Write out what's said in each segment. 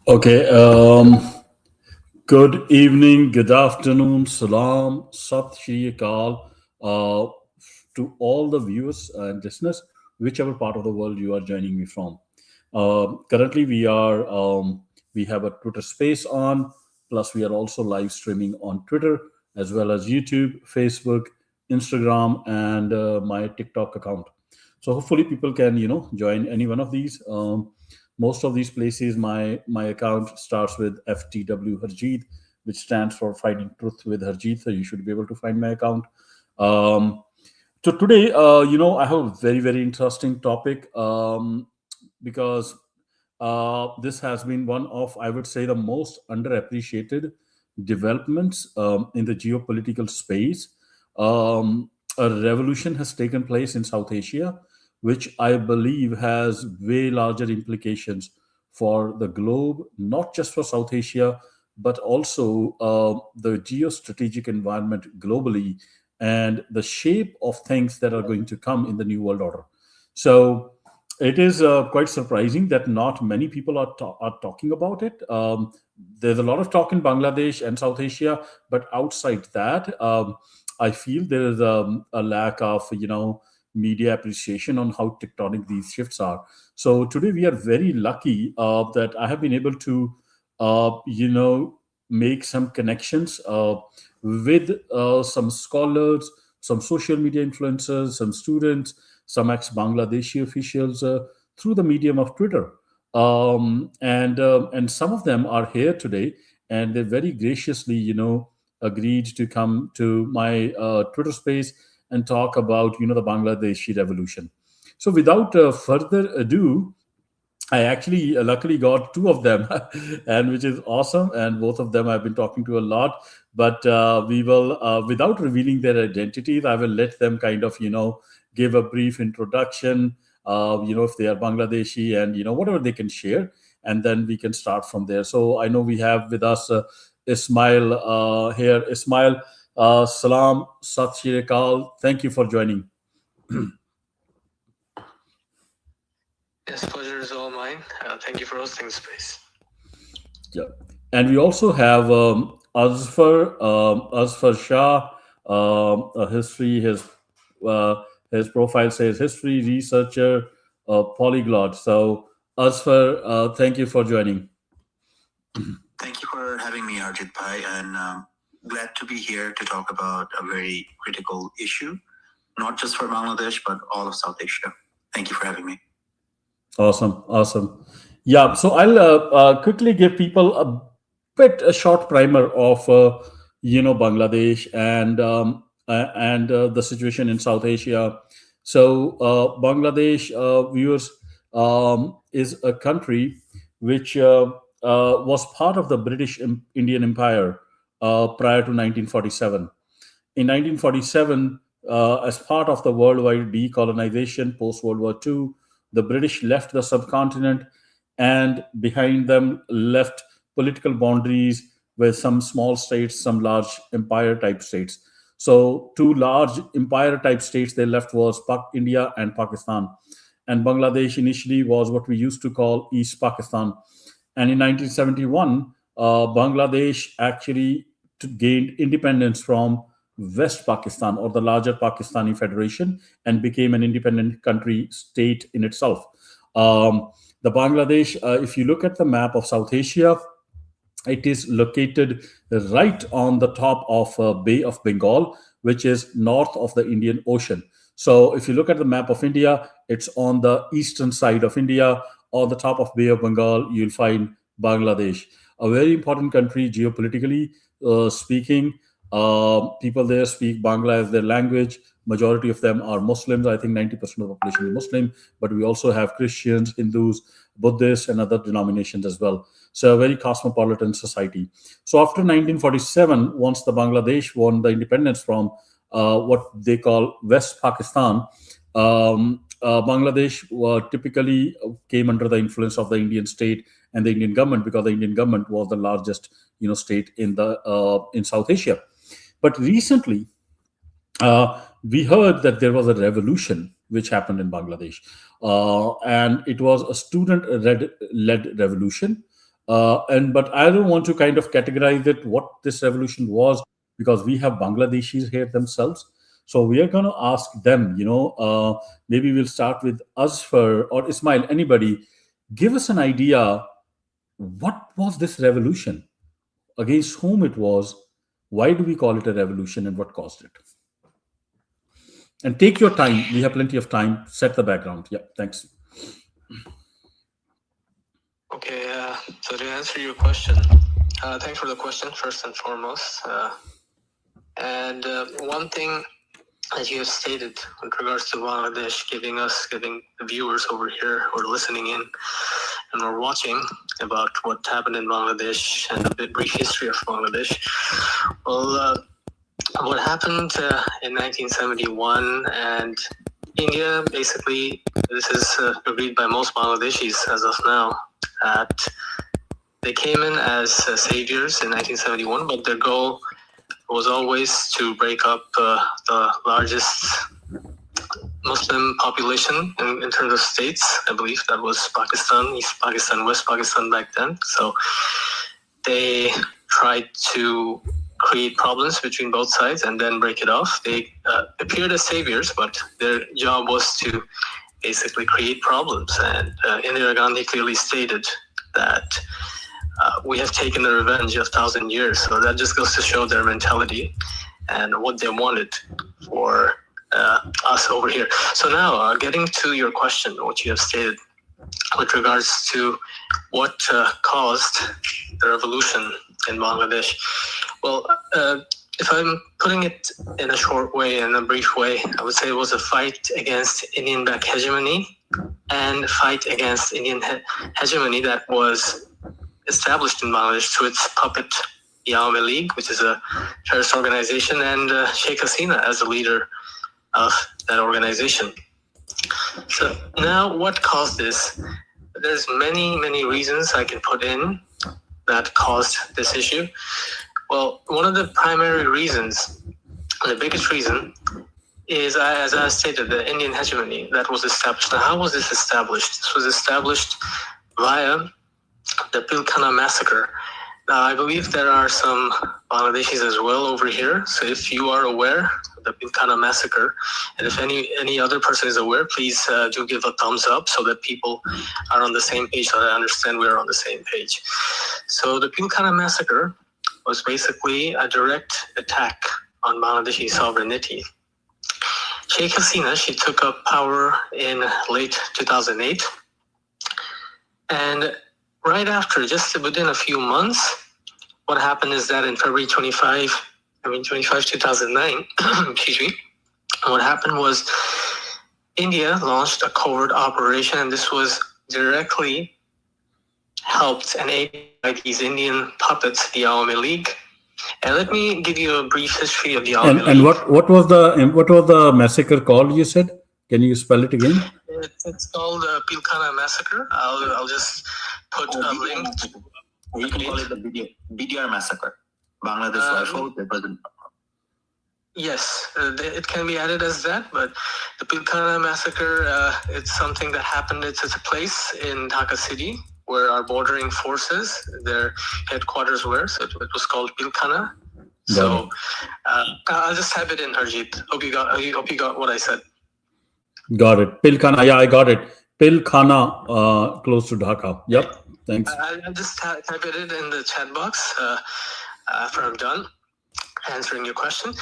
Okay. Good evening, good afternoon, salam, sat shri akal, uh, to all the viewers and listeners, whichever part of the world you are joining me from. Currently, we have a Twitter space on. Plus, we are also live streaming on Twitter as well as YouTube, Facebook, Instagram, and my TikTok account. So hopefully, people can join any one of these. Most of these places, my account starts with FTW Harjeet, which stands for Fighting Truth with Harjeet. So you should be able to find my account. Um, so today, I have a very very interesting topic, because this has been one of, I would say, the most underappreciated developments in the geopolitical space. A revolution has taken place in South Asia, which I believe has way larger implications for the globe, not just for South Asia, but also the geostrategic environment globally and the shape of things that are going to come in the New World Order. So it is quite surprising that not many people are talking about it. There's a lot of talk in Bangladesh and South Asia, but outside that, I feel there is a lack of media appreciation on how tectonic these shifts are. So today we are very lucky that I have been able to make some connections with some scholars, some social media influencers, some students, some ex-Bangladeshi officials through the medium of Twitter, and some of them are here today, and they very graciously, agreed to come to my Twitter space and talk about the Bangladeshi Revolution. So, without further ado, I actually luckily got two of them, and which is awesome. And both of them I've been talking to a lot. But we will, without revealing their identities, I will let them kind of, give a brief introduction. If they are Bangladeshi, and whatever they can share, and then we can start from there. So I know we have with us Ismail here. Ismail, salam, sat shri akal. Thank you for joining. Yes, pleasure is all mine. Thank you for hosting the space. Yeah, and we also have Azfar Shah, a history. His profile says history researcher, polyglot. So Azfar, thank you for joining. Thank you for having me, Arjit Bhai, and glad to be here to talk about a very critical issue, not just for Bangladesh, but all of South Asia. Thank you for having me. Awesome. Yeah, so I'll quickly give people a short primer of Bangladesh and the situation in South Asia. So Bangladesh viewers, is a country which was part of the British Indian Empire prior to 1947. In 1947, as part of the worldwide decolonization post World War II, the British left the subcontinent and behind them left political boundaries with some small states, some large empire type states. So, two large empire type states they left was India and Pakistan. And Bangladesh initially was what we used to call East Pakistan. And in 1971, Bangladesh actually gained independence from West Pakistan or the larger Pakistani Federation and became an independent country state in itself. The Bangladesh, if you look at the map of South Asia, it is located right on the top of Bay of Bengal, which is north of the Indian Ocean. So if you look at the map of India, it's on the eastern side of India. On the top of Bay of Bengal, you'll find Bangladesh, a very important country geopolitically speaking. People there speak Bangla as their language. Majority of them are Muslims. I think 90% of the population is Muslim, but we also have Christians, Hindus, Buddhists, and other denominations as well. So a very cosmopolitan society. So after 1947, once the Bangladesh won the independence from what they call West Pakistan, Bangladesh typically came under the influence of the Indian state and the Indian government because the Indian government was the largest, state in South Asia. But recently, we heard that there was a revolution which happened in Bangladesh, and it was a student-led revolution. And but I don't want to kind of categorize it what this revolution was because we have Bangladeshis here themselves. So we are going to ask them. Maybe we'll start with Azfar or Ismail. Anybody, give us an idea. What was this revolution? Against whom it was? Why do we call it a revolution, and what caused it? And take your time. We have plenty of time. Set the background. Yeah, thanks. Okay, so to answer your question, thanks for the question, first and foremost. And one thing that you have stated with regards to Bangladesh, giving the viewers over here who are listening in and are watching about what happened in Bangladesh and a bit brief history of Bangladesh. Well, what happened in 1971 and India, basically, this is agreed by most Bangladeshis as of now, that they came in as saviors in 1971, but their goal was always to break up the largest Muslim population in terms of states. I believe that was Pakistan, East Pakistan, West Pakistan back then. So they tried to create problems between both sides and then break it off. They appeared as saviors, but their job was to basically create problems. And Indira Gandhi clearly stated that we have taken the revenge of 1,000 years. So that just goes to show their mentality and what they wanted for us over here. So now, getting to your question, what you have stated with regards to what caused the revolution in Bangladesh. Well, if I'm putting it in a short way, in a brief way, I would say it was a fight against Indian-backed hegemony and fight against Indian hegemony that was established in Bangladesh through its puppet Awami League, which is a terrorist organization, and Sheikh Hasina as the leader of that organization. So now what caused this? There's many reasons I can put in that caused this issue. Well, one of the primary reasons, the biggest reason, is, as I stated, the Indian hegemony that was established. Now, how was this established? This was established via the Pilkhana massacre. Now, I believe there are some Bangladeshis as well over here. So if you are aware of the Pilkhana massacre, and if any other person is aware, please do give a thumbs up so that people are on the same page, so that I understand we are on the same page. So the Pilkhana massacre was basically a direct attack on Bangladeshi sovereignty. Sheikh Hasina, she took up power in late 2008. And right after, just within a few months, what happened is that in February 25, 2009, excuse me, what happened was India launched a covert operation, and this was directly helped and aided by these Indian puppets, the Awami League. And let me give you a brief history of the Awami League. And what was the massacre called? You said, can you spell it again? It's called Pilkhana Massacre. I'll just put a link. We can call it the BDR massacre. Bangladesh Rifle represent. Yes, it can be added as that, but the Pilkhana Massacre, it's something that happened. It's a place in Dhaka city where our bordering forces, their headquarters were. So it was called Pilkhana. So I'll just type it in, Harjeet. Hope you got what I said. Got it. Pilkhana. Yeah, I got it. Pilkhana, close to Dhaka. Yep. Thanks. I'll just type it in the chat box after I'm done answering your question.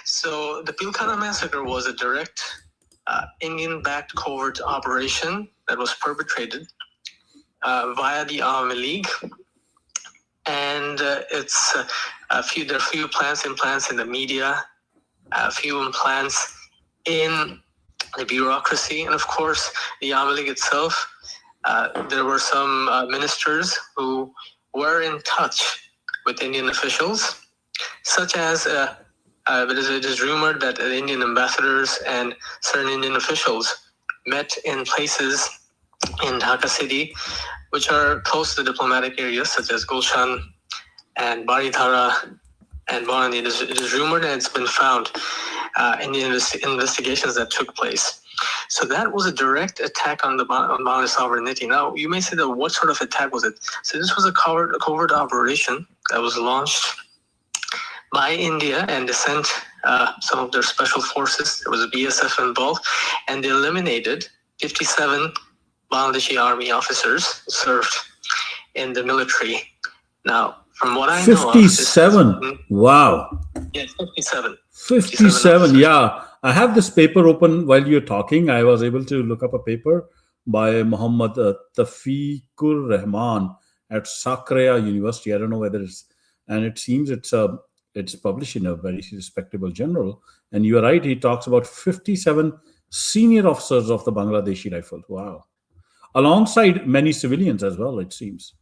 So the Pilkhana Massacre was a direct Indian-backed covert operation that was perpetrated via the Awami League. And it's there are few implants in the media, a few implants in the bureaucracy, and of course the Awami League itself. There were some ministers who were in touch with Indian officials, such as it is rumored that Indian ambassadors and certain Indian officials met in places in Dhaka city, which are close to the diplomatic areas, such as Gulshan and Baridhara and Barani. It is rumored, and it's been found in the investigations that took place. So that was a direct attack on Bangladesh sovereignty. Now, you may say that what sort of attack was it? So this was a covert operation that was launched by India, and they sent some of their special forces. There was a BSF involved, and they eliminated 57 Bangladeshi army officers who served in the military. Now, from what I know, 57. Wow. Yes, 57. 57. Yeah. I have this paper open while you're talking. I was able to look up a paper by Muhammad Tafiqur Rahman at Sakraya University. I don't know whether and it seems it's published in a very respectable journal. And you are right, he talks about 57 senior officers of the Bangladeshi Rifle. Wow. Alongside many civilians as well, it seems.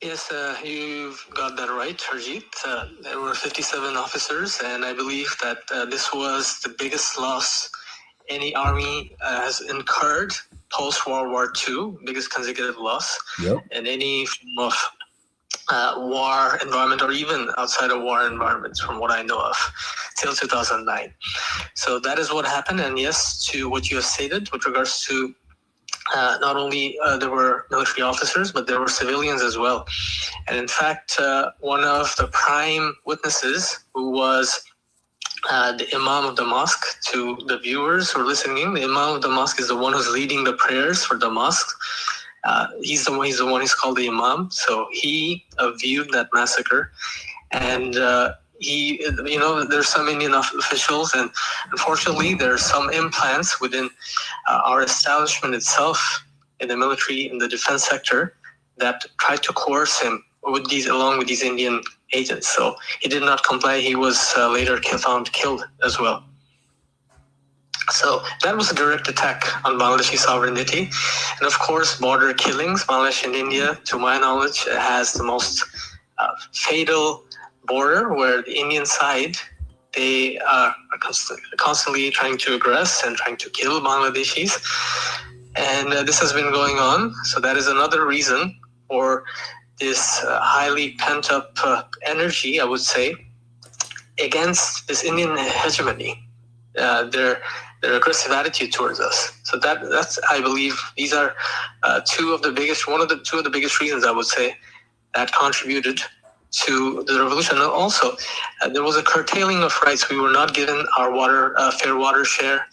Yes, you've got that right, Harjeet. There were 57 officers, and I believe that this was the biggest loss any army has incurred post-World War II, biggest consecutive loss in any form of war environment, or even outside of war environments, from what I know of, till 2009. So that is what happened, and yes, to what you have stated with regards to not only there were military officers, but there were civilians as well. And in fact, one of the prime witnesses, who was the Imam of the mosque, to the viewers who are listening, the Imam of the mosque is the one who's leading the prayers for the mosque. He's the one who's called the Imam. So he viewed that massacre, and there's some Indian officials, and unfortunately there are some implants within our establishment itself, in the military, in the defense sector, that tried to coerce him along with these Indian agents. So he did not comply. He was later found killed as well. So that was a direct attack on Bangladeshi sovereignty. And of course, border killings. Bangladesh and India, to my knowledge, has the most fatal border, where the Indian side, they are constantly trying to aggress and trying to kill Bangladeshis. And this has been going on. So that is another reason for this highly pent-up energy, I would say, against this Indian hegemony, their aggressive attitude towards us. So that's, I believe, these are two of the biggest reasons, I would say, that contributed to the revolution. And also, there was a curtailing of rights. We were not given our fair water share.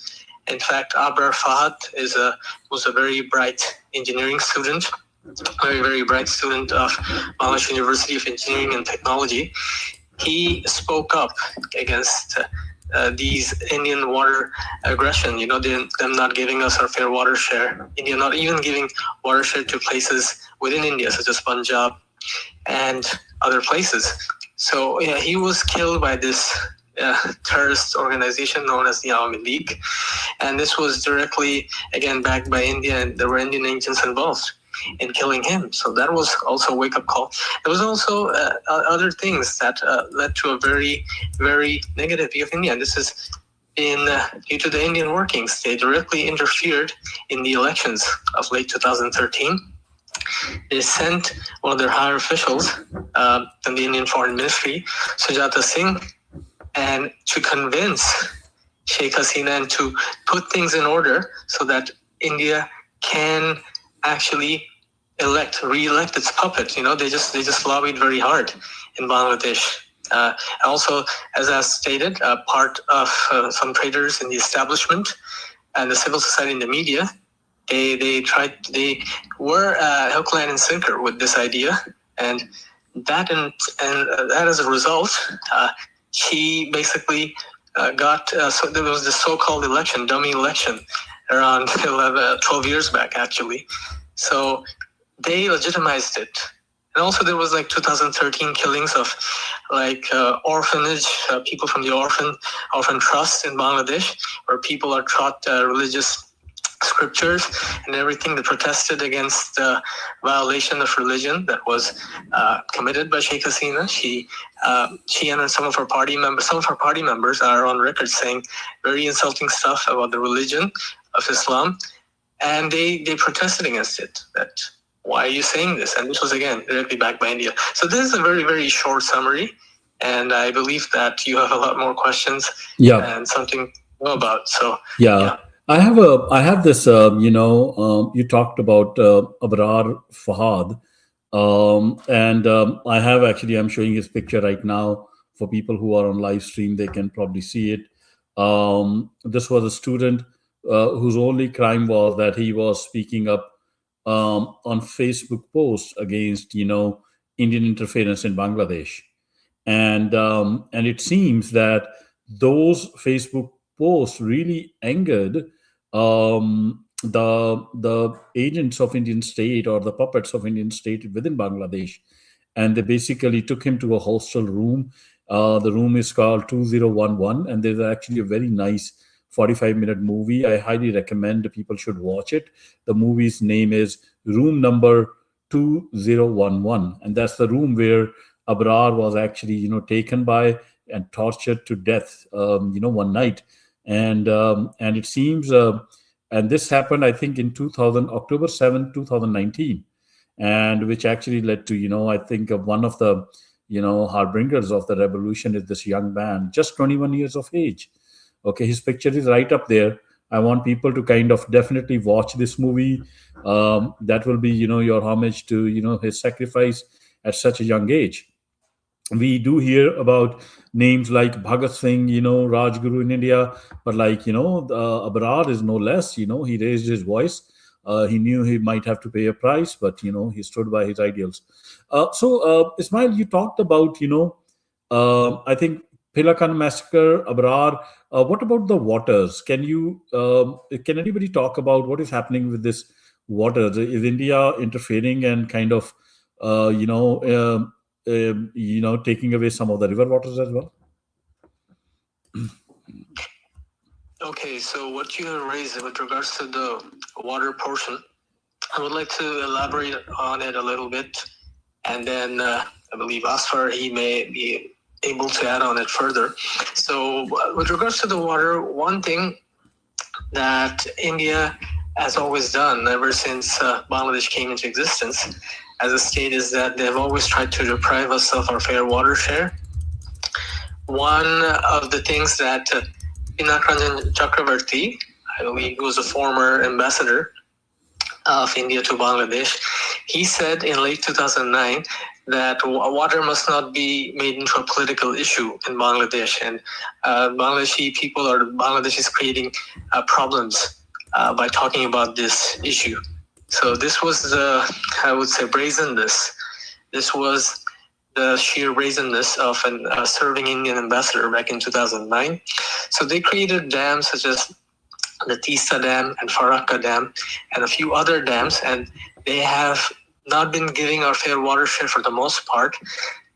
In fact, Abrar Fahad was a very bright engineering student, very, very bright student of Bangladesh University of Engineering and Technology. He spoke up against these Indian water aggression, them not giving us our fair water share, India not even giving water share to places within India, such as Punjab and other places. So he was killed by this terrorist organization known as the Awami League. And this was directly, again, backed by India, and there were Indian agents involved in killing him. So that was also a wake-up call. There was also other things that led to a very, very negative view of India. And this is due to the Indian workings. They directly interfered in the elections of late 2013. They sent one of their higher officials in the Indian Foreign Ministry, Sujata Singh, and to convince Sheikh Hasina and to put things in order so that India can actually re-elect its puppet. They just lobbied very hard in Bangladesh. Also, as I stated, part of some traders in the establishment and the civil society and the media, they were hook, line, and sinker with this idea, and that as a result, he basically got so there was this so-called election, dummy election, around 12 years back, actually. So they legitimized it. And also there was 2013 killings of orphanage, people from the orphan trust in Bangladesh, where people are taught religious scriptures and everything that protested against the violation of religion that was committed by Sheikh Hasina. She and some of her party members are on record saying very insulting stuff about the religion of Islam, and they protested against it. That why are you saying this? And this was again directly backed by India. So this is a very, very short summary, and I believe that you have a lot more questions and something to know about. So yeah. I have this, you talked about Abrar Fahad, and I'm showing his picture right now for people who are on live stream. They can probably see it. This was a student whose only crime was that he was speaking up on Facebook posts against, Indian interference in Bangladesh. And it seems that those Facebook posts really angered the agents of Indian state, or the puppets of Indian state within Bangladesh, and they basically took him to a hostel room. The room is called 2011, and there's actually a very nice 45-minute movie. I highly recommend people should watch it. The movie's name is Room Number 2011, and that's the room where Abrar was actually, taken by and tortured to death, one night. And it seems, and this happened, I think, in October 7, 2019, and which actually led to, I think, one of the, harbingers of the revolution is this young man, just 21 years of age. Okay, his picture is right up there. I want people to kind of definitely watch this movie. That will be, your homage to, his sacrifice at such a young age. We do hear about names like Bhagat Singh, Rajguru in India, but Abrar is no less. He raised his voice. He knew he might have to pay a price, but he stood by his ideals. So Ismail, you talked about I think Pilakan massacre, Abrar. What about the waters? Can anybody talk about what is happening with this waters? Is India interfering and kind of taking away some of the river waters as well? Okay, so what you have raised with regards to the water portion, I would like to elaborate on it a little bit, and then I believe Asfar, he may be able to add on it further. So with regards to the water, one thing that India has always done ever since Bangladesh came into existence as a state is that they've always tried to deprive us of our fair water share. One of the things that Pinakranjan Chakravarti, I believe, who was a former ambassador of India to Bangladesh, he said in late 2009 that water must not be made into a political issue in Bangladesh, and Bangladeshi people or Bangladesh is creating problems by talking about this issue. So this was the, I would say, brazenness. This was the sheer brazenness of a serving Indian ambassador back in 2009. So they created dams such as the Tista Dam and Farakka Dam and a few other dams, and they have not been giving our fair water share for the most part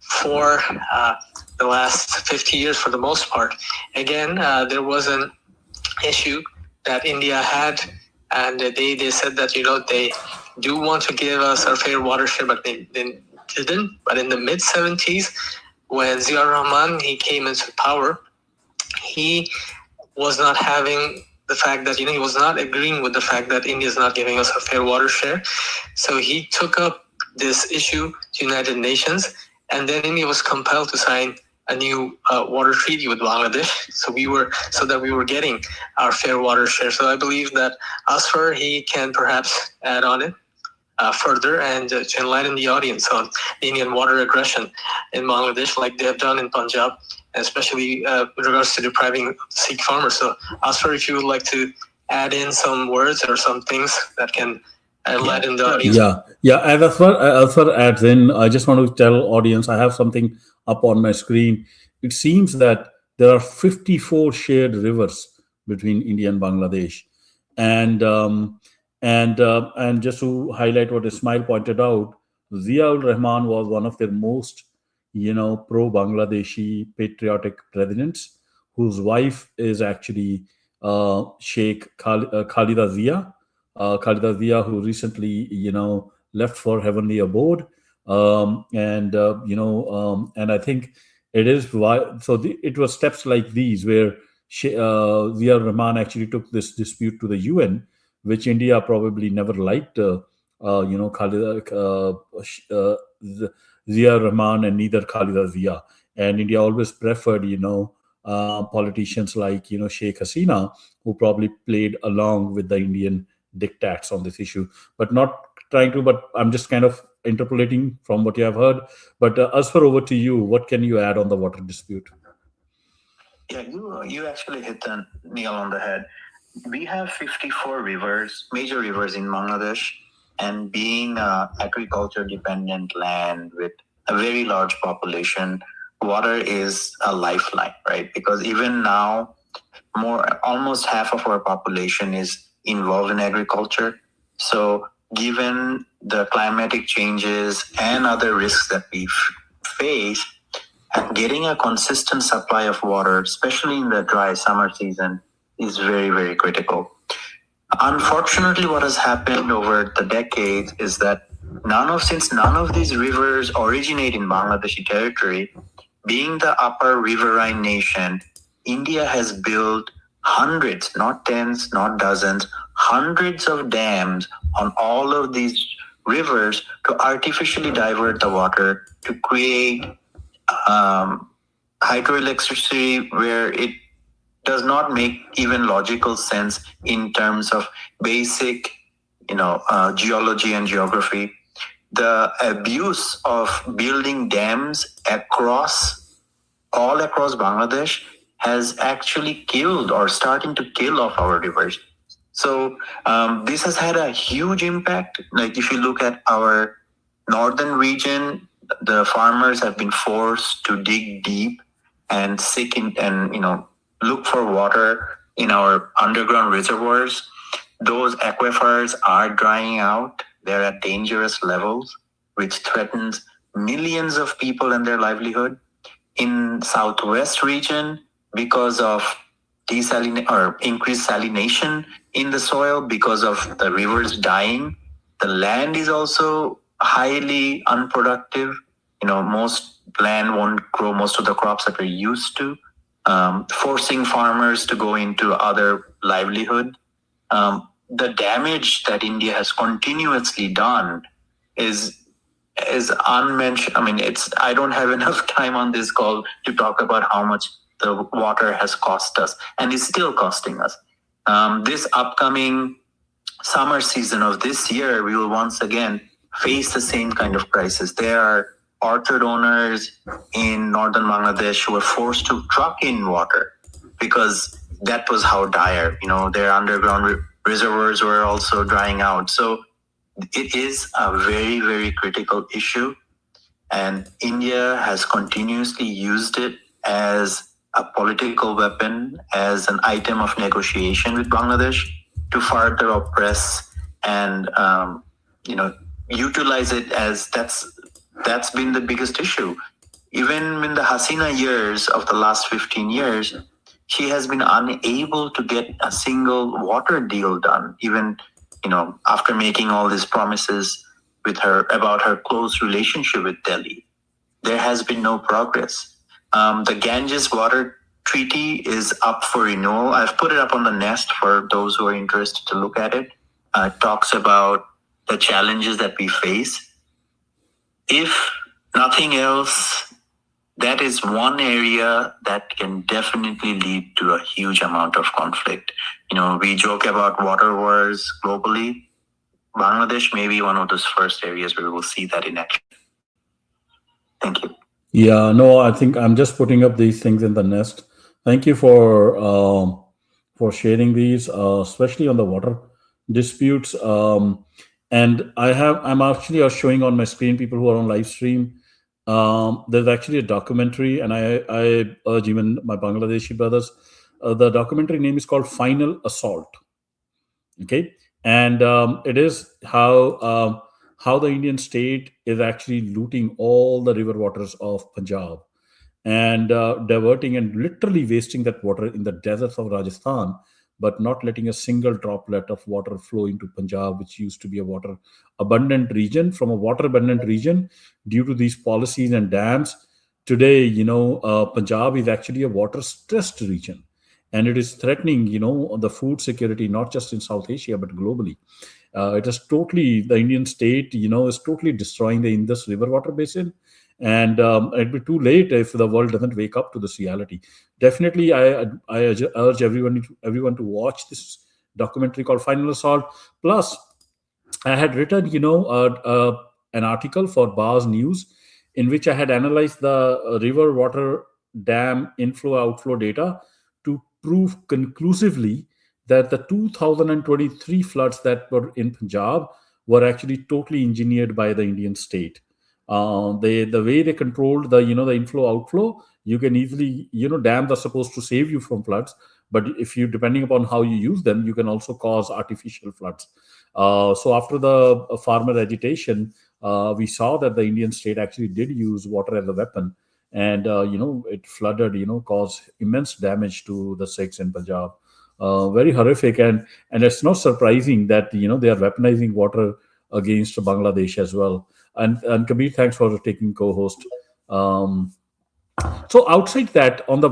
for the last 50 years for the most part. Again, there was an issue that India had, and they said that they do want to give us our fair water share, but they didn't. But in the mid 70s, when Ziaur Rahman he came into power, he was not having the fact that he was not agreeing with the fact that India is not giving us a fair water share. So he took up this issue to United Nations, and then India was compelled to sign a new water treaty with Bangladesh. So that we were getting our fair water share. So I believe that Asfar he can perhaps add on it further and to enlighten the audience on Indian water aggression in Bangladesh, like they have done in Punjab, especially with regards to depriving Sikh farmers. So, Asfar, if you would like to add in some words or some things that can enlighten the audience. Yeah. As far adds in, I just want to tell audience I have something up on my screen. It seems that there are 54 shared rivers between India and Bangladesh, and and just to highlight what Ismail pointed out, Ziaul Rahman was one of their most pro Bangladeshi patriotic presidents, whose wife is actually Khalida Zia, Khalida Zia, who recently left for heavenly abode, and I think it is why. So it was steps like these where Zia Rahman actually took this dispute to the UN, which India probably never liked. Khalida, Zia Rahman and neither Khalida Zia. And India always preferred, politicians like, Sheikh Hasina, who probably played along with the Indian diktats on this issue, but not trying to, but I'm just kind of interpolating from what you have heard. But Asfar, over to you. What can you add on the water dispute? Yeah, you actually hit the nail on the head. We have 54 rivers, major rivers in Bangladesh, and being a agriculture dependent land with a very large population, water is a lifeline, right? Because even now, almost half of our population is involved in agriculture. So given the climatic changes and other risks that we face, getting a consistent supply of water, especially in the dry summer season, is very, very critical. Unfortunately, what has happened over the decades is that since none of these rivers originate in Bangladeshi territory, being the upper riverine nation, India has built hundreds, not tens, not dozens, hundreds of dams on all of these rivers to artificially divert the water to create hydroelectricity where it does not make even logical sense in terms of basic, geology and geography. The abuse of building dams all across Bangladesh has actually killed or starting to kill off our rivers. So this has had a huge impact. Like if you look at our northern region, the farmers have been forced to dig deep and look for water in our underground reservoirs. Those aquifers are drying out. They're at dangerous levels, which threatens millions of people and their livelihood. In southwest region, because of increased salination in the soil, because of the rivers dying, the land is also highly unproductive. Most land won't grow most of the crops that we're used to, forcing farmers to go into other livelihood. The damage that India has continuously done is unmentioned. I mean, I don't have enough time on this call to talk about how much the water has cost us and is still costing us. This upcoming summer season of this year, we will once again face the same kind of crisis. There are orchard owners in northern Bangladesh who were forced to truck in water because that was how dire, their underground reservoirs were also drying out. So it is a very, very critical issue. And India has continuously used it as a political weapon, as an item of negotiation with Bangladesh to further oppress and, utilize it as that's been the biggest issue. Even in the Hasina years of the last 15 years, she has been unable to get a single water deal done, even after making all these promises with her about her close relationship with Delhi. There has been no progress. The Ganges Water Treaty is up for renewal. I've put it up on the Nest for those who are interested to look at it. It talks about the challenges that we face. If nothing else, that is one area that can definitely lead to a huge amount of conflict. We joke about water wars globally. Bangladesh may be one of those first areas where we will see that in action. Thank you. Yeah, no, I think I'm just putting up these things in the Nest. Thank you for sharing these, especially on the water disputes. And I'm actually showing on my screen, people who are on live stream. There's actually a documentary, and I urge even my Bangladeshi brothers. The documentary name is called Final Assault. Okay, and it is how the Indian state is actually looting all the river waters of Punjab and diverting and literally wasting that water in the deserts of Rajasthan, but not letting a single droplet of water flow into Punjab, which used to be a water abundant region. From a water abundant region, due to these policies and dams, today, Punjab is actually a water stressed region, and it is threatening, the food security, not just in South Asia but globally. It is totally, the Indian state, is totally destroying the Indus River water basin, and it'd be too late if the world doesn't wake up to this reality. Definitely, I urge everyone to watch this documentary called Final Assault. Plus, I had written, an article for Bars News in which I had analyzed the river water dam inflow outflow data to prove conclusively that the 2023 floods that were in Punjab were actually totally engineered by the Indian state. The way they controlled the inflow outflow, you can easily, dams are supposed to save you from floods, but if you, depending upon how you use them, you can also cause artificial floods. So after the farmer agitation, we saw that the Indian state actually did use water as a weapon, and it flooded, caused immense damage to the Sikhs in Punjab. Very horrific, and it's not surprising that they are weaponizing water against Bangladesh as well. And Kabir, thanks for taking co-host. Um, so outside that, on the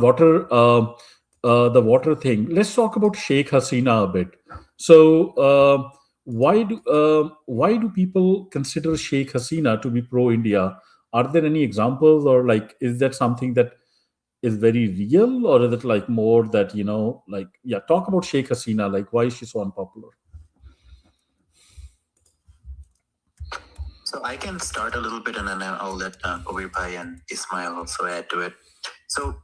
water thing, let's talk about Sheikh Hasina a bit. So why do people consider Sheikh Hasina to be pro-India? Are there any examples, or like, is that something that is very real, or is it like more that like, yeah, talk about Sheikh Hasina, like why is she so unpopular? So I can start a little bit, and then I'll let Kabir Bhai and Ismail also add to it. So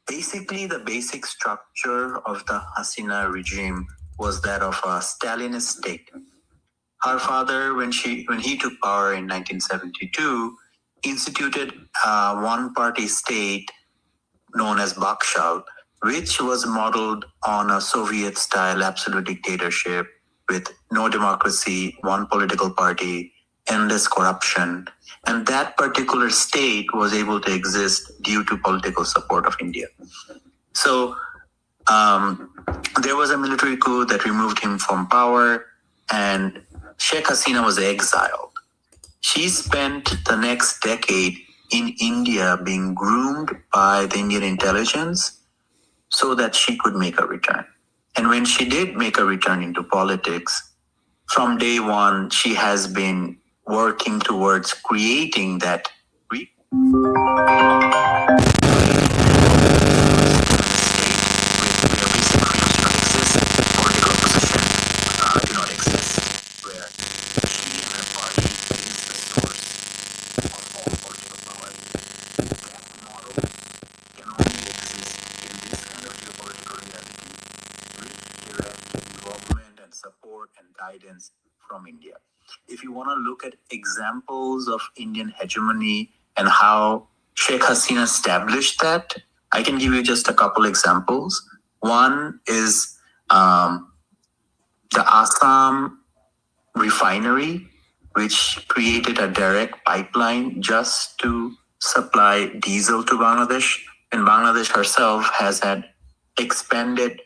basically, the basic structure of the Hasina regime was that of a Stalinist state. Her father, when he took power in 1972, instituted a one-party state known as Bakshav, which was modeled on a Soviet-style absolute dictatorship with no democracy, one political party, endless corruption. And that particular state was able to exist due to political support of India. So there was a military coup that removed him from power, and Sheikh Hasina was exiled. She spent the next decade in India being groomed by the Indian intelligence so that she could make a return. And when she did make a return into politics, from day one, she has been working towards creating that guidance from India. If you want to look at examples of Indian hegemony and how Sheikh Hasina established that, I can give you just a couple examples. One is the Assam refinery, which created a direct pipeline just to supply diesel to Bangladesh, and Bangladesh herself has had expanded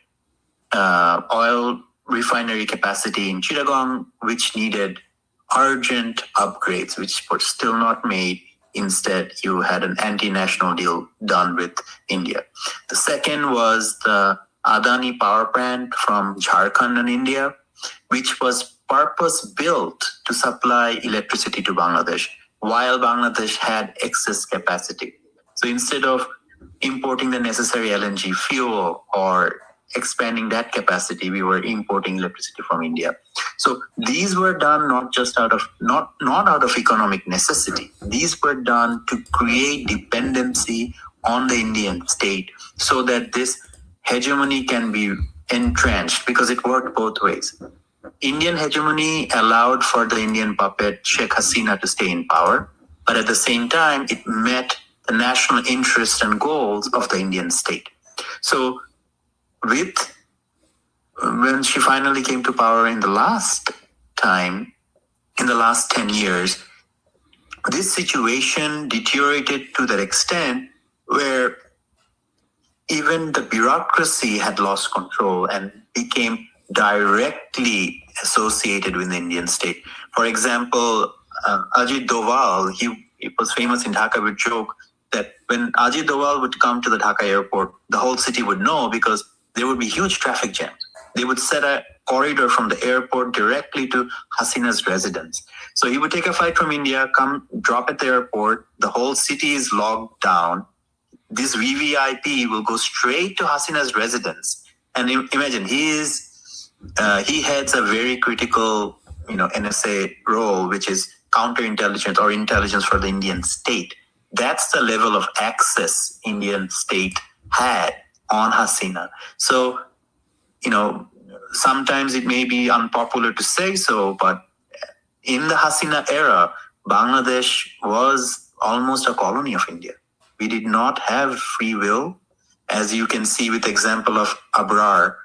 oil refinery capacity in Chittagong, which needed urgent upgrades, which were still not made. Instead, you had an anti-national deal done with India. The second was the Adani power plant from Jharkhand in India, which was purpose-built to supply electricity to Bangladesh, while Bangladesh had excess capacity. So instead of importing the necessary LNG fuel or expanding that capacity, we were importing electricity from India. So these were done not just out of not out of economic necessity. These were done to create dependency on the Indian state so that this hegemony can be entrenched, because it worked both ways. Indian hegemony allowed for the Indian puppet Sheikh Hasina to stay in power, but at the same time, it met the national interests and goals of the Indian state. So when she finally came to power in the last 10 years, this situation deteriorated to that extent where even the bureaucracy had lost control and became directly associated with the Indian state. For example, Ajit Doval, he was famous in Dhaka with joke that when Ajit Doval would come to the Dhaka airport, the whole city would know because there would be huge traffic jams. They would set a corridor from the airport directly to Hasina's residence. So he would take a flight from India, come drop at the airport, the whole city is locked down. This VVIP will go straight to Hasina's residence. And imagine, he heads a very critical, NSA role, which is counterintelligence or intelligence for the Indian state. That's the level of access Indian state had on Hasina. So, sometimes it may be unpopular to say so, but in the Hasina era, Bangladesh was almost a colony of India. We did not have free will, as you can see with the example of Abrar.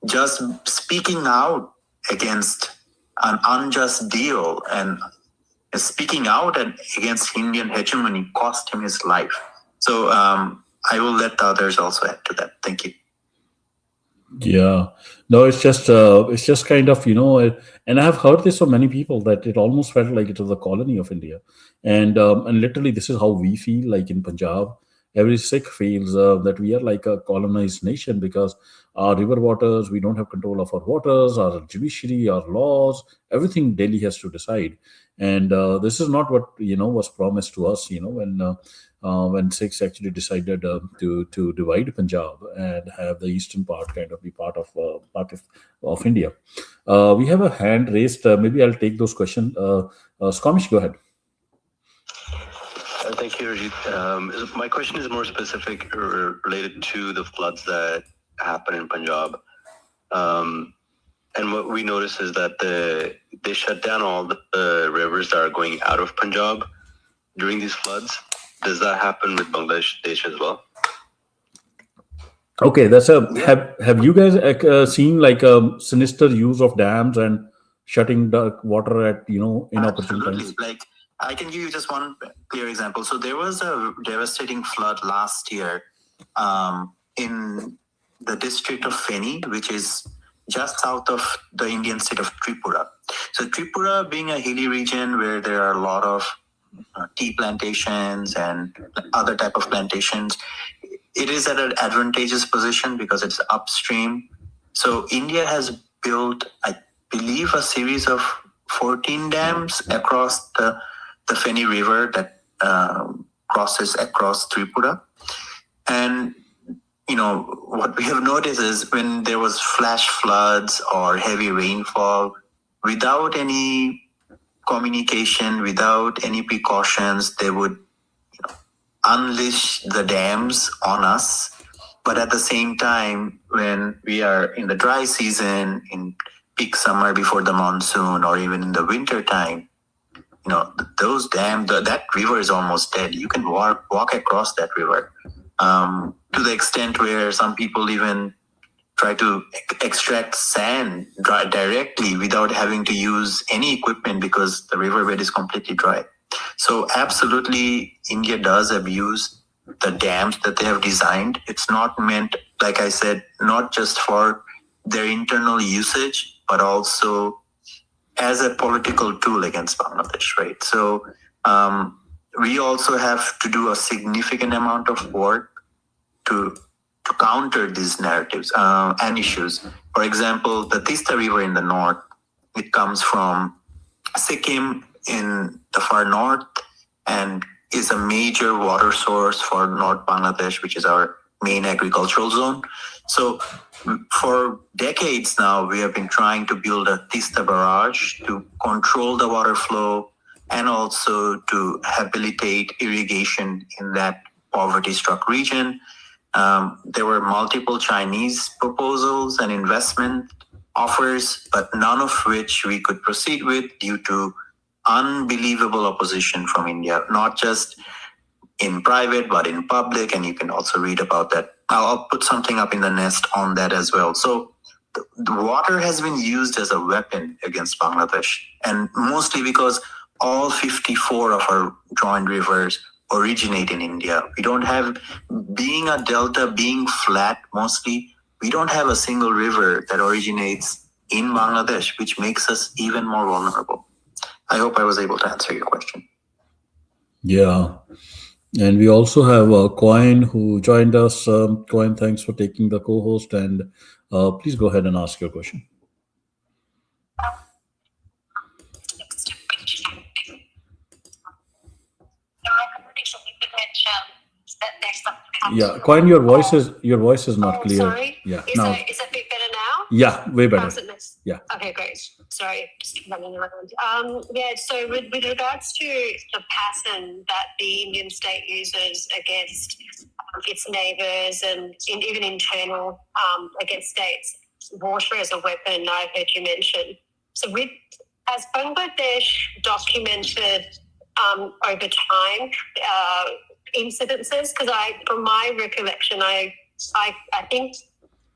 Just speaking out against an unjust deal and speaking out against Indian hegemony cost him his life. So I will let the others also add to that. Thank you. Yeah, no, it's just kind of, and I have heard this from many people that it almost felt like it was a colony of India, and literally this is how we feel like in Punjab. Every Sikh feels that we are like a colonized nation because our river waters, we don't have control of our waters, our judiciary, our laws, everything Delhi has to decide, and this is not what was promised to us. When Sikhs actually decided to divide Punjab and have the eastern part kind of be part of India. We have a hand raised. Maybe I'll take those questions. Skamish, go ahead. Thank you, Arjit. My question is more specific related to the floods that happen in Punjab. And what we notice is that they shut down all the rivers that are going out of Punjab during these floods. Does that happen with Bangladesh as well? Okay, that's have you guys seen like a sinister use of dams and shutting the water at inopportune times? Like, I can give you just one clear example. So there was a devastating flood last year in the district of Feni, which is just south of the Indian state of Tripura. So Tripura being a hilly region where there are a lot of tea plantations and other type of plantations, it is at an advantageous position because it's upstream. So India has built, I believe, a series of 14 dams across the Feni River that crosses across Tripura. And what we have noticed is when there was flash floods or heavy rainfall, without any communication, without any precautions, they would unleash the dams on us. But at the same time, when we are in the dry season, in peak summer before the monsoon, or even in the winter time, those dams, that river is almost dead. You can walk across that river to the extent where some people even try to extract sand directly without having to use any equipment because the riverbed is completely dry. So absolutely, India does abuse the dams that they have designed. It's not meant, like I said, not just for their internal usage, but also as a political tool against Bangladesh, right? So we also have to do a significant amount of work to counter these narratives and issues. For example, the Tista River in the north, it comes from Sikkim in the far north and is a major water source for North Bangladesh, which is our main agricultural zone. So for decades now, we have been trying to build a Tista barrage to control the water flow and also to habilitate irrigation in that poverty-struck region. There were multiple Chinese proposals and investment offers, but none of which we could proceed with due to unbelievable opposition from India, not just in private, but in public. And you can also read about that. I'll put something up in the nest on that as well. So the water has been used as a weapon against Bangladesh, and mostly because all 54 of our joint rivers originate in India. We don't have, being a delta, being flat mostly, we don't have a single river that originates in Bangladesh, which makes us even more vulnerable. I hope I was able to answer your question. Yeah. And we also have Coin who joined us. Coin, thanks for taking the co host. And please go ahead and ask your question. Yeah, Coin, your voice is not clear. Sorry. Yeah, Is now. it a bit better now? Yeah, way better. Yeah. Okay, great. Sorry, just running around. Yeah, so with regards to the pattern that the Indian state uses against its neighbours and even internal against states, water as a weapon, I heard you mention. So has Bangladesh documented over time incidences? Because from my recollection, I think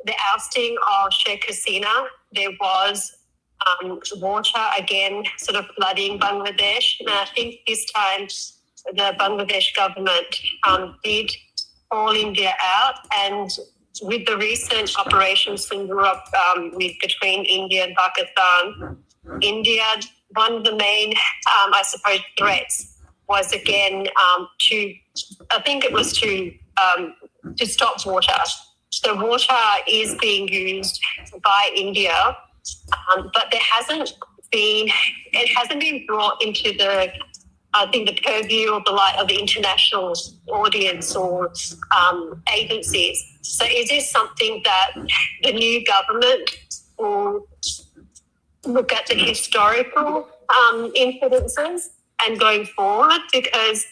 the ousting of Sheikh Hasina, there was water again sort of flooding Bangladesh. And I think this time the Bangladesh government did call India out. And with the recent operations in Europe between India and Pakistan, India, one of the main, I suppose, threats was again to stop water. So water is being used by India, but it hasn't been brought into the purview or the light of the international audience or agencies. So is this something that the new government will look at the historical incidences and going forward? Because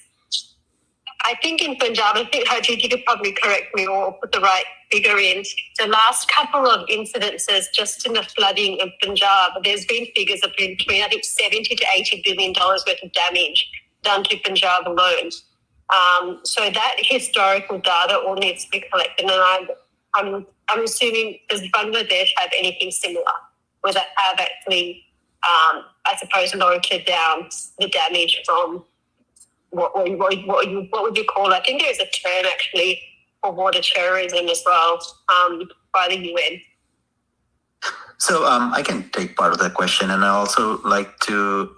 I think in Punjab, I think Harjeet, you could probably correct me or put the right figure in. The last couple of incidences just in the flooding of Punjab, there's been figures of between, I think, $70 to $80 billion worth of damage done to Punjab alone. So that historical data all needs to be collected. And I'm assuming, does Bangladesh have anything similar where they have actually, I suppose, noted down the damage from what would you call it? I think there's a term actually for water terrorism as well by the UN. So I can take part of that question, and I also like to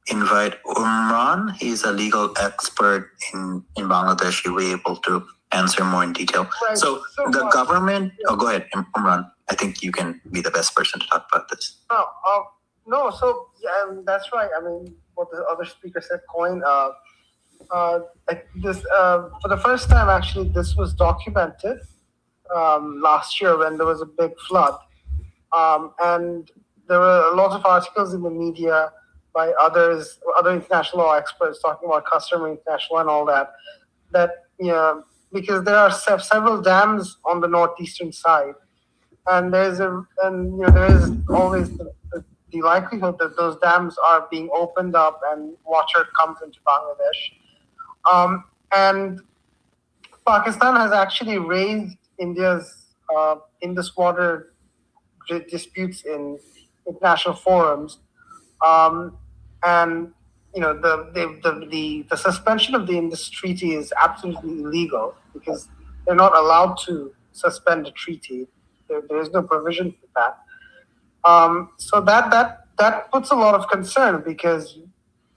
invite Umran. He's a legal expert in Bangladesh. He'll be able to answer more in detail. Right. So the government. Oh, go ahead, Umran. I think you can be the best person to talk about this. No. So yeah, that's right. I mean, what the other speaker said, Coin. For the first time, actually, this was documented last year when there was a big flood, and there were a lot of articles in the media by other international law experts talking about Customer International and all that. Because there are several dams on the northeastern side, and there is always the likelihood that those dams are being opened up and water comes into Bangladesh. And Pakistan has actually raised India's Indus water disputes in international forums. And the suspension of the Indus Treaty is absolutely illegal because they're not allowed to suspend a treaty. There is no provision for that. So that puts a lot of concern because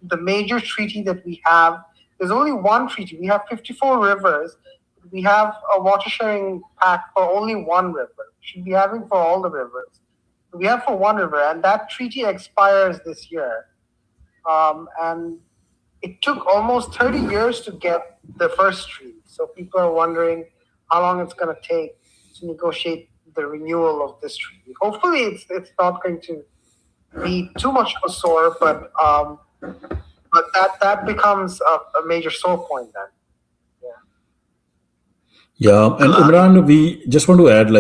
the major treaty that we have, there's only one treaty. We have 54 rivers. We have a water sharing pact for only one river. We should be having for all the rivers. We have for one river, and that treaty expires this year. And it took almost 30 years to get the first treaty. So people are wondering how long it's going to take to negotiate the renewal of this treaty. Hopefully, it's not going to be too much of a sore, but that becomes a major sore point then. Yeah, and Imran, we just want to add,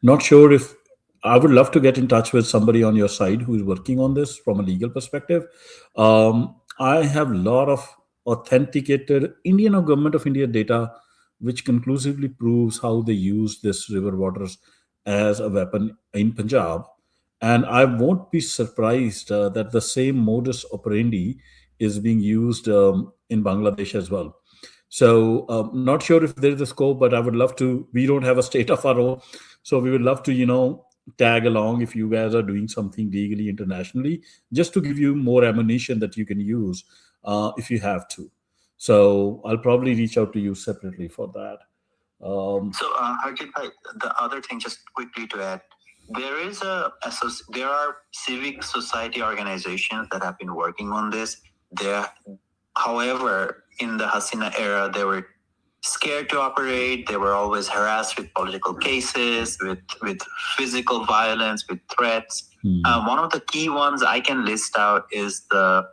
not sure if I would love to get in touch with somebody on your side who is working on this from a legal perspective. I have a lot of authenticated Indian or Government of India data, which conclusively proves how they use this river waters as a weapon in Punjab. And I won't be surprised that the same modus operandi is being used in Bangladesh as well. So, not sure if there is a scope, but I would love to. We don't have a state of our own, so we would love to, tag along if you guys are doing something legally internationally, just to give you more ammunition that you can use if you have to. So, I'll probably reach out to you separately for that. Harjit bhai, the other thing, just quickly to add, there are civic society organizations that have been working on this. However, in the Hasina era, they were scared to operate. They were always harassed with political cases, with physical violence, with threats. One of the key ones I can list out is the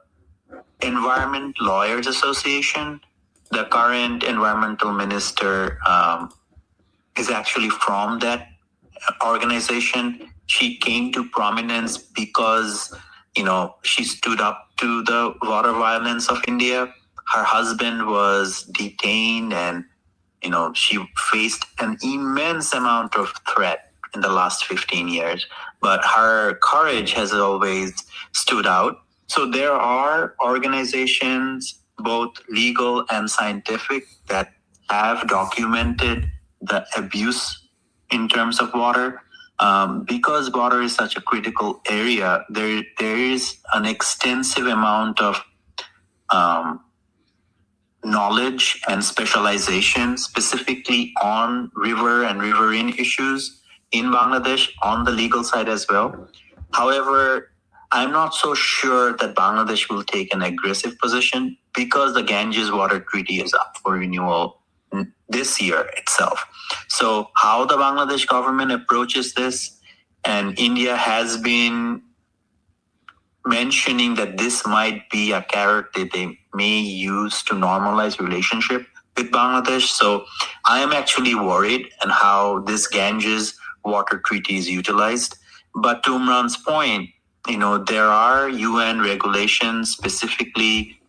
Environment Lawyers Association. The current environmental minister is actually from that organization. She came to prominence because she stood up to the water violence of India. Her husband was detained, and she faced an immense amount of threat in the last 15 years. But her courage has always stood out. So there are organizations, both legal and scientific, that have documented the abuse in terms of water. Because water is such a critical area, there is an extensive amount of knowledge and specialization specifically on river and riverine issues in Bangladesh on the legal side as well. However, I'm not so sure that Bangladesh will take an aggressive position because the Ganges Water Treaty is up for renewal this year itself. So how the Bangladesh government approaches this, and India has been mentioning that this might be a carrot that they may use to normalize relationship with Bangladesh. So I am actually worried on how this Ganges Water Treaty is utilized. But to Umran's point, there are UN regulations specifically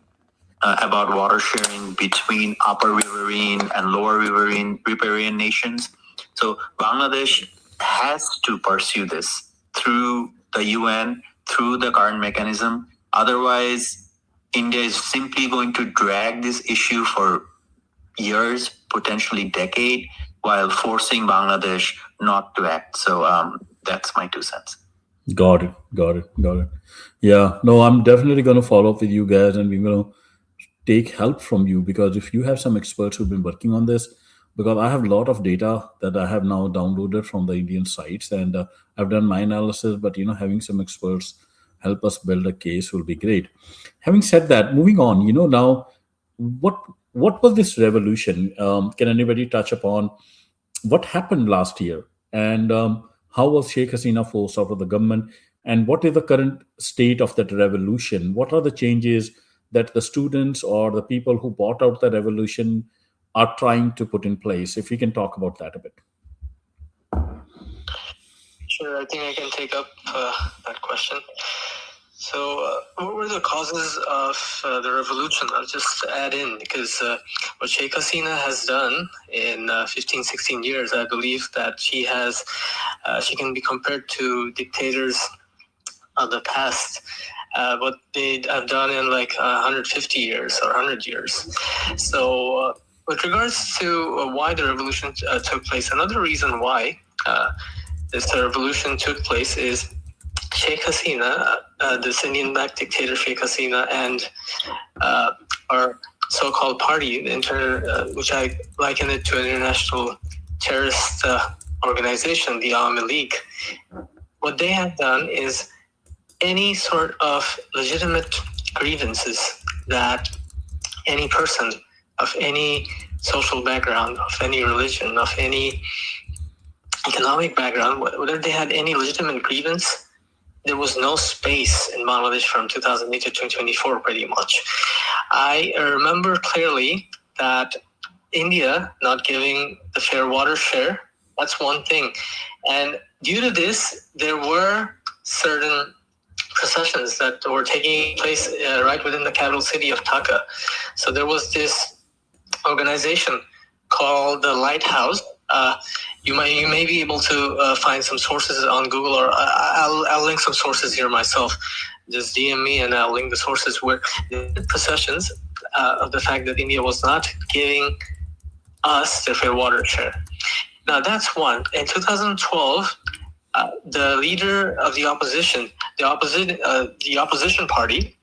about water sharing between upper riverine and lower riparian nations. So Bangladesh has to pursue this through the UN, through the current mechanism. Otherwise, India is simply going to drag this issue for years, potentially decade, while forcing Bangladesh not to act. So that's my 2 cents. Got it. Yeah, no, I'm definitely going to follow up with you guys, and we're going to take help from you, because if you have some experts who've been working on this, because I have a lot of data that I have now downloaded from the Indian sites, and I've done my analysis, but having some experts help us build a case will be great. Having said that, moving on, now what was this revolution? Can anybody touch upon what happened last year, and how was Sheikh Hasina forced out of the government, and what is the current state of that revolution? What are the changes that the students or the people who bought out the revolution are trying to put in place? If we can talk about that a bit. Sure, I think I can take up that question. So, what were the causes of the revolution? I'll just add in, because what Sheikh Hasina has done in 15, 16 years, I believe that she can be compared to dictators of the past, what they have done in like 150 years or 100 years. So with regards to why the revolution took place, another reason why this revolution took place is Sheikh Hasina, this Indian-backed dictator Sheikh Hasina, and our so-called party, which I liken it to an international terrorist organization, the Awami League. What they have done is any sort of legitimate grievances that any person of any social background, of any religion, of any economic background, whether they had any legitimate grievance, there was no space in Bangladesh from 2008 to 2024, pretty much. I remember clearly that India not giving the fair water share, that's one thing. And due to this, there were certain processions that were taking place right within the capital city of Dhaka. So there was this organization called the Lighthouse. You may be able to find some sources on Google, or I'll link some sources here myself. Just DM me and I'll link the sources where the processions of the fact that India was not giving us the fair water share. Now that's one. In 2012, the leader of the opposition, the opposition party,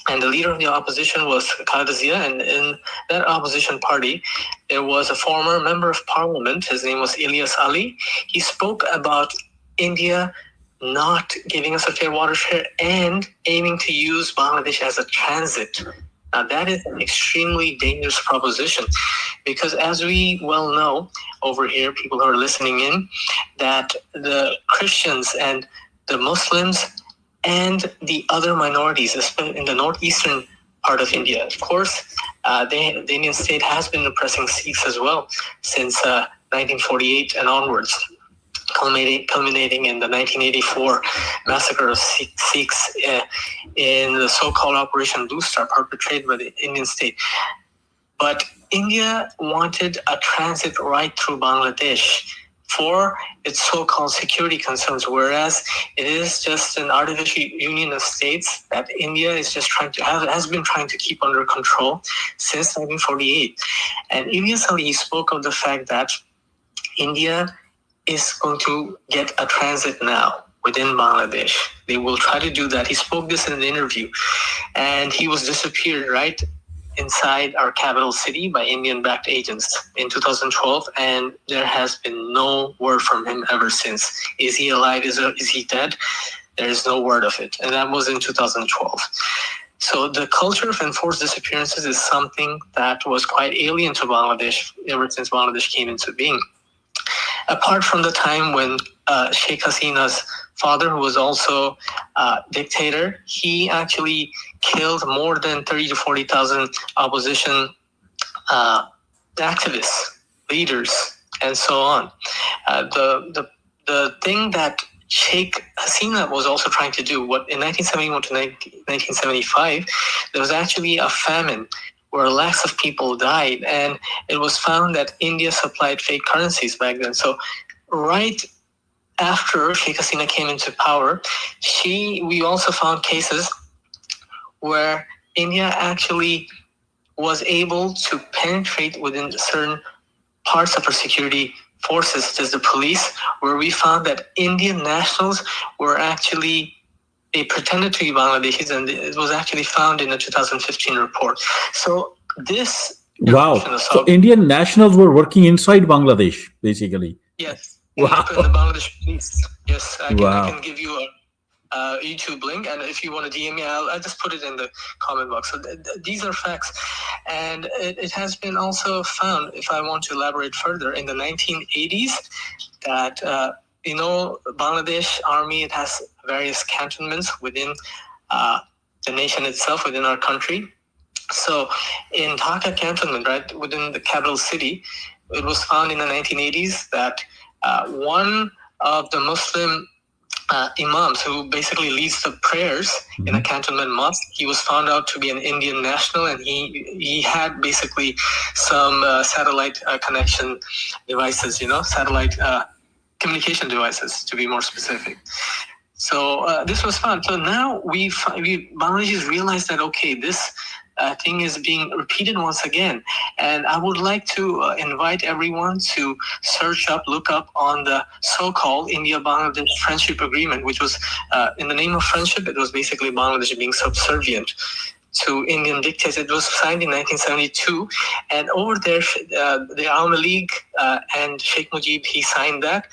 and the leader of the opposition was Khaleda Zia, and in that opposition party, there was a former member of parliament. His name was Ilyas Ali. He spoke about India not giving us a fair water share and aiming to use Bangladesh as a transit. Now, that is an extremely dangerous proposition because, as we well know over here, people who are listening in, that the Christians and the Muslims and the other minorities, especially in the northeastern part of India, of course, the Indian state has been oppressing Sikhs as well since 1948 and onwards, culminating in the 1984 massacre of Sikhs in the so-called Operation Blue Star perpetrated by the Indian state. But India wanted a transit right through Bangladesh for its so-called security concerns, whereas it is just an artificial union of states that India is just has been trying to keep under control since 1948. And Ilyas Ali spoke of the fact that India is going to get a transit now within Bangladesh. They will try to do that. He spoke this in an interview, and he was disappeared right inside our capital city by Indian-backed agents in 2012, and there has been no word from him ever since. Is he alive? Is he dead? There is no word of it, and that was in 2012. So the culture of enforced disappearances is something that was quite alien to Bangladesh ever since Bangladesh came into being. Apart from the time when Sheikh Hasina's father, who was also dictator, he actually killed more than 30 to 40,000 opposition activists, leaders, and so on. The thing that Sheikh Hasina was also trying to do, what in 1971 to 1975, there was actually a famine where lakhs of people died, and it was found that India supplied fake currencies back then. So right after Sheikh Hasina came into power, we also found cases where India actually was able to penetrate within certain parts of her security forces, such as the police, where we found that Indian nationals were actually, they pretended to be Bangladeshis, and it was actually found in a 2015 report. So this... Wow. So Indian nationals were working inside Bangladesh, basically. Yes. Wow. In the Bangladesh police. Yes, I Wow. can give you a YouTube link, and if you want to DM me, I'll just put it in the comment box. So these are facts, and it has been also found, if I want to elaborate further, in the 1980s that Bangladesh army, it has various cantonments within the nation itself, within our country. So in Dhaka cantonment, right within the capital city, it was found in the 1980s that one of the Muslim imams who basically leads the prayers in a cantonment mosque, he was found out to be an Indian national, and he had basically some satellite connection devices, satellite communication devices, to be more specific. So this was fun. So now we Bangladeshis realized that okay, this thing is being repeated once again, and I would like to invite everyone to look up on the so-called India-Bangladesh Friendship Agreement, which was in the name of friendship. It was basically Bangladesh being subservient to Indian dictates. It was signed in 1972, and over there, the Awami League and Sheikh Mujib, he signed that,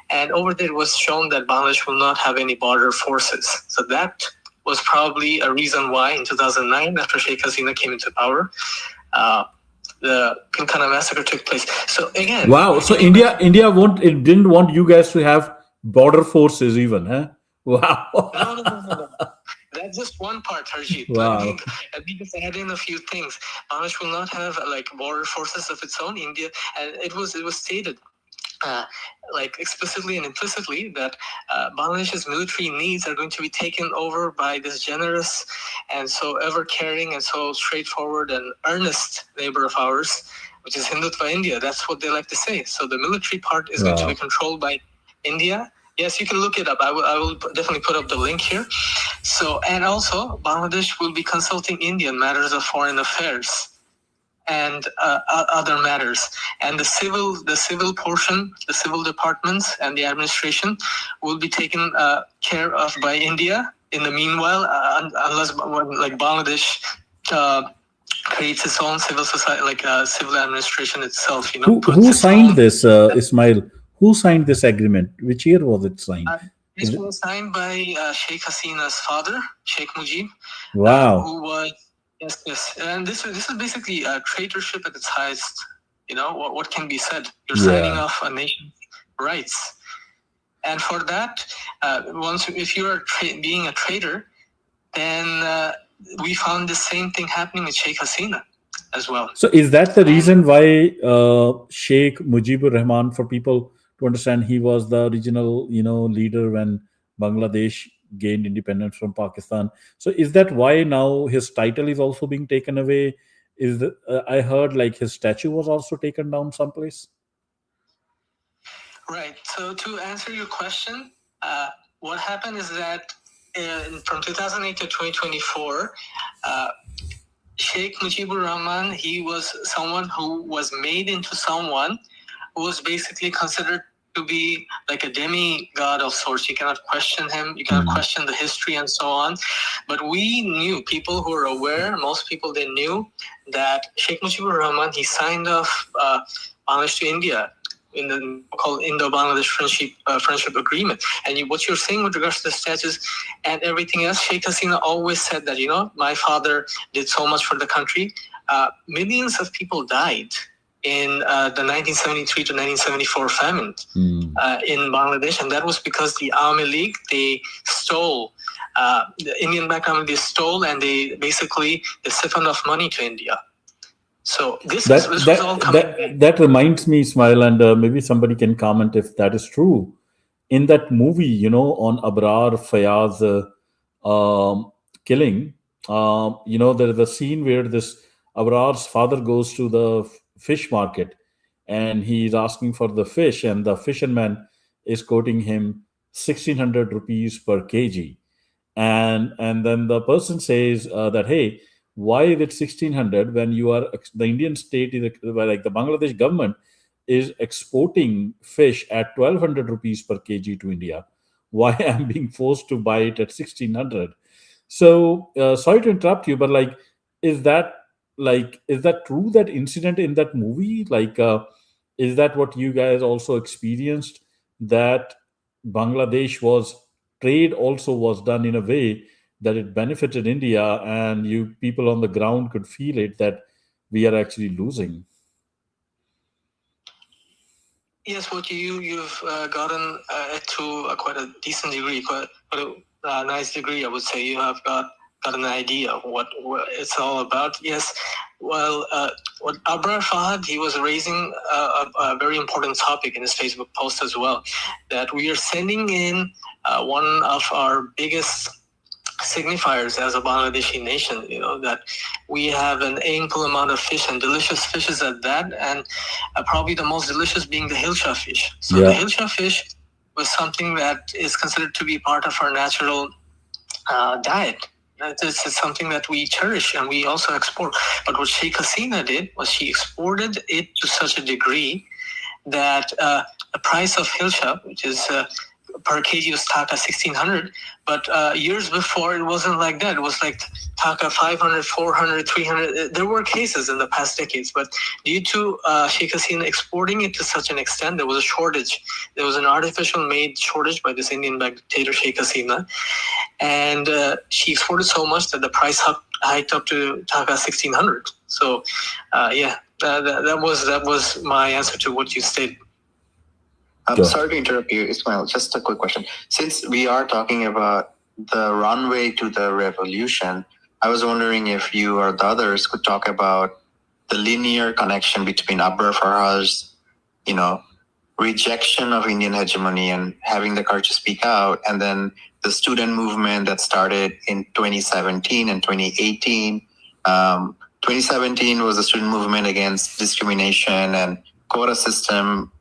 and over there it was shown that Bangladesh will not have any border forces. So that was probably a reason why in 2009, after Sheikh Hasina came into power, the Pinkana massacre took place. So again, Wow. So it didn't want you guys to have border forces even, huh? Wow. No. That's just one part, Harjeet. Wow. Let me just add in a few things. Bangladesh will not have like border forces of its own. India, and it was stated like explicitly and implicitly that Bangladesh's military needs are going to be taken over by this generous and so ever caring and so straightforward and earnest neighbor of ours, which is Hindutva India. That's what they like to say. So the military part is going to be controlled by India. Yes, you can look it up. I will definitely put up the link here. So, and also Bangladesh will be consulting India in matters of foreign affairs and other matters. And the civil portion, the civil departments and the administration will be taken care of by India. In the meanwhile, unless like Bangladesh creates its own civil society, like civil administration itself. You know, Who signed this, Ismail? Who signed this agreement? Which year was it signed? This was signed by Sheikh Hasina's father, Sheikh Mujib. Wow. Who was yes, and this is basically traitorship at its highest. You know what can be said? You're signing off a nation's rights, and for that, if you are being a traitor, then we found the same thing happening with Sheikh Hasina as well. So is that the reason why Sheikh Mujibur Rahman, for people to understand, he was the original, leader when Bangladesh gained independence from Pakistan? So is that why now his title is also being taken away? I heard like his statue was also taken down someplace? Right. So to answer your question, what happened is that from 2008 to 2024, Sheikh Mujibur Rahman, he was someone who was made into someone who was basically considered to be like a demigod of sorts. You cannot question him. You cannot question the history and so on. But we knew, people who were aware, most people, they knew that Sheikh Mujibur Rahman, he signed off Bangladesh to India in the called Indo-Bangladesh friendship agreement. And what you're saying with regards to the statues and everything else, Sheikh Hasina always said that, my father did so much for the country. Millions of people died in the 1973 to 1974 famine in Bangladesh, and that was because the Awami League, they stole, the Indian-backed Awami League, they stole, and they siphoned off money to India. So this was all coming. That reminds me, Ismail, and maybe somebody can comment if that is true. In that movie, on Abrar Fayaz killing, there is a scene where this Abrar's father goes to the fish market and he's asking for the fish, and the fisherman is quoting him 1,600 rupees per kg. And then the person says that, hey, why is it 1,600 when you are the Indian state is like the Bangladesh government is exporting fish at 1,200 rupees per kg to India? Why I'm being forced to buy it at 1,600? So sorry to interrupt you, but is that true, that incident in that movie? Is that what you guys also experienced? That Bangladesh trade also was done in a way that it benefited India, and you people on the ground could feel it, that we are actually losing. Yes, what you've gotten to quite a decent degree, quite a nice degree, I would say. You have got an idea of what it's all about. Yes, well, what Abrar Fahad, he was raising a very important topic in his Facebook post as well, that we are sending in one of our biggest signifiers as a Bangladeshi nation, that we have an ample amount of fish, and delicious fishes at that, and probably the most delicious being the hilcha fish. So the hilcha fish, was something that is considered to be part of our natural diet. This is something that we cherish and we also export. But what Sheikh Hasina did was she exported it to such a degree that the price of Hilsha, which is per kg, was taka 1600. But years before, it wasn't like that. It was like taka 500, 400, 300. There were cases in the past decades, but due to Sheikh Hasina exporting it to such an extent, there was a shortage. There was an artificial made shortage by this Indian dictator Sheikh Hasina, and she exported so much that the price hiked up to taka 1600. So, that was my answer to what you stated. I'm sorry to interrupt you, Ismail. Just a quick question. Since we are talking about the runway to the revolution, I was wondering if you or the others could talk about the linear connection between Abrar Farhad's, rejection of Indian hegemony and having the courage to speak out, and then the student movement that started in 2017 and 2018. 2017 was a student movement against discrimination and quota system,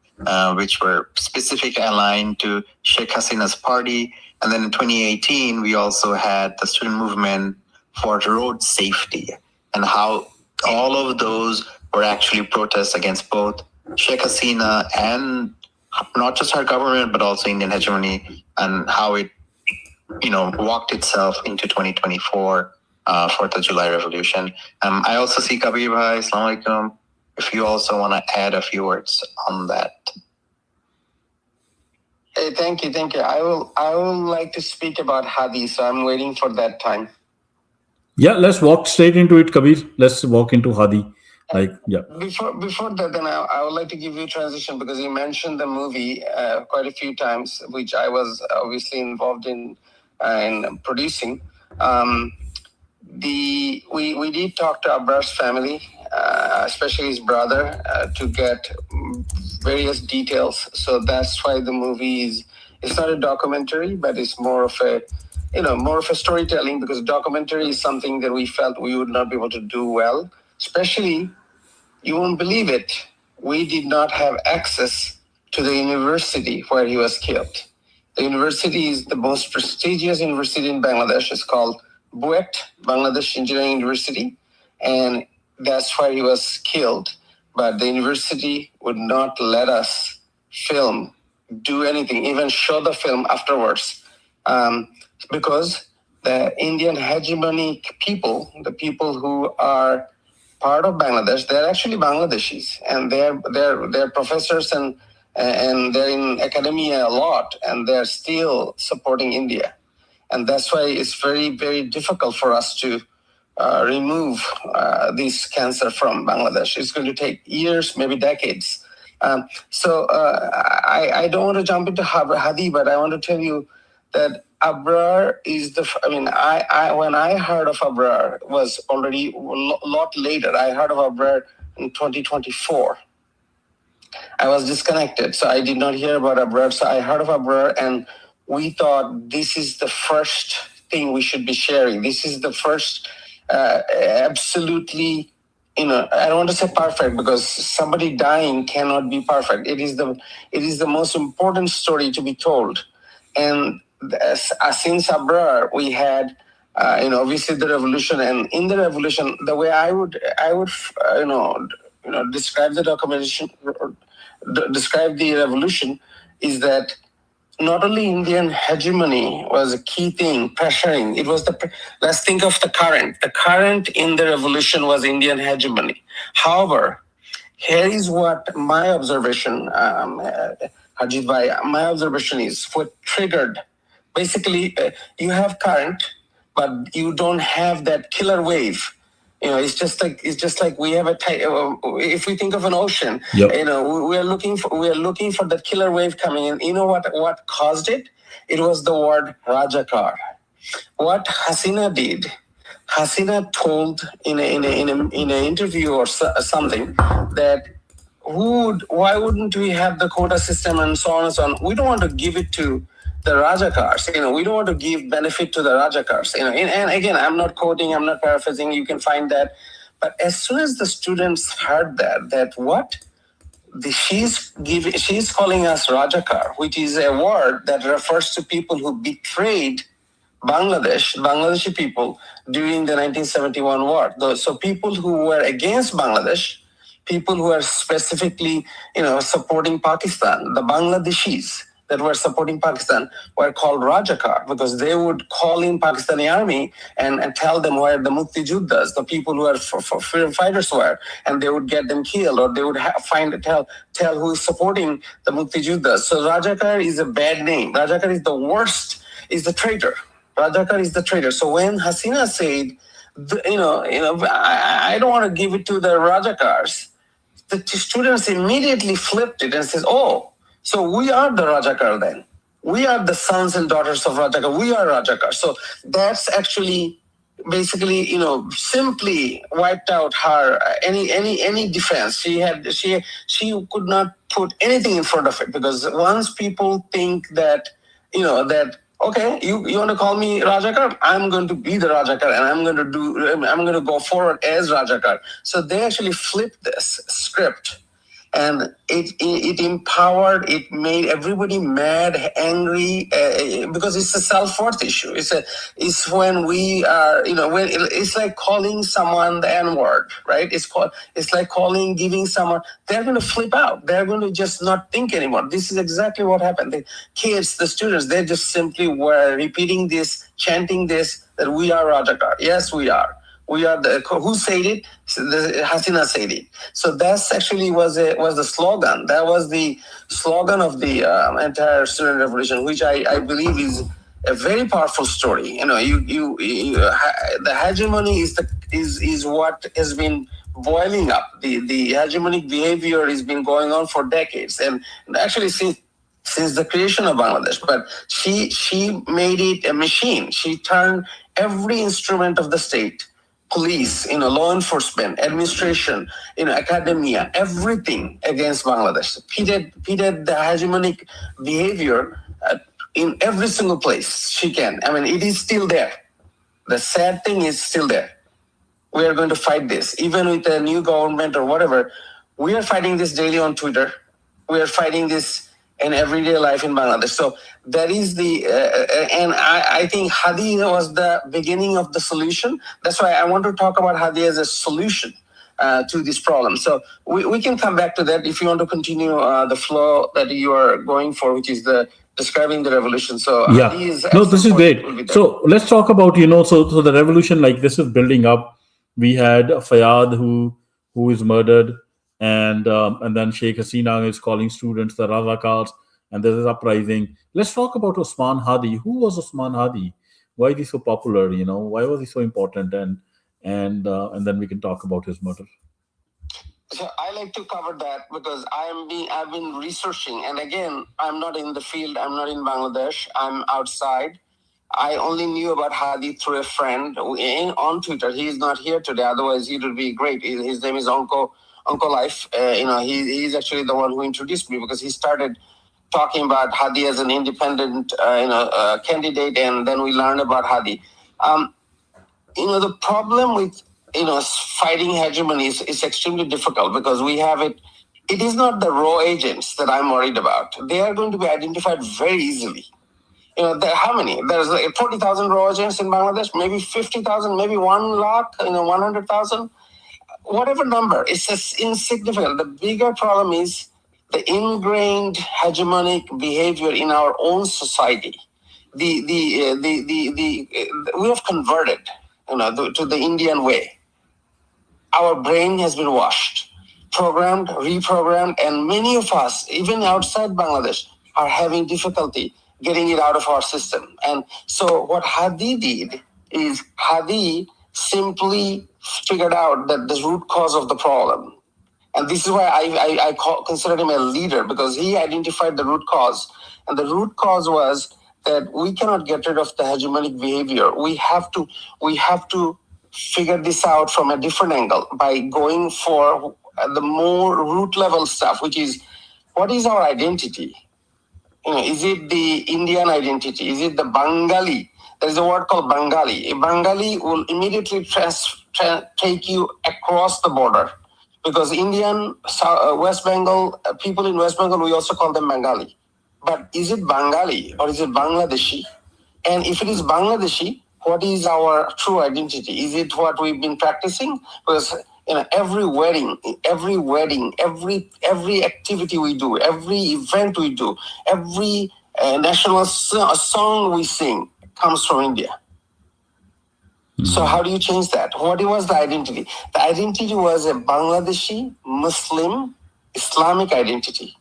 which were specifically aligned to Sheikh Hasina's party. And then in 2018, we also had the student movement for road safety, and how all of those were actually protests against both Sheikh Hasina and not just her government, but also Indian hegemony, and how it, walked itself into 2024 for the July Revolution. I also see Kabir Bhai, Assalamu Alaikum, if you also want to add a few words on that. Hey, thank you. I will like to speak about Hadi, so I'm waiting for that time. Yeah, let's walk straight into it, Kabir. Let's walk into Hadi. Before that, then I would like to give you a transition, because you mentioned the movie quite a few times, which I was obviously involved in producing. We did talk to Abrar's family, especially his brother, to get various details. So that's why the movie it's not a documentary, but it's more of a storytelling, because documentary is something that we felt we would not be able to do well. Especially, you won't believe it, we did not have access to the university where he was killed. The university is the most prestigious university in Bangladesh. It's called BUET, Bangladesh Engineering University, and that's where he was killed. But the university would not let us film, do anything, even show the film afterwards, because the Indian hegemonic people, the people who are part of Bangladesh, they're actually Bangladeshis, and they're professors and they're in academia a lot, and they're still supporting India. And that's why it's very, very difficult for us to remove this cancer from Bangladesh. It's going to take years, maybe decades. I don't want to jump into Hadi, but I want to tell you that Abrar is when I heard of Abrar was already a lot later. I heard of Abrar in 2024. I was disconnected, so I did not hear about Abrar. So I heard of Abrar, and we thought this is the first thing we should be sharing. This is the first absolutely, I don't want to say perfect, because somebody dying cannot be perfect. It is the most important story to be told. And since Abrar, we had obviously the revolution, and in the revolution, the way I would describe the documentation, describe the revolution, is that not only Indian hegemony was a key thing, pressuring. It was let's think of the current. The current in the revolution was Indian hegemony. However, here is what my observation, Harjit Bhai, my observation is what triggered. Basically, you have current, but you don't have that killer wave. It's just like we have if we think of an ocean, yep. We are looking for that killer wave coming in. You know what caused it? It was the word Rajakar. What Hasina did, Hasina told in an interview or something that why wouldn't we have the quota system and so on and so on? We don't want to give it to the Rajakars. We don't want to give benefit to the Rajakars. And again, I'm not quoting, I'm not paraphrasing. You can find that. But as soon as the students heard that what? she's calling us Rajakar, which is a word that refers to people who betrayed Bangladeshi people during the 1971 war. So people who were against Bangladesh, people who are specifically, supporting Pakistan, the Bangladeshis that were supporting Pakistan were called Rajakar because they would call in Pakistani army and tell them where the Mukti Juddhas, the people who are for freedom fighters were, and they would get them killed, or they would tell who is supporting the Mukti Juddhas. So Rajakar is a bad name. Rajakar is the worst, is the traitor. Rajakar is the traitor. So when Hasina said, I don't want to give it to the Rajakars, the students immediately flipped it and says, "Oh, so we are the Rajakar then. We are the sons and daughters of Rajakar. We are Rajakar." So that's actually basically, simply wiped out her any defense. She could not put anything in front of it, because once people think that, that okay, you want to call me Rajakar, I'm going to be the Rajakar, and I'm going to go forward as Rajakar. So they actually flipped this script, and it empowered, it made everybody mad, angry, because it's a self-worth issue. It's when we are, when it's like calling someone the N-word, right? It's like giving someone, they're going to flip out. They're going to just not think anymore. This is exactly what happened. The kids, the students, they just simply were repeating this, chanting this, that we are Rajakar. Yes, we are. We are who said it? Hasina said it. So that's actually was the slogan. That was the slogan of the entire student revolution, which I believe is a very powerful story. The hegemony is what has been boiling up. The hegemonic behavior has been going on for decades, and actually since the creation of Bangladesh. But she made it a machine. She turned every instrument of the state, police, law enforcement, administration, academia, everything against Bangladesh. Pitted the hegemonic behavior in every single place she can. I mean, it is still there. The sad thing is still there. We are going to fight this, even with a new government or whatever. We are fighting this daily on Twitter. We are fighting this in everyday life in Bangladesh. So that is and I think Hadi was the beginning of the solution. That's why I want to talk about Hadi as a solution to this problem. So we can come back to that if you want to continue the flow that you are going for, which is describing the revolution. So Yeah. Hadi is No, this is great. So let's talk about, so the revolution, like, this is building up. We had Fayyad who is murdered, and then Sheikh Hasina is calling students the Razakars, and there is uprising. Let's talk about Osman Hadi. Who was Osman Hadi? Why is he so popular? Why was he so important? And then we can talk about his murder. So I like to cover that because I've been researching, and again, I'm not in the field. I'm not in Bangladesh. I'm outside. I only knew about Hadi through a friend on Twitter. He is not here today. Otherwise, it would be great. His name is Uncle Life. He's actually the one who introduced me, because he started talking about Hadi as an independent, candidate, and then we learned about Hadi. The problem with fighting hegemony is extremely difficult, because we have it. It is not the raw agents that I'm worried about. They are going to be identified very easily. How many? There's like 40,000 raw agents in Bangladesh, maybe 50,000, maybe 1 lakh, 100,000, whatever number. It's just insignificant. The bigger problem is the ingrained hegemonic behavior in our own society. We have converted, to the Indian way. Our brain has been washed, programmed, reprogrammed, and many of us, even outside Bangladesh, are having difficulty getting it out of our system. And so what Hadi did is Hadi simply figured out that the root cause of the problem. And this is why I consider him a leader, because he identified the root cause. And the root cause was that we cannot get rid of the hegemonic behavior. We have to figure this out from a different angle by going for the more root level stuff, which is, what is our identity? Is it the Indian identity? Is it the Bengali? There is a word called Bengali. A Bengali will immediately take you across the border. because West Bengal people in West Bengal, we also call them Bengali. But is it Bengali or is it Bangladeshi? And if it is Bangladeshi, what is our true identity? Is it what we've been practicing? Because every activity we do, every event we do, every national song we sing comes from India. So how do you change that? What was the identity? The identity was a Bangladeshi Muslim Islamic identity.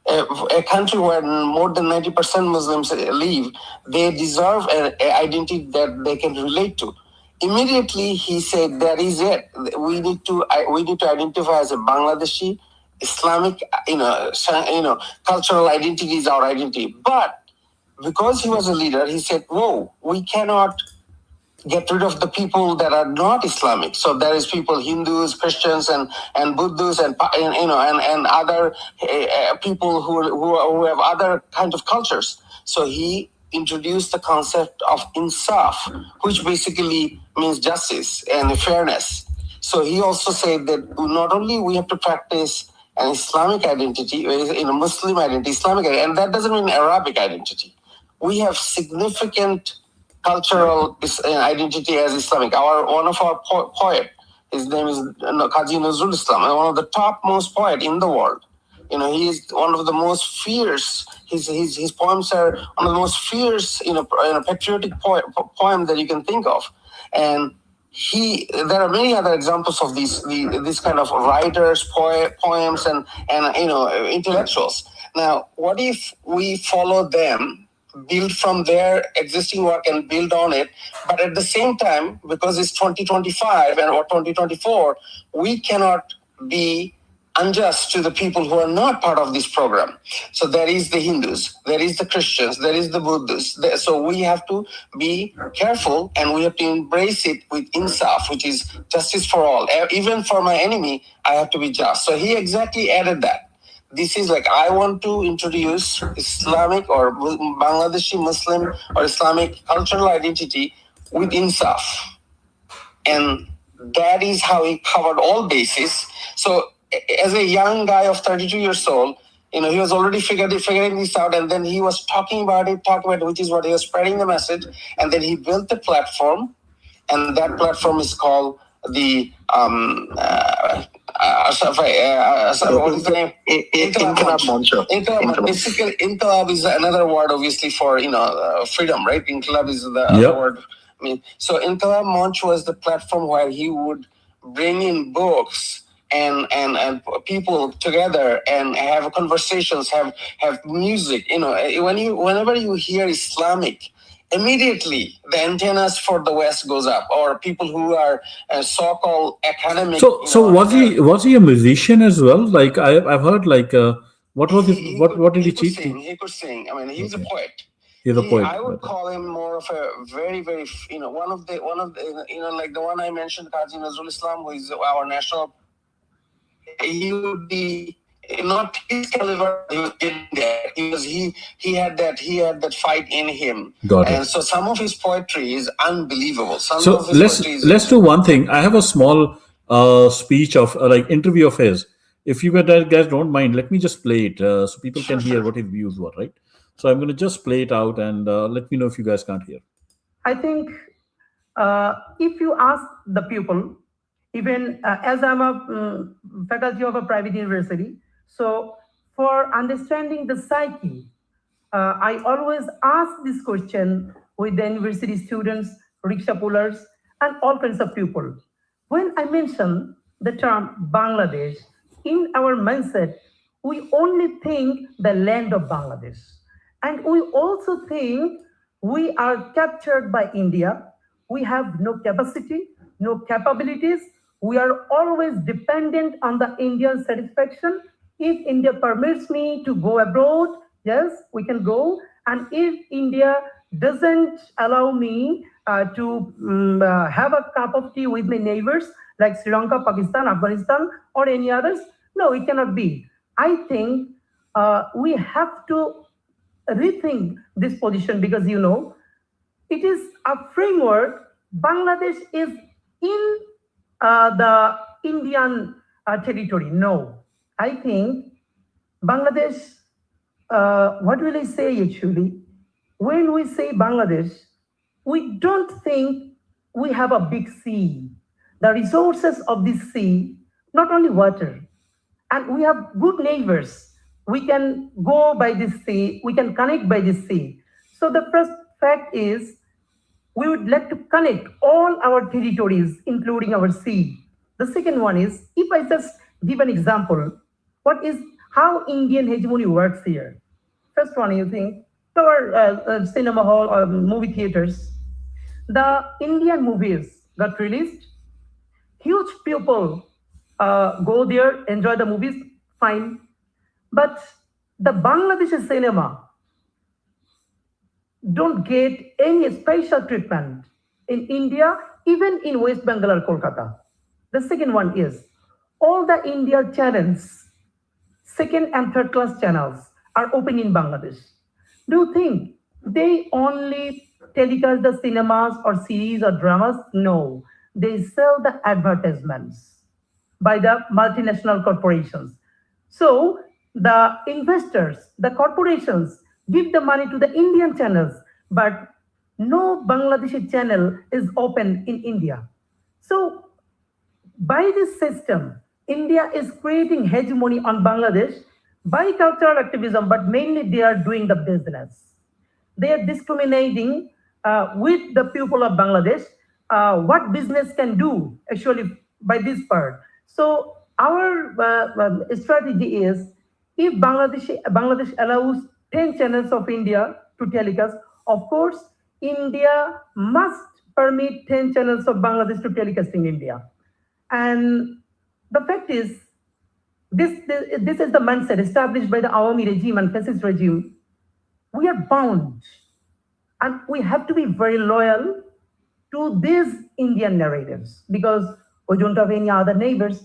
A country where more than 90% Muslims live, they deserve an identity that they can relate to. Immediately, he said, "That is it. We need to identify as a Bangladeshi Islamic, cultural identity is our identity." But because he was a leader, he said, "Whoa, we cannot get rid of the people that are not Islamic." So there is people, Hindus, Christians, and Buddhists, and other people who have other kind of cultures. So he introduced the concept of insaf, which basically means justice and fairness. So he also said that not only we have to practice an Islamic identity, in a Muslim identity, Islamic identity, and that doesn't mean Arabic identity. We have significant cultural identity as Islamic. One of our poet, his name is Kazi Nazrul Islam, one of the topmost poet in the world. He is one of the most fierce. His poems are one of the most fierce, patriotic poem that you can think of, and there are many other examples of these kind of writers, poems, and intellectuals. Now, what if we follow them, build from their existing work and build on it, but at the same time, because it's 2025 or 2024, we cannot be unjust to the people who are not part of this program. So there is the Hindus, there is the Christians, there is the Buddhists. So we have to be careful and we have to embrace it with insaf, which is justice for all. Even for my enemy, I have to be just. So he exactly added that. This is like, I want to introduce Islamic or Bangladeshi Muslim or Islamic cultural identity with insaf. And that is how he covered all bases. So as a young guy of 32 years old, he was already figuring this out, and then he was talking about it, which is what he was spreading the message, and then he built the platform, and that platform is called the what is the name? Inqilab Mancha. Basically, Inqilab is another word, obviously, for freedom, right? Inqilab is the Yep. word. So Inqilab Manch was the platform where he would bring in books and people together and have conversations, have music. Whenever you hear Islamic, immediately the antennas for the West goes up, or people who are so-called academic. So was he a musician as well? Like I've heard what was his what did he teach? He could sing. He's a poet. He's a poet. I would call him more of a very, very, one of the, like the one I mentioned, Kazi Nazrul Islam, who is our national. He would be not his caliber. He was getting there. He had that fight in him. Got it. And so some of his poetry is unbelievable. So let's do one thing. I have a small speech of interview of his. If you guys don't mind, let me just play it so people can hear what his views were. Right. So I'm going to just play it out and let me know if you guys can't hear. I think if you ask the people, even as I'm a faculty of a private university, so for understanding the psyche, I always ask this question with the university students, rickshaw pullers, and all kinds of people. When I mention the term Bangladesh, in our mindset, we only think the land of Bangladesh. And we also think we are captured by India. We have no capacity, no capabilities. We are always dependent on the Indian satisfaction. If India permits me to go abroad, yes, we can go. And if India doesn't allow me to have a cup of tea with my neighbors like Sri Lanka, Pakistan, Afghanistan, or any others, no, it cannot be. I think we have to rethink this position because, it is a framework. Bangladesh is in the Indian territory. No, I think Bangladesh, what will I say actually? When we say Bangladesh, we don't think we have a big sea. The resources of this sea, not only water, and we have good neighbors. We can go by this sea, we can connect by this sea. So the first fact is we would like to connect all our territories, including our sea. The second one is, if I just give an example, what is how Indian hegemony works here? First one, you think our cinema hall or movie theaters, the Indian movies got released. Huge people go there, enjoy the movies, fine. But the Bangladeshi cinema don't get any special treatment in India, even in West Bengal or Kolkata. The second one is all the India channels, second and third class channels, are open in Bangladesh. Do you think they only telecast the cinemas or series or dramas? No, they sell the advertisements by the multinational corporations. So the investors, the corporations give the money to the Indian channels, but no Bangladeshi channel is open in India. So by this system, India is creating hegemony on Bangladesh by cultural activism, but mainly they are doing the business. They are discriminating with the people of Bangladesh what business can do actually by this part. So our strategy is if Bangladesh allows 10 channels of India to telecast, of course, India must permit 10 channels of Bangladesh to telecast in India. And the fact is, this is the mindset established by the Awami regime and fascist regime. We are bound and we have to be very loyal to these Indian narratives because we don't have any other neighbors.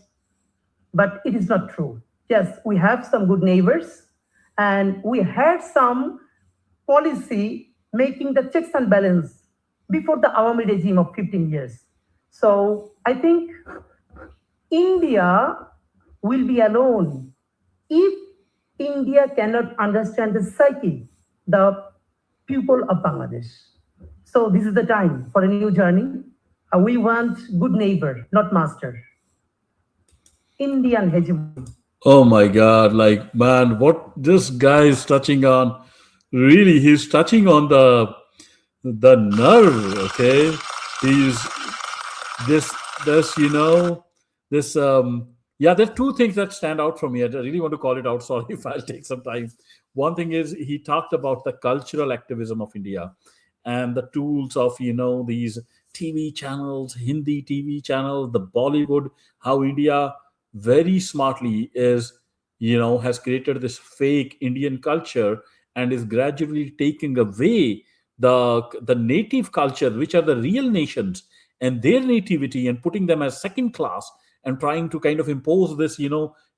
But it is not true. Yes, we have some good neighbors and we had some policy making the checks and balance before the Awami regime of 15 years. So I think India will be alone if India cannot understand the psyche, the people of Bangladesh. So this is the time for a new journey. We want good neighbor, not master. Indian hegemony. Oh my God! Like, man, what this guy is touching on, really, he's touching on the nerve. Okay, he's this this this yeah, there are two things that stand out for me. I really want to call it out. Sorry if I'll take some time. One thing is he talked about the cultural activism of India and the tools of these TV channels, Hindi TV channels, the Bollywood, how India very smartly is has created this fake Indian culture and is gradually taking away the native culture, which are the real nations and their nativity, and putting them as second class, and trying to kind of impose this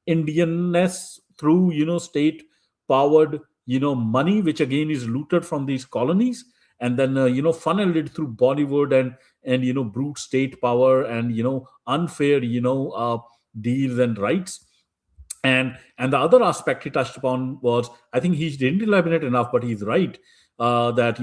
Indianness through state powered money, which again is looted from these colonies, and then funneled it through Bollywood and brute state power and unfair deals and rights. And the other aspect he touched upon was, I think he didn't elaborate enough, but he's right, that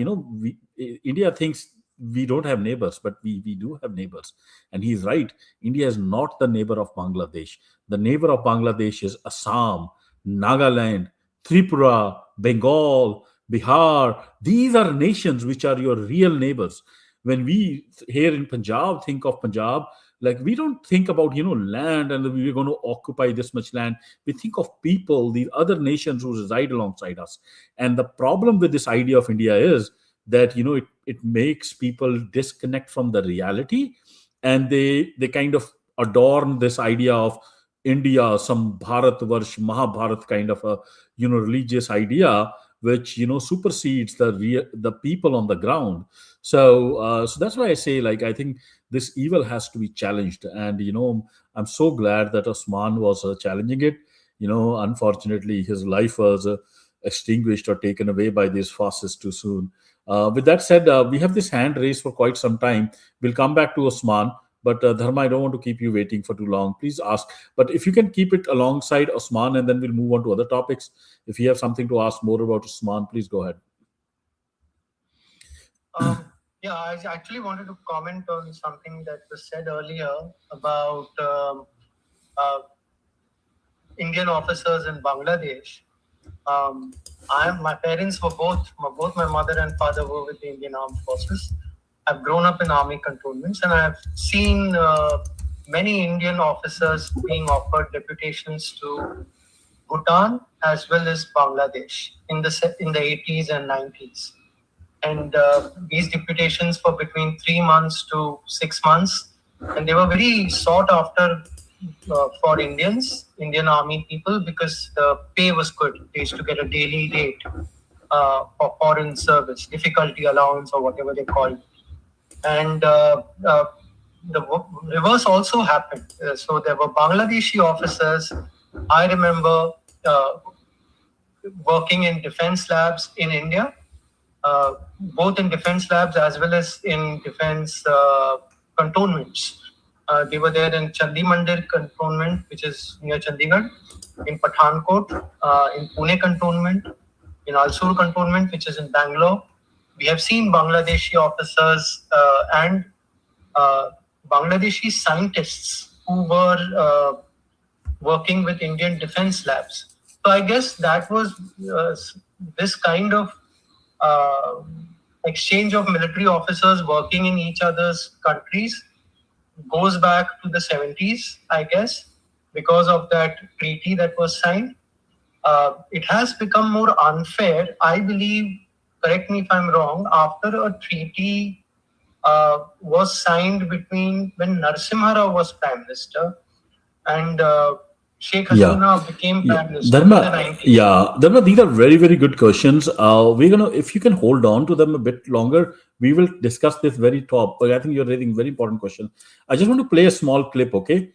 India thinks we don't have neighbors, but we do have neighbors, and he's right. India is not the neighbor of Bangladesh. The neighbor of Bangladesh is Assam, Nagaland, Tripura, Bengal, Bihar. These are nations which are your real neighbors. When we here in Punjab think of Punjab, like, we don't think about land and we're going to occupy this much land. We think of people, these other nations who reside alongside us. And the problem with this idea of India is that it makes people disconnect from the reality, and they kind of adorn this idea of India, some Bharat Varsh, Mahabharat kind of a religious idea, which supersedes the people on the ground. So that's why I say, like, I think this evil has to be challenged, and I'm so glad that Osman was challenging it. Unfortunately, his life was extinguished or taken away by these fascists too soon. With that said, we have this hand raised for quite some time. We'll come back to Osman, But Dharma, I don't want to keep you waiting for too long. Please ask. But if you can keep it alongside Osman, and then we'll move on to other topics. If you have something to ask more about Osman, please go ahead. Yeah, I actually wanted to comment on something that was said earlier about Indian officers in Bangladesh. My parents were both my mother and father were with the Indian Armed Forces. I've grown up in army cantonments, and I've seen many Indian officers being offered deputations to Bhutan as well as Bangladesh in the 80s and 90s. And these deputations for between 3 months to 6 months, and they were very sought after for Indian Army people, because the pay was good. They used to get a daily rate for foreign service, difficulty allowance or whatever they call it. And the reverse also happened. So there were Bangladeshi officers. I remember working in defense labs in India, both in defense labs as well as in defense cantonments. They were there in Chandi Mandir cantonment, which is near Chandigarh, in Pathankot, in Pune cantonment, in Alsur cantonment, which is in Bangalore. We have seen Bangladeshi officers and Bangladeshi scientists who were working with Indian defense labs. So I guess that was this kind of exchange of military officers working in each other's countries goes back to the 70s, I guess, because of that treaty that was signed. It has become more unfair, I believe, correct me if I'm wrong, after a treaty was signed between when Narasimha Rao was Prime Minister and Sheikh Hasina became Prime Minister in the 90s. Dharma, these are very, very good questions. We're gonna, if you can hold on to them a bit longer, we will discuss this very top. But I think you're raising very important question. I just want to play a small clip, okay?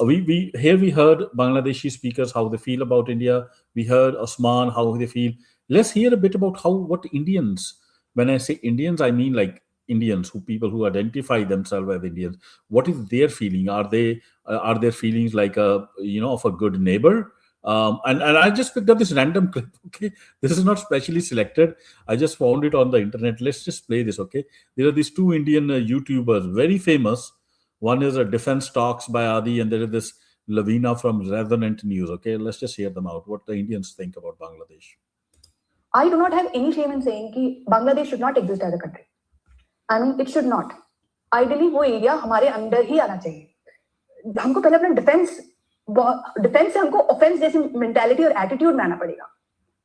We heard Bangladeshi speakers how they feel about India. We heard Osman how they feel. Let's hear a bit about what Indians. When I say Indians, I mean like Indians, people who identify themselves as Indians. What is their feeling? Are their feelings like of a good neighbor? And I just picked up this random clip. Okay, this is not specially selected. I just found it on the internet. Let's just play this. Okay, there are these two Indian YouTubers, very famous. One is a Defense Talks by Adi, and there is this Lavina from Resonant News. Okay, let's just hear them out. What the Indians think about Bangladesh. I do not have any shame in saying that Bangladesh should not exist as a country. I mean, it should not. Ideally, वो area हमारे under ही आना चाहिए. हमको पहले अपना defence से हमको offence जैसी मेंटालिटी और एटीट्यूड में आना पड़ेगा.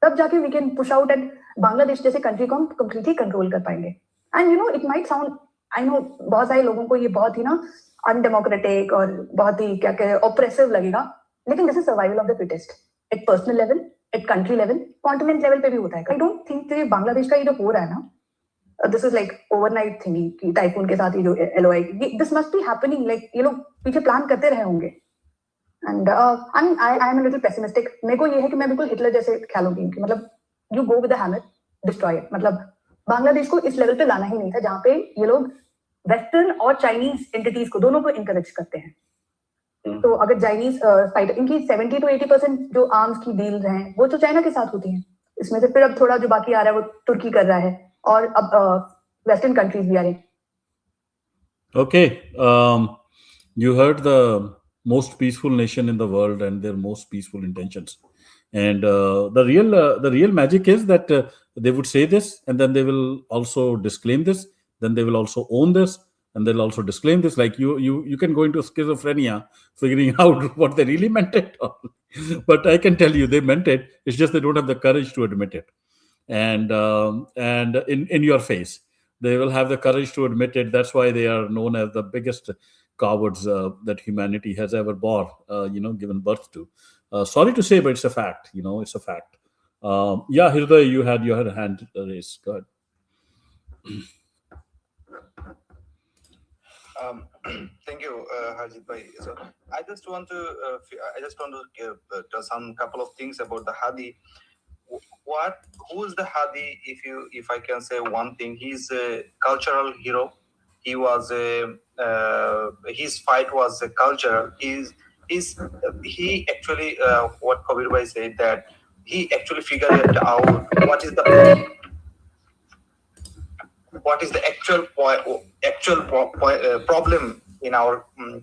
तब जाके we can push out at Bangladesh जैसे कंट्री को हम कंप्लीटली कंट्रोल कर पाएंगे. And it might sound, I know बहुत सारे लोगों को ये बहुत ही ना अनडेमोक्रेटिक और बहुत ही क्या कहे ऑप्रेसिव लगेगा, लेकिन this is survival of the fittest at personal level, at country level, continent level पे भी होता है. आई डोंट थिंक कि बांग्लादेश का ये जो हो रहा है ना, this is like overnight thing कि टाइफून के साथ ही जो LOI, this must be happening, like ये लोग पीछे प्लान करते रहे होंगे. And I am a little pessimistic. मेरे को ये है कि मैं बिल्कुल हिटलर जैसे ख्यालों की, मतलब you go with the hammer, destroy it. मतलब बांग्लादेश को इस लेवल पे लाना ही नहीं था जहाँ पे ये लोग वेस्टर्न और चाइनीज एंटिटीज को दोनों को इनकरेज करते हैं. तो अगर चाइनीज फाइटर, इनकी 70 to 80% जो आर्म्स की डील्स हैं वो तो चाइना के साथ होती हैं. इसमें से फिर अब थोड़ा जो बाकी आ रहा है वो तुर्की कर रहा है, और अब वेस्टर्न कंट्रीज भी आ रही हैं. Okay, you heard the most peaceful nation in the world and their most peaceful intentions, and the real magic is that they would say this, and then they will also disclaim this, then they will also own this, and they'll also disclaim this. Like you can go into schizophrenia figuring out what they really meant it. But I can tell you they meant it. It's just they don't have the courage to admit it. And in your face, they will have the courage to admit it. That's why they are known as the biggest cowards that humanity has ever given birth to. Sorry to say, but it's a fact. It's a fact. Yeah, Hirday, you had your hand raised. Go ahead. Thank you, Harjit Bhai. So I just want to give some couple of things about the Hadi. Who is the Hadi? If I can say one thing, he's a cultural hero. he was his fight was a culture. He actually what Kabir Bhai said, that he actually figured it out what is the actual problem in our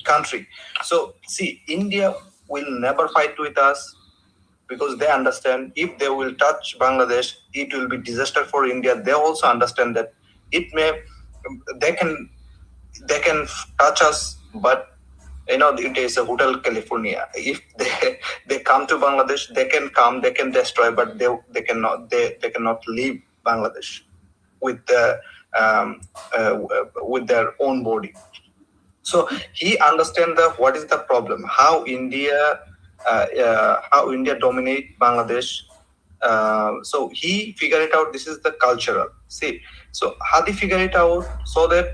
country. So see, India will never fight with us, because they understand if they will touch Bangladesh, it will be disaster for India. They also understand that they can touch us, but it is a Hotel California. If they come to Bangladesh, they can come, they can destroy, but they cannot leave Bangladesh with their own body. So he understands what is the problem, how India dominate Bangladesh. So he figured it out. This is the cultural. See, so Hadi figured it out so that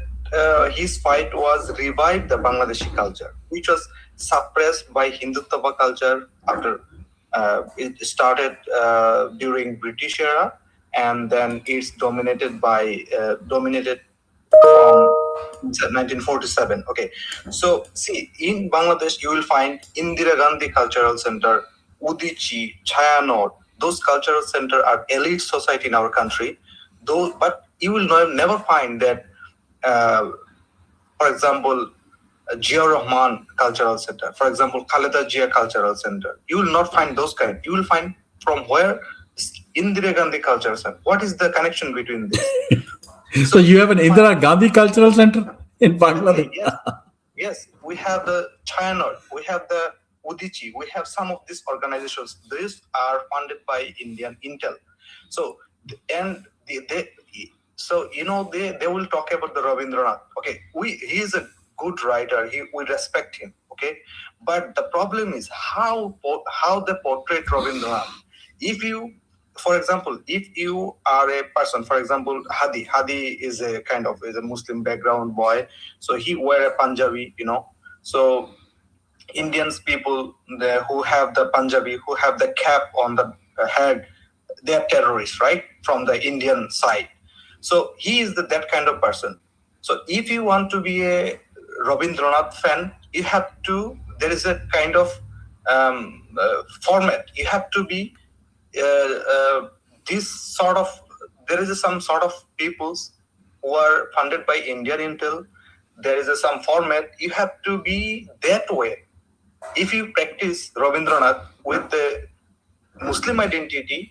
his fight was revive the Bangladeshi culture, which was suppressed by Hindutva culture after it started during British era, and then it's dominated from 1947. Okay, so see, in Bangladesh you will find Indira Gandhi Cultural Center, Udichi, Chayanot. Those cultural center are elite society in our country. But you will never find that. For example, Jia Rahman Cultural Center, for example, Khaleda Jia Cultural Center. You will not find those kind. You will find from where Indira Gandhi Cultural Center. What is the connection between this? So you have an Indira Gandhi Cultural Center in Bangladesh? Yes, we have the Chayanot, we have the Udichi, we have some of these organizations. These are funded by Indian Intel. So, and they will talk about the Rabindranath. Okay, he is a good writer. We respect him. Okay, but the problem is how they portray Rabindranath. For example, if you are a person, for example, Hadi is a Muslim background boy, so he wear a Punjabi, So Indians people who have the Punjabi, who have the cap on the head, they are terrorists, right? From the Indian side. So he is that kind of person. So if you want to be a Rabindranath fan, you have to. There is a kind of format. You have to be. This sort of, there is some sort of peoples who are funded by Indian Intel. There is some format. You have to be that way. If you practice Rabindranath with the Muslim identity,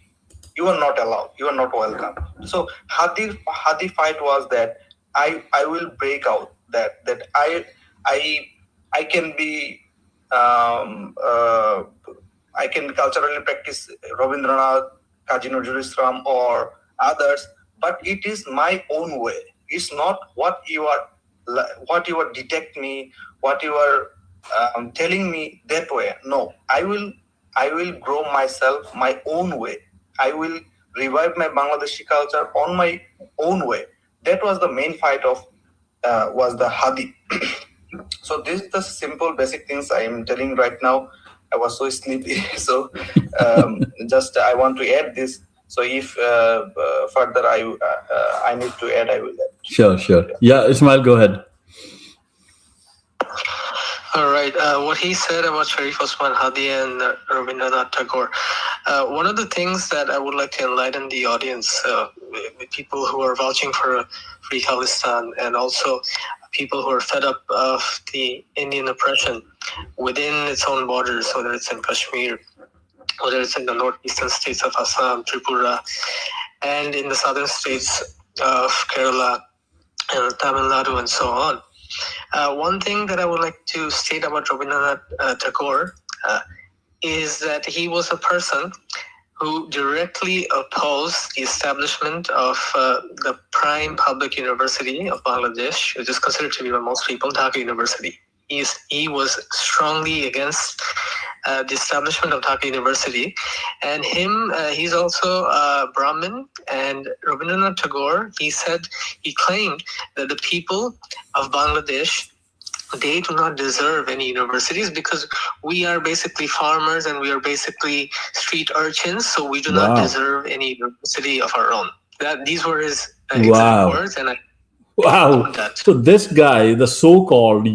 you are not allowed. You are not welcome. So Hadi fight was that I will break out that I can be I can culturally practice Rabindranath, Kazi Nazrul Islam, or others, but it is my own way. It's not what you are detect me, what you are telling me that way. No, I will grow myself my own way. I will revive my Bangladeshi culture on my own way. That was the main fight of was the Hadi. So this is the simple basic things I am telling right now. I was so sleepy, so just I want to add this. So if further I need to add, I will add. Sure. Yeah, Ismail, go ahead. All right. What he said about Sharif Osman Hadi and Rabindranath Tagore. One of the things that I would like to enlighten the audience, people who are vouching for free Khalistan, and also people who are fed up of the Indian oppression within its own borders, whether it's in Kashmir, whether it's in the northeastern states of Assam, Tripura, and in the southern states of Kerala and Tamil Nadu and so on. One thing that I would like to state about Rabindranath Tagore is that he was a person who directly opposed the establishment of the prime public university of Bangladesh, which is considered to be by most people Dhaka University. He was strongly against the establishment of Dhaka University, and he's also a Brahmin. And Rabindranath Tagore, he claimed that the people of Bangladesh, they do not deserve any universities because we are basically farmers and we are basically street urchins, so we do not deserve any university of our own. These were his exact words, and Wow. that. So this guy, the so-called,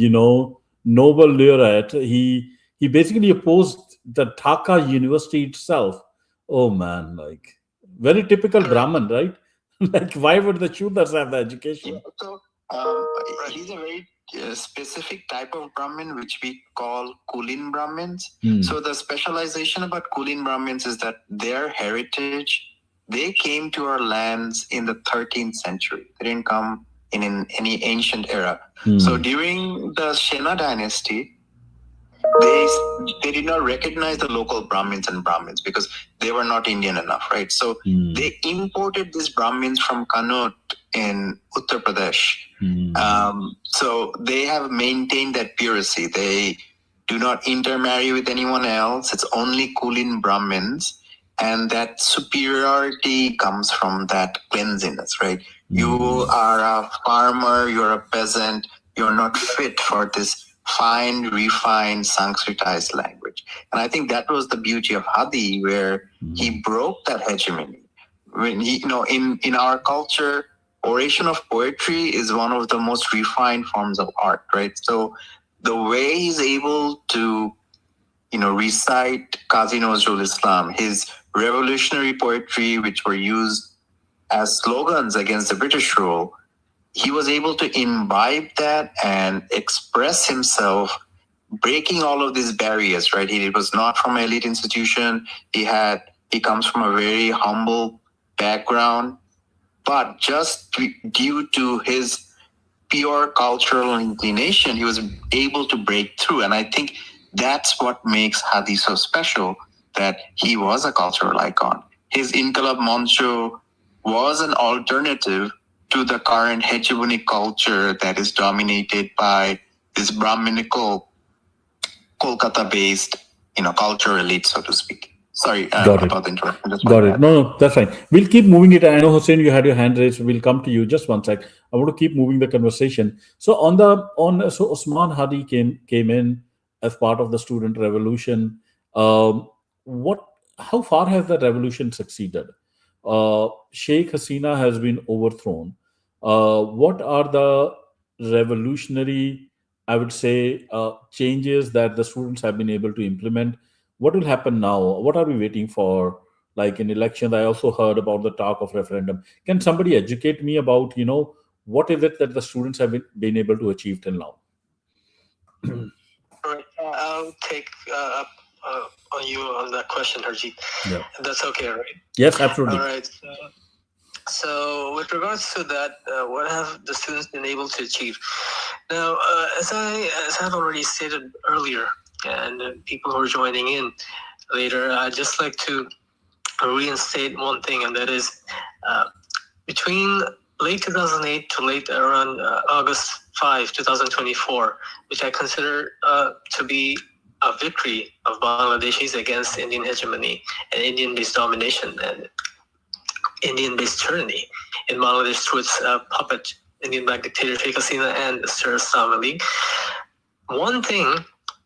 Nobel laureate, he basically opposed the Dhaka University itself. Oh man, like very typical Correct. Brahmin, right? Like why would the Shudras have the Yeah, education? so he's a very specific type of Brahmin, which we call Kulin Brahmins. Hmm. So the specialization about Kulin Brahmins is that their heritage, they came to our lands in the 13th century. They didn't come in any ancient era. Hmm. So during the Shena dynasty, they did not recognize the local Brahmins and Brahmins because they were not Indian enough, right? So Hmm. they imported these Brahmins from Kannauj in Uttar Pradesh. So they have maintained that purity. They do not intermarry with anyone else. It's only Kulin Brahmins. And that superiority comes from that cleanliness, right? You are a farmer, you're a peasant, you're not fit for this fine, refined, sanskritized language. And I think that was the beauty of Hadi, where he broke that hegemony. When he, in our culture, oration of poetry is one of the most refined forms of art, right? So the way he's able to, recite Qazi Nazrul Islam, his revolutionary poetry, which were used as slogans against the British rule, he was able to imbibe that and express himself, breaking all of these barriers, right? He was not from an elite institution. He comes from a very humble background, but just due to his pure cultural inclination, he was able to break through. And I think that's what makes Hadi so special, that he was a cultural icon. His Inqilab Mancho was an alternative to the current hegemonic culture that is dominated by this Brahminical, Kolkata-based, cultural elite, so to speak. Sorry Got it. about the interruption. Got it. No, that's fine. We'll keep moving it. I know, Hussein, you had your hand raised. We'll come to you. Just one sec. I want to keep moving the conversation. So so Osman Hadi came in as part of the student revolution. What? How far has the revolution succeeded? Sheikh Hasina has been overthrown. What are the revolutionary, I would say, changes that the students have been able to implement? What will happen now? What are we waiting for? Like in elections, I also heard about the talk of referendum. Can somebody educate me about, what is it that the students have been able to achieve till now? Right. I'll take up on you on that question, Harjeet. Yeah. That's okay, right? Yes, absolutely. All right. So with regards to that, what have the students been able to achieve? Now, as I've already stated earlier, and people who are joining in later, I'd just like to reinstate one thing, and that is between late 2008 to late around August 5, 2024, which I consider to be a victory of Bangladeshis against Indian hegemony and Indian-based domination and Indian-based tyranny in Bangladesh through its puppet Indian-backed dictator Sheikh Hasina and Sir Islam League. One thing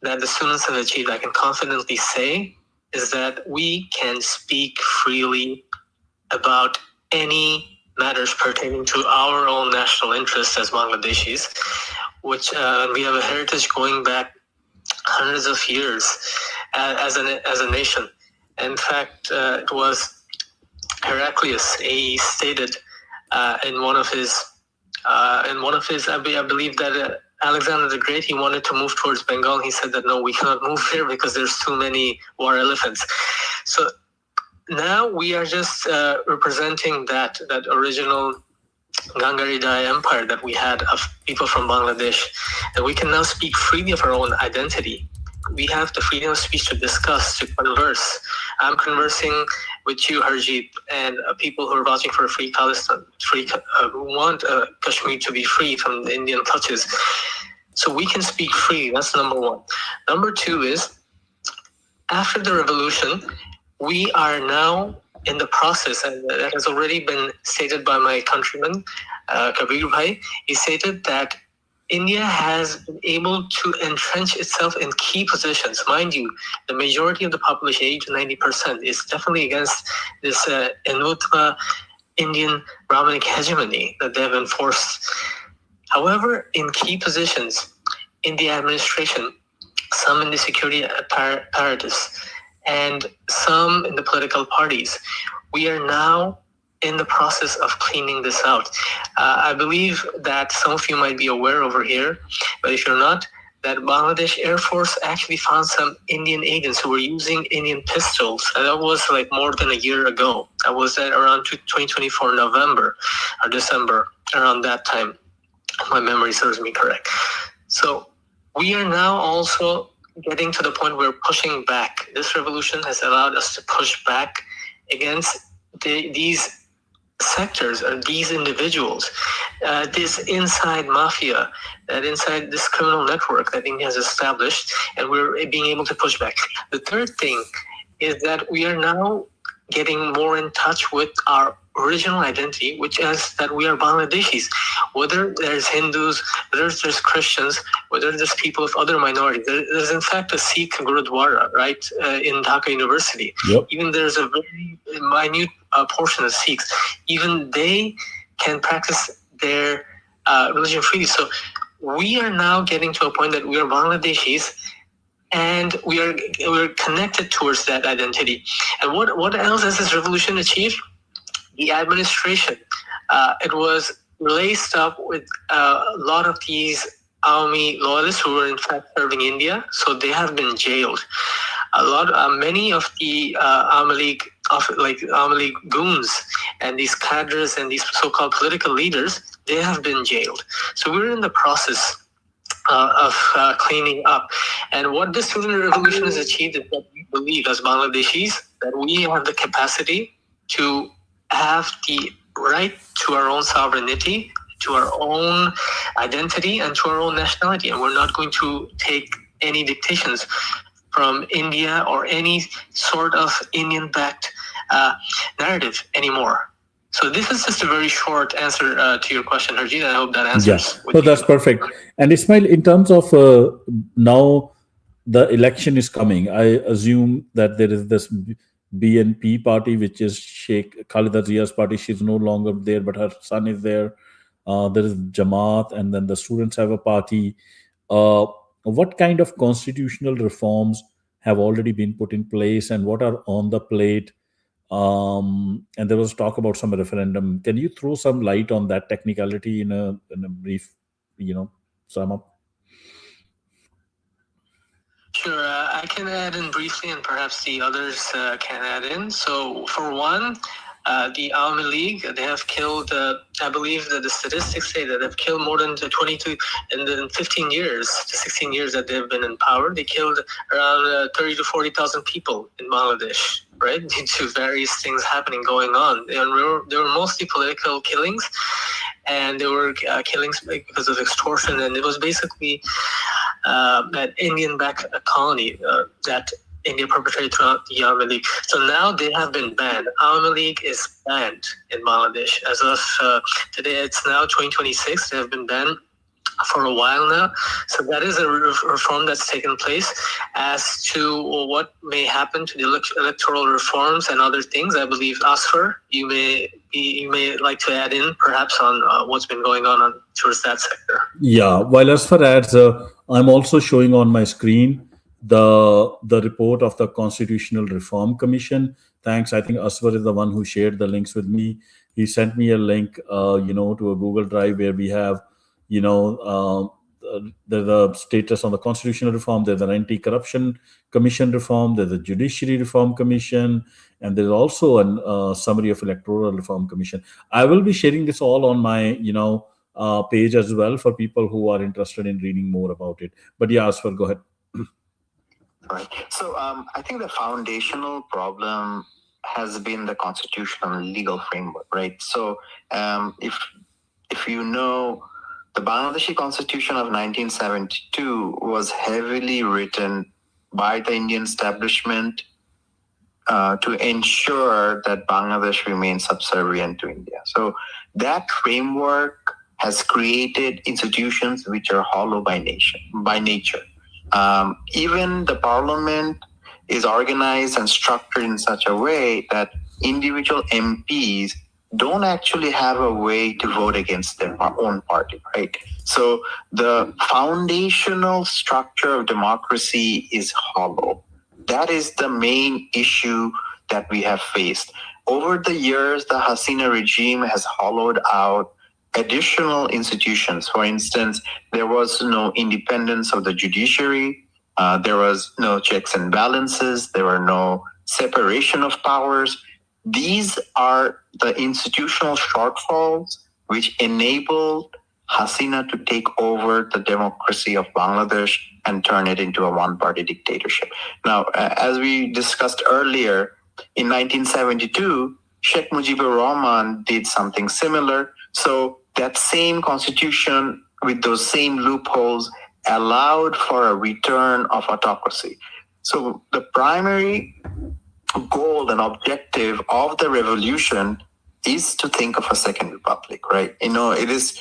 that the students have achieved, I can confidently say, is that we can speak freely about any matters pertaining to our own national interests as Bangladeshis, which we have a heritage going back hundreds of years as a nation. In fact, it was Heraclius. He stated in one of his, I believe that Alexander the Great, he wanted to move towards Bengal. He said that no, we cannot move here because there's too many war elephants. So now we are just representing that original Gangaridaya empire that we had of people from Bangladesh, and we can now speak freely of our own identity. We have the freedom of speech to discuss, to converse. I'm conversing with you, Harjeet, and people who are vouching for a free Palestine, who want Kashmir to be free from the Indian clutches. So we can speak free. That's number one. Number two is, after the revolution, we are now in the process, and that has already been stated by my countryman, Kabir Bhai. He stated that India has been able to entrench itself in key positions. Mind you, the majority of the population, 80 to 90%, is definitely against this Hinduttva Indian Brahminic hegemony that they have enforced However, in key positions in the administration, some in the security apparatus, and some in the political parties, we are now in the process of cleaning this out. I believe that some of you might be aware over here, but if you're not, that Bangladesh Air Force actually found some Indian agents who were using Indian pistols. And that was like more than a year ago. That was at around 2024 November or December, around that time. If my memory serves me correct. So we are now also getting to the point where we're pushing back. This revolution has allowed us to push back against these sectors or these individuals, this inside mafia, that inside this criminal network that India has established, and we're being able to push back. The third thing is that we are now getting more in touch with our original identity, which is that we are Bangladeshis. Whether there's Hindus, whether there's Christians, whether there's people of other minorities. There's in fact a Sikh Gurudwara, right, in Dhaka University. Yep. Even there's a very minute portion of Sikhs. Even they can practice their religion freely. So we are now getting to a point that we are Bangladeshis, and we're connected towards that identity. And what else has this revolution achieved? The administration. It was laced up with a lot of these army loyalists who were in fact serving India, so they have been jailed. Many of the Army League goons and these cadres and these so-called political leaders, they have been jailed. So we're in the process of cleaning up. And what this student revolution has achieved is that we believe as Bangladeshis that we have the capacity to have the right to our own sovereignty, to our own identity, and to our own nationality. And we're not going to take any dictations from India or any sort of Indian-backed narrative anymore. So this is just a very short answer to your question, Harjeet. I hope that answers. Yes, so that's perfect. And Ismail, in terms of now the election is coming, I assume that there is this BNP party, which is Sheikh Khalida Zia's party. She's no longer there, but her son is there. There is Jamaat, and then the students have a party. What kind of constitutional reforms have already been put in place, and what are on the plate? And there was talk about some referendum. Can you throw some light on that technicality in a brief, sum up? Sure, I can add in briefly, and perhaps the others can add in. So, for one, the Army League, they have killed, I believe that the statistics say that they've killed more than 22 in the 15 years, to 16 years that they've been in power. They killed around 30 to 40,000 people in Bangladesh, right? Due to various things going on. And they were mostly political killings, and they were killings because of extortion. And it was basically that Indian-backed colony that India perpetrated throughout the Army League. So now they have been banned. Army League is banned in Bangladesh. As of today, it's now 2026. They have been banned for a while now. So that is a reform that's taken place. As to what may happen to the electoral reforms and other things, I believe, Asfar, you may like to add in perhaps on what's been going on towards that sector. Yeah, while Asfar adds, I'm also showing on my screen the report of the Constitutional Reform Commission. Thanks. I think Aswar is the one who shared the links with me. He sent me a link, to a Google Drive where we have, there's a status on the constitutional reform. There's an anti-corruption commission reform. There's a judiciary reform commission, and there's also a summary of electoral reform commission. I will be sharing this all on my, page as well for people who are interested in reading more about it. But yeah, Aswar, go ahead. Right. So I think the foundational problem has been the constitutional and legal framework, right? So if you know, the Bangladeshi Constitution of 1972 was heavily written by the Indian establishment to ensure that Bangladesh remains subservient to India. So that framework has created institutions which are hollow by nature. Even the parliament is organized and structured in such a way that individual MPs don't actually have a way to vote against their own party, right? So the foundational structure of democracy is hollow. That is the main issue that we have faced. Over the years, the Hasina regime has hollowed out additional institutions. For instance, there was no independence of the judiciary, there was no checks and balances, there were no separation of powers. These are the institutional shortfalls which enabled Hasina to take over the democracy of Bangladesh and turn it into a one-party dictatorship. Now, as we discussed earlier, in 1972, Sheikh Mujibur Rahman did something similar. So that same constitution with those same loopholes allowed for a return of autocracy. So the primary goal and objective of the revolution is to think of a second republic, right? It is,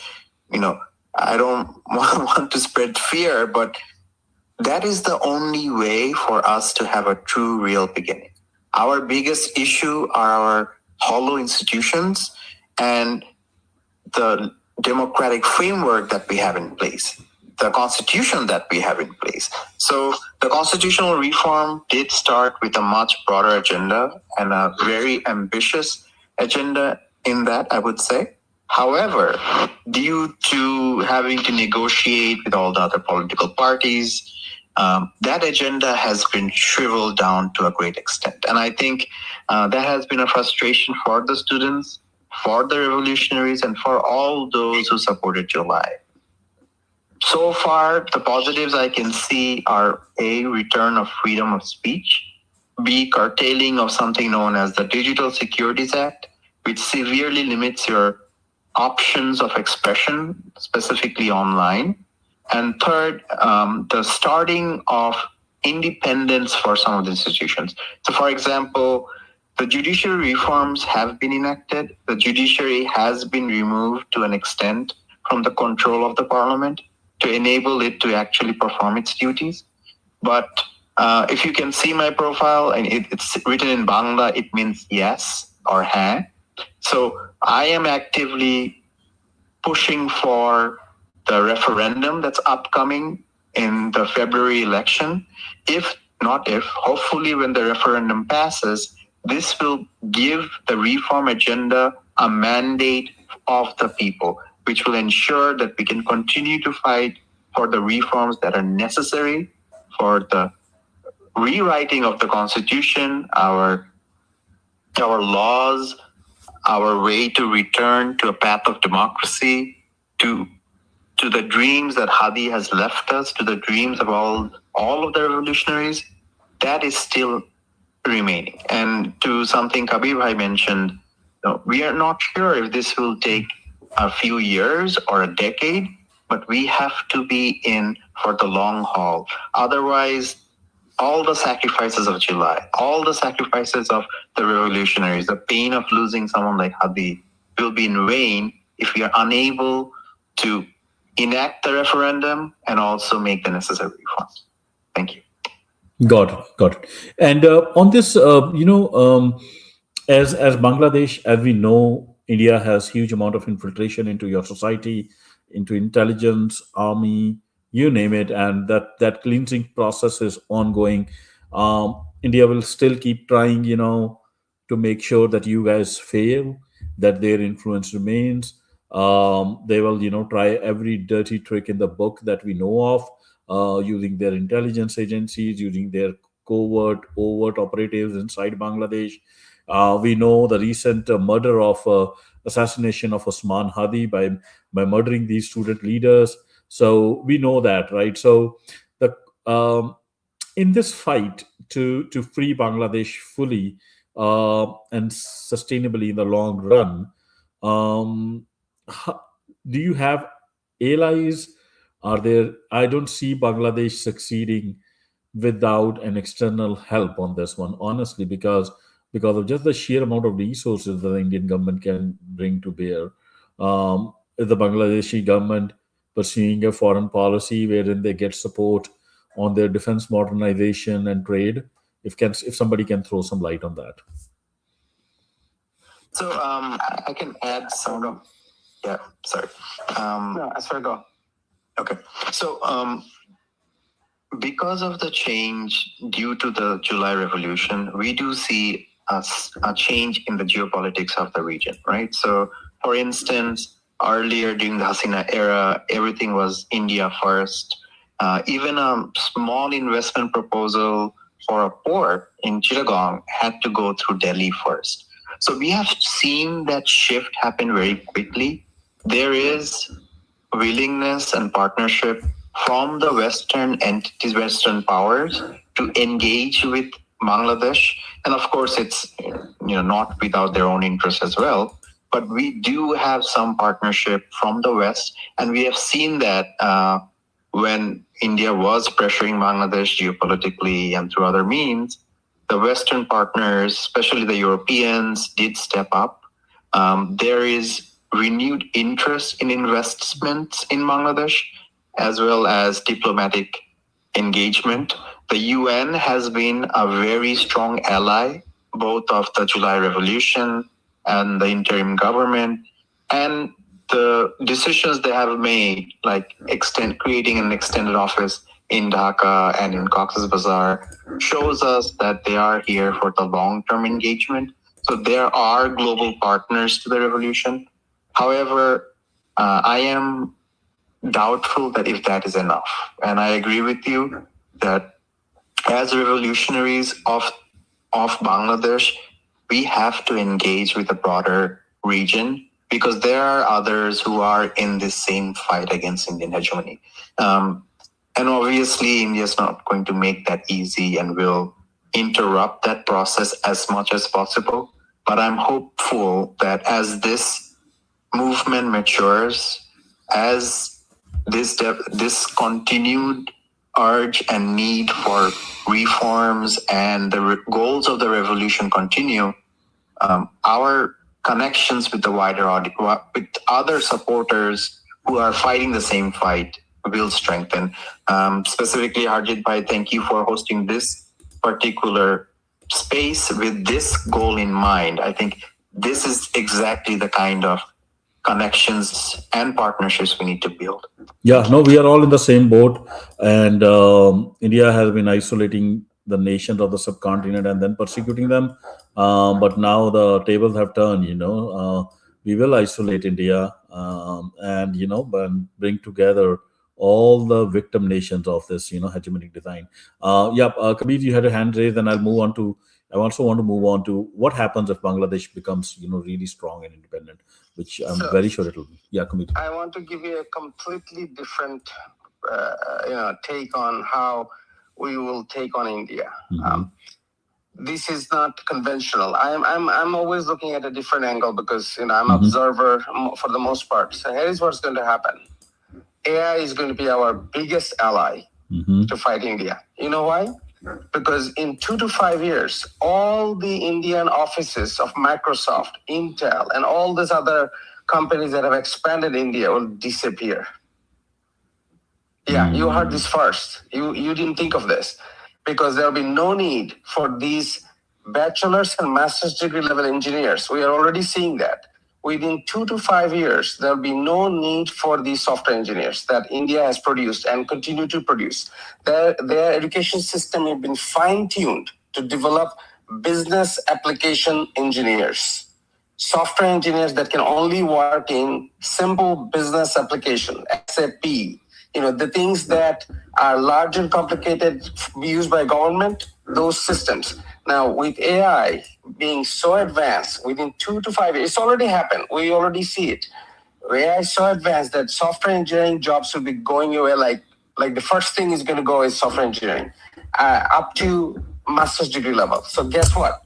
I don't want to spread fear, but that is the only way for us to have a true, real beginning. Our biggest issue are our hollow institutions and the democratic framework that we have in place, the constitution that we have in place. So the constitutional reform did start with a much broader agenda and a very ambitious agenda in that, I would say. However, due to having to negotiate with all the other political parties, that agenda has been shriveled down to a great extent. And I think that has been a frustration for the students, for the revolutionaries, and for all those who supported July. So far, the positives I can see are A, return of freedom of speech, B, curtailing of something known as the Digital Securities Act, which severely limits your options of expression, specifically online. And third, the starting of independence for some of the institutions. So, for example, the judiciary reforms have been enacted. The judiciary has been removed to an extent from the control of the parliament to enable it to actually perform its duties. But if you can see my profile, and it's written in Bangla, it means yes or ha. So I am actively pushing for the referendum that's upcoming in the February election. Hopefully when the referendum passes, this will give the reform agenda a mandate of the people, which will ensure that we can continue to fight for the reforms that are necessary for the rewriting of the constitution, our laws, our way to return to a path of democracy, to the dreams that Hadi has left us, to the dreams of all of the revolutionaries. That is still remaining. And to something Kabir Bhai mentioned, we are not sure if this will take a few years or a decade, but we have to be in for the long haul. Otherwise, all the sacrifices of July, all the sacrifices of the revolutionaries, the pain of losing someone like Hadi will be in vain if we are unable to enact the referendum and also make the necessary reforms. Thank you. Got it. And on this, as Bangladesh, as we know, India has huge amount of infiltration into your society, into intelligence, army, you name it, and that cleansing process is ongoing. India will still keep trying, to make sure that you guys fail, that their influence remains. They will, try every dirty trick in the book that we know of, using their intelligence agencies, using their overt operatives inside Bangladesh. We know the recent assassination of Osman Hadi by murdering these student leaders. So we know that, right? So the in this fight to free Bangladesh fully and sustainably in the long run, um, ho- do you have allies? Are there? I don't see Bangladesh succeeding without an external help on this one, honestly, because of just the sheer amount of resources that the Indian government can bring to bear. Is the Bangladeshi government pursuing a foreign policy wherein they get support on their defense modernization and trade? If somebody can throw some light on that. So I can add some. Yeah, sorry. No, sorry, go. Okay. So because of the change due to the July Revolution, we do see a change in the geopolitics of the region, right? So, for instance, earlier during the Hasina era, everything was India first. Even a small investment proposal for a port in Chittagong had to go through Delhi first. So we have seen that shift happen very quickly. There is willingness and partnership from the Western entities, Western powers to engage with Bangladesh. And of course, it's not without their own interests as well. But we do have some partnership from the West, and we have seen that when India was pressuring Bangladesh geopolitically and through other means, the Western partners, especially the Europeans, did step up. There is renewed interest in investments in Bangladesh, as well as diplomatic engagement. The UN has been a very strong ally, both of the July Revolution and the interim government, and the decisions they have made, like creating an extended office in Dhaka and in Cox's Bazar, shows us that they are here for the long-term engagement. So there are global partners to the revolution. However, I am doubtful that if that is enough. And I agree with you that as revolutionaries of Bangladesh, we have to engage with the broader region because there are others who are in this same fight against Indian hegemony. And obviously, India is not going to make that easy and will interrupt that process as much as possible. But I'm hopeful that as this movement matures, as this continued urge and need for reforms and the goals of the revolution continue, our connections with the wider audience, with other supporters who are fighting the same fight, will strengthen. Specifically, Harjit Bhai, thank you for hosting this particular space with this goal in mind. I think this is exactly the kind of connections and partnerships we need to build. Yeah, no, we are all in the same boat, and India has been isolating the nations of the subcontinent and then persecuting them. But now the tables have turned. We will isolate India, and but bring together all the victim nations of this hegemonic design. Kabir, you had a hand raised, and I'll move on to. I also want to move on to what happens if Bangladesh becomes really strong and independent, which I'm very sure it will be. Yeah, Kabir. I want to give you a completely different, take on how we will take on India. Mm-hmm. This is not conventional. I'm always looking at a different angle because I'm Mm-hmm. observer for the most part. So here is what's going to happen. AI is going to be our biggest ally Mm-hmm. to fight India. You know why? Because in 2 to 5 years, all the Indian offices of Microsoft, Intel, and all these other companies that have expanded India will disappear. Yeah, you heard this first. You didn't think of this because there will be no need for these bachelor's and master's degree level engineers. We are already seeing that. Within 2 to 5 years, there will be no need for these software engineers that India has produced and continue to produce. Their education system has been fine-tuned to develop business application engineers, software engineers that can only work in simple business application, SAP, the things that are large and complicated used by government, those systems. Now, with AI being so advanced, within 2 to 5 years, it's already happened. We already see it. AI is so advanced that software engineering jobs will be going away. Like the first thing is going to go is software engineering, up to master's degree level. So guess what?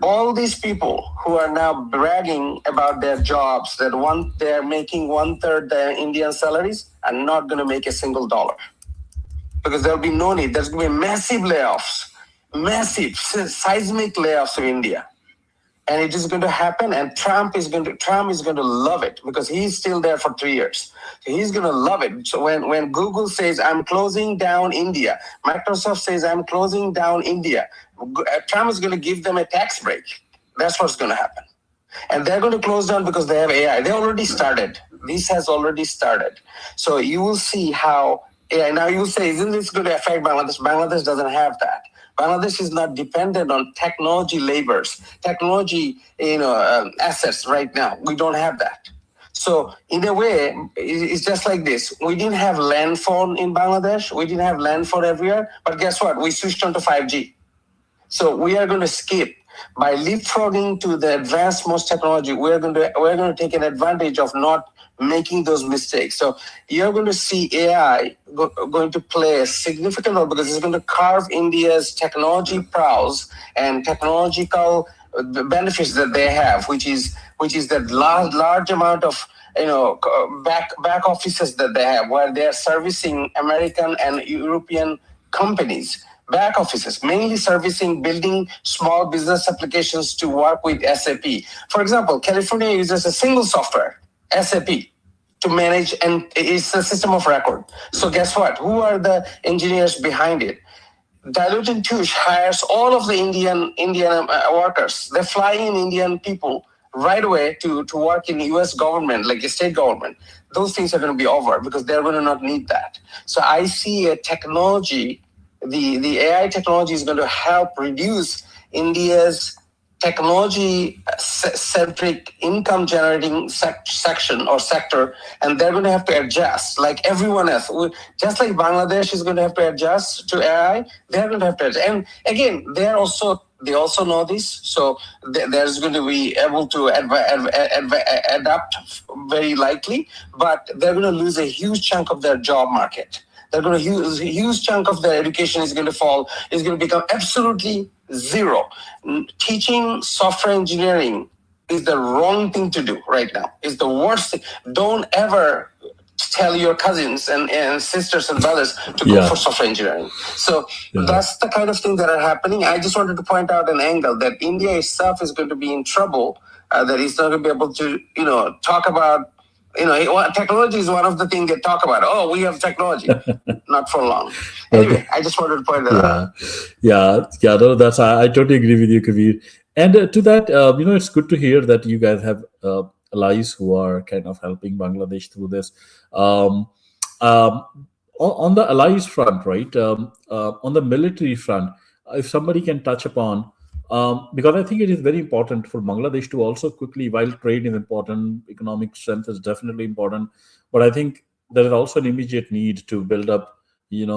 All these people who are now bragging about their jobs that they're making 1/3 their Indian salaries are not going to make a single dollar because there'll be no need. There's going to be massive layoffs, massive seismic layoffs in India, and it is going to happen. And Trump is going to love it because he's still there for 3 years. So he's going to love it. So when Google says I'm closing down India, Microsoft says I'm closing down India, Trump is going to give them a tax break. That's what's going to happen. And they're going to close down because they have AI. They already started. This has already started. So you will see how AI, now you will say, isn't this going to affect Bangladesh? Bangladesh doesn't have that. Bangladesh is not dependent on technology labors, technology, assets right now. We don't have that. So in a way, it's just like this. We didn't have land phone in Bangladesh. We didn't have land phone everywhere. But guess what? We switched on to 5G. So we are going to skip by leapfrogging to the advanced most technology. We're going to take an advantage of not making those mistakes. So you're going to see AI going to play a significant role because it's going to carve India's technology prowess and technological benefits that they have, which is that large amount of back offices that they have, where they are servicing American and European companies. Back offices, mainly servicing building small business applications to work with SAP. For example, California uses a single software, SAP, to manage, and it's a system of record. So guess what? Who are the engineers behind it? Deloitte and Touche hires all of the Indian workers. They fly in Indian people right away to work in the US government, like the state government. Those things are going to be over because they're going to not need that. So I see a technology, the AI technology is going to help reduce India's technology-centric income-generating section or sector, and they're going to have to adjust like everyone else. Just like Bangladesh is going to have to adjust to AI, they're going to have to adjust. And again, they also know this, so there's going to be able to adapt very likely, but they're going to lose a huge chunk of their job market. They're going to use a huge chunk of their education is going to fall, is going to become absolutely zero. Teaching software engineering is the wrong thing to do right now. It's the worst thing. Don't ever tell your cousins and sisters and brothers to go for software engineering. So that's the kind of thing that are happening. I just wanted to point out an angle that India itself is going to be in trouble, that it's not going to be able to, talk about. Technology is one of the things they talk about. Oh, we have technology. Not for long. Anyway, I just wanted to point that out. No, that's I totally agree with you, Kabir. And to that, it's good to hear that you guys have allies who are kind of helping Bangladesh through this. On the allies front, right? On the military front, if somebody can touch upon. Because I think it is very important for Bangladesh to also quickly, while trade is important, economic strength is definitely important, but I think there is also an immediate need to build up,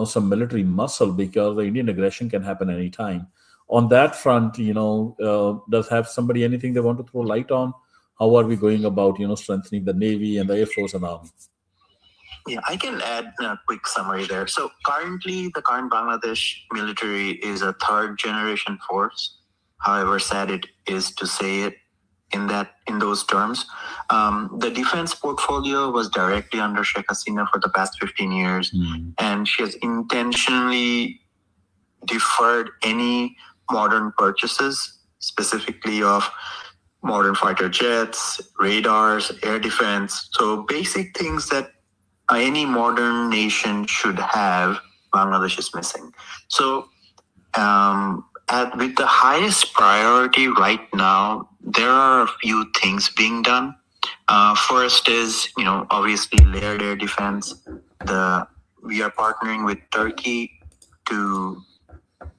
some military muscle because the Indian aggression can happen anytime. On that front, does have somebody anything they want to throw light on? How are we going about, strengthening the Navy and the Air Force and Army? Yeah, I can add a quick summary there. So currently, the current Bangladesh military is a third generation force. However sad it is to say it in those terms. The defense portfolio was directly under Sheikh Hasina for the past 15 years, and she has intentionally deferred any modern purchases, specifically of modern fighter jets, radars, air defense. So basic things that any modern nation should have, Bangladesh is missing. So with the highest priority right now, there are a few things being done. First is, obviously layered air defense. We are partnering with Turkey to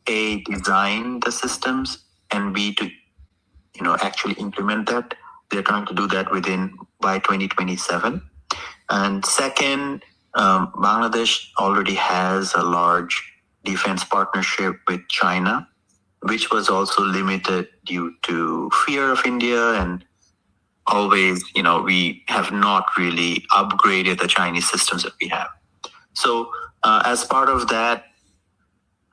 A, design the systems, and B, to actually implement that. They're trying to do that by 2027. And second, Bangladesh already has a large defense partnership with China, which was also limited due to fear of India, and always, we have not really upgraded the Chinese systems that we have. So as part of that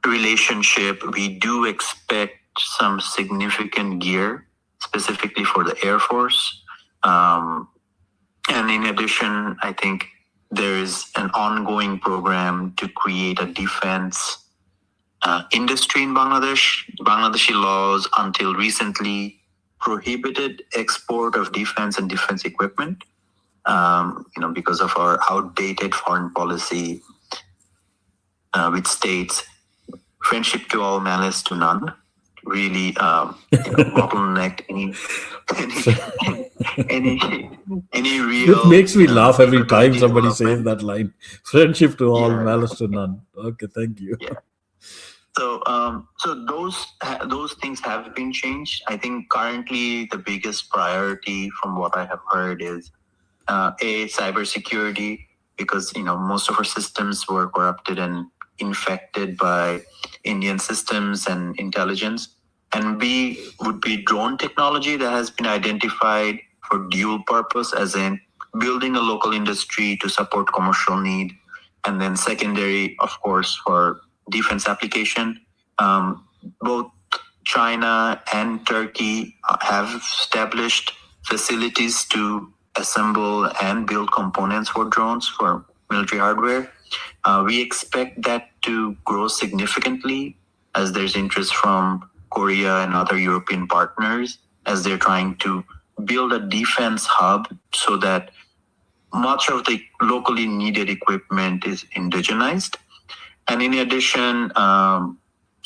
relationship, we do expect some significant gear, specifically for the Air Force. And in addition, I think there is an ongoing program to create a defense industry in Bangladesh. Bangladeshi laws until recently prohibited export of defense and defense equipment, because of our outdated foreign policy, which states friendship to all, malice to none. really bottleneck any It real makes me laugh every time capability somebody says development. that line. Friendship to all, Yeah. malice to none. Okay, thank you. Yeah. So those things have been changed. I think currently the biggest priority, from what I have heard, is cybersecurity, because most of our systems were corrupted and infected by Indian systems and intelligence. And B would be drone technology that has been identified for dual purpose, as in building a local industry to support commercial need, and then secondary, of course, for defense application. Both China and Turkey have established facilities to assemble and build components for drones for military hardware. We expect that to grow significantly as there's interest from Korea and other European partners, as they're trying to build a defense hub so that much of the locally needed equipment is indigenized. And in addition,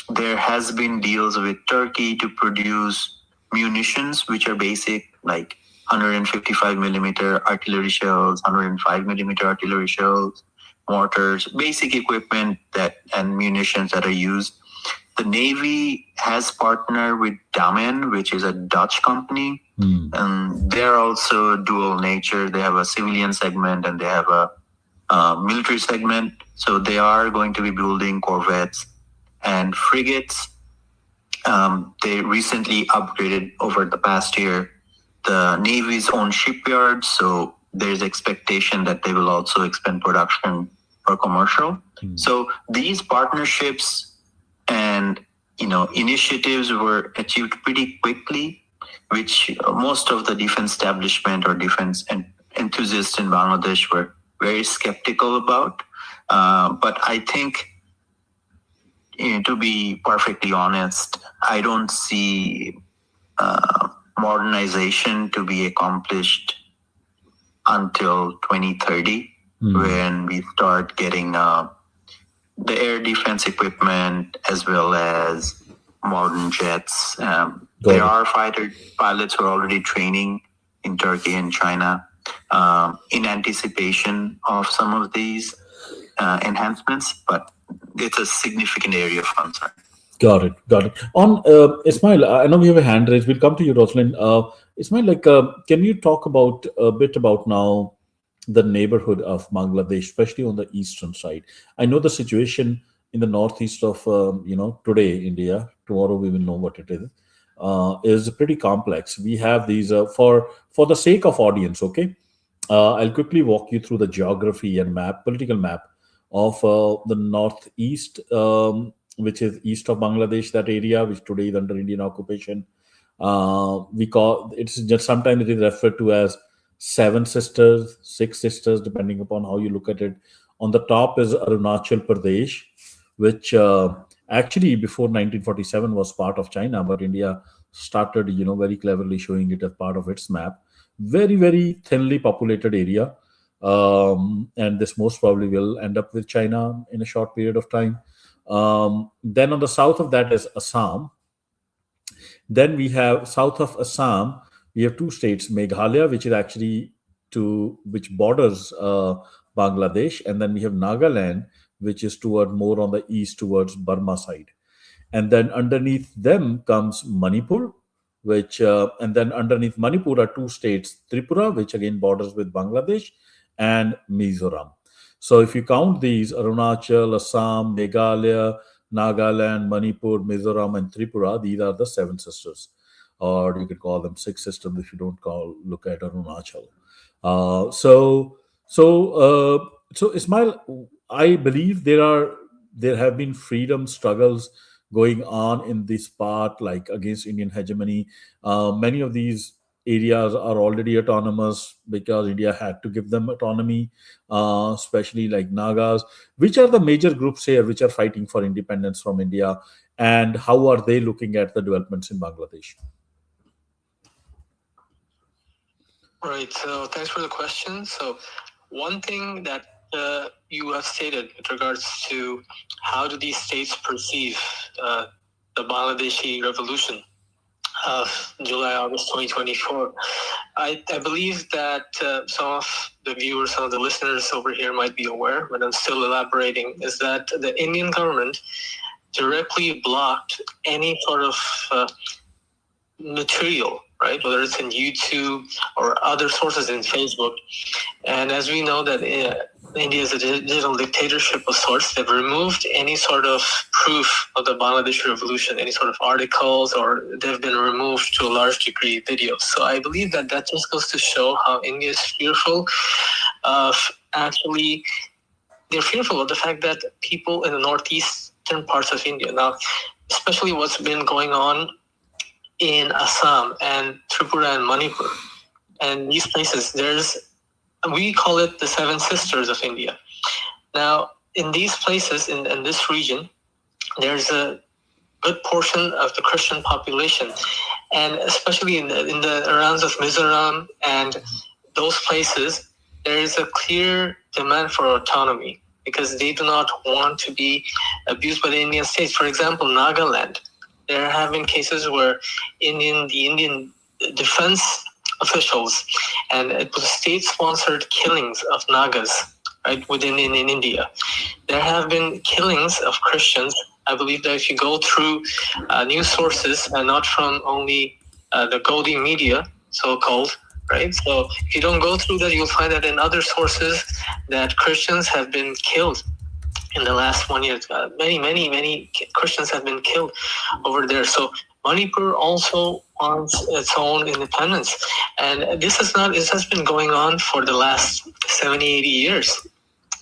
there has been deals with Turkey to produce munitions, which are basic, like 155 millimeter artillery shells, 105 millimeter artillery shells, mortars, basic equipment and munitions that are used. The Navy has partnered with Damen, which is a Dutch company. And they're also dual nature. They have a civilian segment and they have a military segment. So they are going to be building corvettes and frigates. They recently upgraded over the past year the Navy's own shipyards. So there's expectation that they will also expand production for commercial. So these partnerships and initiatives were achieved pretty quickly, which most of the defense establishment or defense enthusiasts in Bangladesh were very skeptical about. But I think, to be perfectly honest, I don't see modernization to be accomplished until 2030, when we start getting the air defense equipment as well as modern jets. There are fighter pilots who are already training in Turkey and China in anticipation of some of these enhancements, but it's a significant area of concern. Got it. On Ismail, I know we have a hand raised. We'll come to you, Rosalind. Ismail, can you talk about a bit about now the neighborhood of Bangladesh, especially on the eastern side? I know the situation in the northeast of today, India. Tomorrow we will know what it is pretty complex. We have these for the sake of audience. Okay, I'll quickly walk you through the geography and political map of the northeast, which is east of Bangladesh, that area which today is under Indian occupation. We call it's just sometimes it is referred to as seven sisters, six sisters, depending upon how you look at it. On the top is Arunachal Pradesh, which actually before 1947 was part of China, but India started, very cleverly showing it as part of its map. Very, very thinly populated area. And this most probably will end up with China in a short period of time. Then on the south of that is Assam. Then we have south of Assam, we have two states, Meghalaya, which is actually which borders Bangladesh, and then we have Nagaland, which is toward more on the east towards Burma side. And then underneath them comes Manipur, and then underneath Manipur are two states, Tripura, which again borders with Bangladesh, and Mizoram. So if you count these, Arunachal, Assam, Meghalaya, Nagaland, Manipur, Mizoram, and Tripura, these are the seven sisters. Or you could call them six sisters if you don't look at Arunachal. So Ismail, I believe there have been freedom struggles going on in this part, like against Indian hegemony. Many of these areas are already autonomous because India had to give them autonomy, especially like Nagas. Which are the major groups here which are fighting for independence from India, and how are they looking at the developments in Bangladesh? Right. So thanks for the question. So one thing that you have stated with regards to how do these states perceive the Bangladeshi Revolution of July-August 2024. I believe that some of the viewers, some of the listeners over here might be aware, but I'm still elaborating, is that the Indian government directly blocked any sort of material, right? Whether it's in YouTube or other sources in Facebook. And as we know that India is a digital dictatorship of sorts, they've removed any sort of proof of the Bangladeshi Revolution, any sort of articles, or they've been removed to a large degree videos. So I believe that just goes to show how India is fearful of actually, they're fearful of the fact that people in the northeastern parts of India, now, especially what's been going on in Assam and Tripura and Manipur, and these places, we call it the Seven Sisters of India. Now, in these places, in this region, there's a good portion of the Christian population, and especially in the arounds of Mizoram and those places, there is a clear demand for autonomy because they do not want to be abused by the Indian states. For example, Nagaland, there have been cases where the Indian defense officials, and it was state-sponsored killings of Nagas, right, within in India. There have been killings of Christians. I believe that if you go through news sources, and not from only the Gaudiya media, so-called, right? So if you don't go through that, you'll find that in other sources that Christians have been killed in the last 1 year. Many Christians have been killed over there. So Manipur also wants its own independence. And this has been going on for the last 70, 80 years.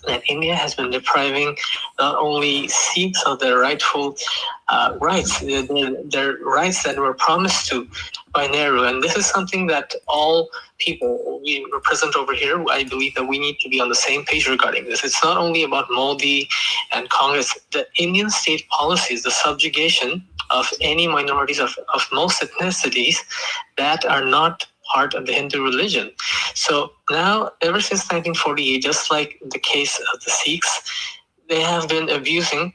That India has been depriving not only Sikhs of their rightful rights, their rights that were promised to by Nehru. And this is something that all people we represent over here, I believe that we need to be on the same page regarding this. It's not only about Modi and Congress. The Indian state policy is the subjugation of any minorities of most ethnicities that are not part of the Hindu religion. So now, ever since 1948, just like the case of the Sikhs, they have been abusing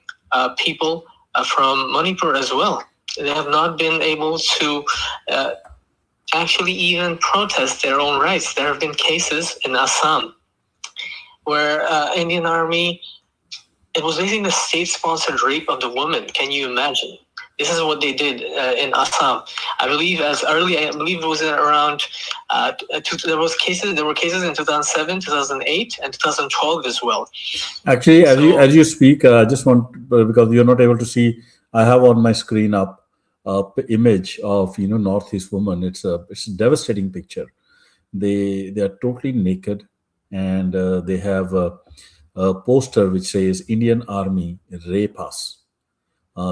people from Manipur as well. They have not been able to actually even protest their own rights. There have been cases in Assam where Indian Army, it was basically the state-sponsored rape of the woman. Can you imagine? This is what they did in Assam. I believe it was around. There were cases in 2007, 2008, and 2012 as well. Actually, as you speak, I just want, because you're not able to see, I have on my screen up image of Northeast woman. It's a devastating picture. They are totally naked, and they have a poster which says "Indian Army rape us."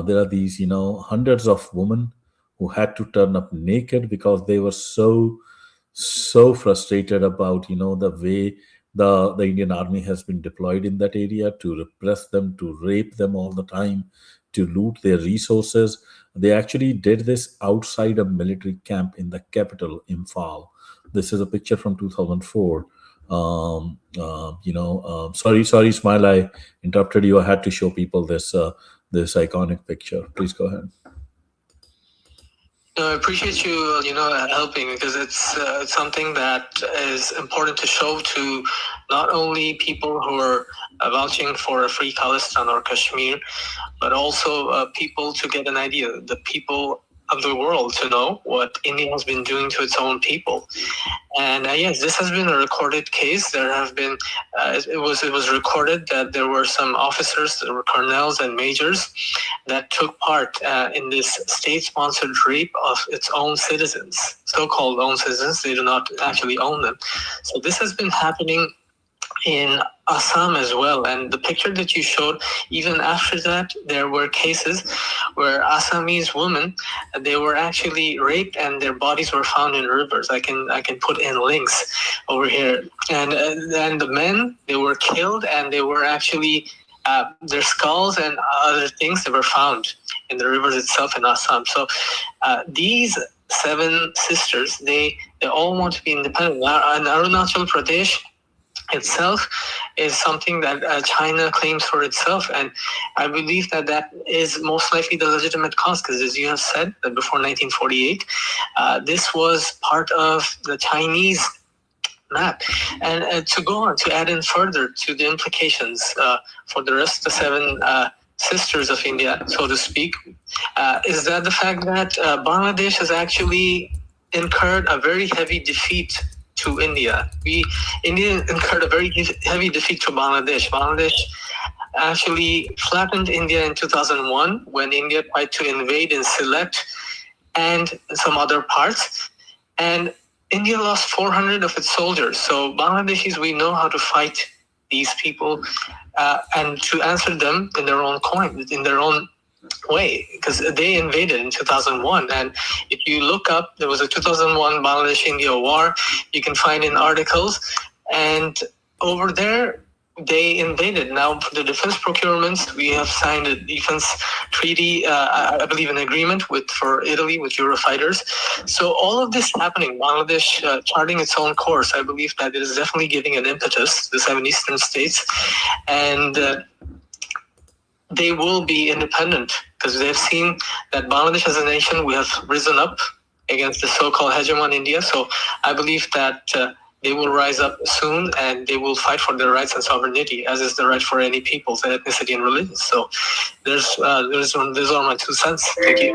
There are these, hundreds of women who had to turn up naked because they were so frustrated about, the way the Indian army has been deployed in that area to repress them, to rape them all the time, to loot their resources. They actually did this outside a military camp in the capital, Imphal. This is a picture from 2004. Sorry, Ismail, I interrupted you. I had to show people this iconic picture. Please go ahead. No, I appreciate you, helping, because it's something that is important to show to not only people who are vouching for a free Khalistan or Kashmir, but also people to get an idea, the people of the world to know what India has been doing to its own people. And yes, this has been a recorded case. There have been, it was recorded that there were some officers, there were colonels and majors that took part in this state-sponsored rape of its own citizens, so-called own citizens. They do not actually own them. So this has been happening in Assam as well. And the picture that you showed, even after that, there were cases where Assamese women, they were actually raped and their bodies were found in rivers. I can put in links over here. And then the men, they were killed, and they were actually their skulls and other things that were found in the rivers itself in Assam. So these 7 sisters, they all want to be independent. In Arunachal Pradesh, itself is something that China claims for itself, and I believe that that is most likely the legitimate cause, because as you have said, that before 1948, this was part of the Chinese map. And to go on, to add in further to the implications for the rest of the seven sisters of India, so to speak, is that the fact that Bangladesh has actually incurred a very heavy defeat to India. India incurred a very heavy defeat to Bangladesh. Bangladesh actually flattened India in 2001 when India tried to invade in Sylhet and some other parts. And India lost 400 of its soldiers. So Bangladeshis, we know how to fight these people and to answer them in their own coin, in their own way, because they invaded in 2001. And if you look up, there was a 2001 Bangladesh-India war. You can find in articles. And over there, they invaded. Now, for the defense procurements, we have signed a defense treaty, I believe an agreement for Italy with Eurofighters. So all of this happening, Bangladesh charting its own course, I believe that it is definitely giving an impetus to the seven eastern states. And they will be independent because they've seen that Bangladesh as a nation, we have risen up against the so-called hegemon India. So I believe that they will rise up soon and they will fight for their rights and sovereignty, as is the right for any peoples and ethnicity and religion. So there's all my 2 cents. Thank you.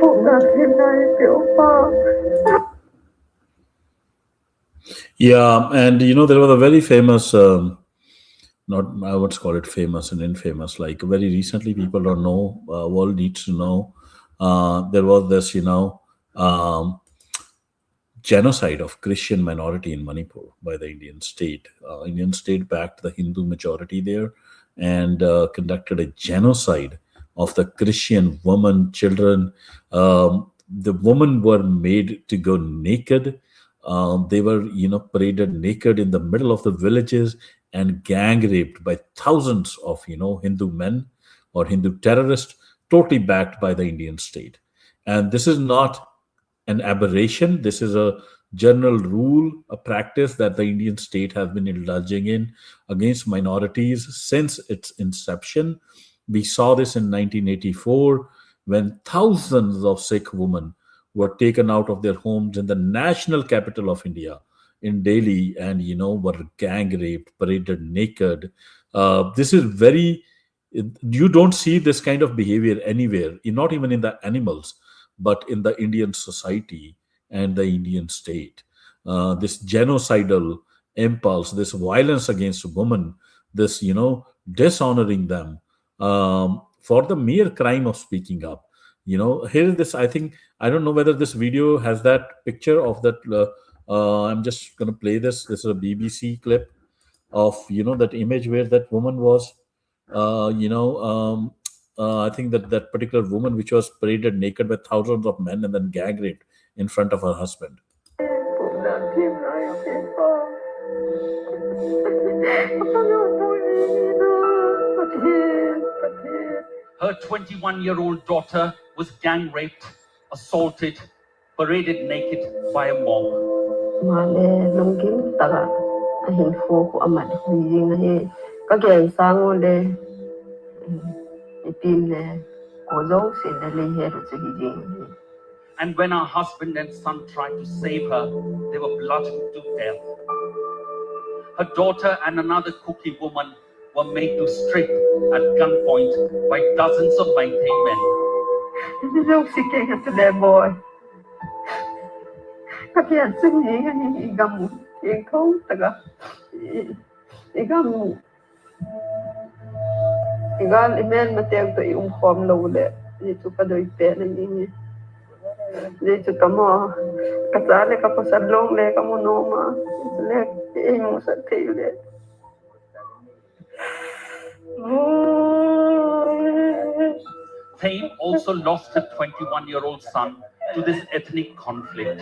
Yeah, and there was a very famous, not I would call it famous and infamous. Like very recently, people don't know, world needs to know. There was this, genocide of Christian minority in Manipur by the Indian state. Indian state backed the Hindu majority there and conducted a genocide of the Christian women, children. The women were made to go naked. They were, paraded naked in the middle of the villages and gang raped by thousands of, Hindu men or Hindu terrorists, totally backed by the Indian state. And this is not an aberration. This is a general rule, a practice that the Indian state has been indulging in against minorities since its inception. We saw this in 1984 when thousands of Sikh women were taken out of their homes in the national capital of India, in Delhi, and were gang raped, paraded naked. This is very. You don't see this kind of behavior anywhere, not even in the animals, but in the Indian society and the Indian state. This genocidal impulse, this violence against women, this, dishonoring them for the mere crime of speaking up. Here, this, I think, I don't know whether this video has that picture of that. I'm just going to play this. This is a BBC clip of, that image where that woman was, I think that particular woman which was paraded naked by thousands of men and then gang raped in front of her husband. Her 21-year-old daughter was gang raped, assaulted, paraded naked by a mob. And when her husband and son tried to save her, they were bludgeoned to death. Her daughter and another Kuki woman were made to strip at gunpoint by dozens of Maintain men. Fame also lost her 21-year-old son to this ethnic conflict.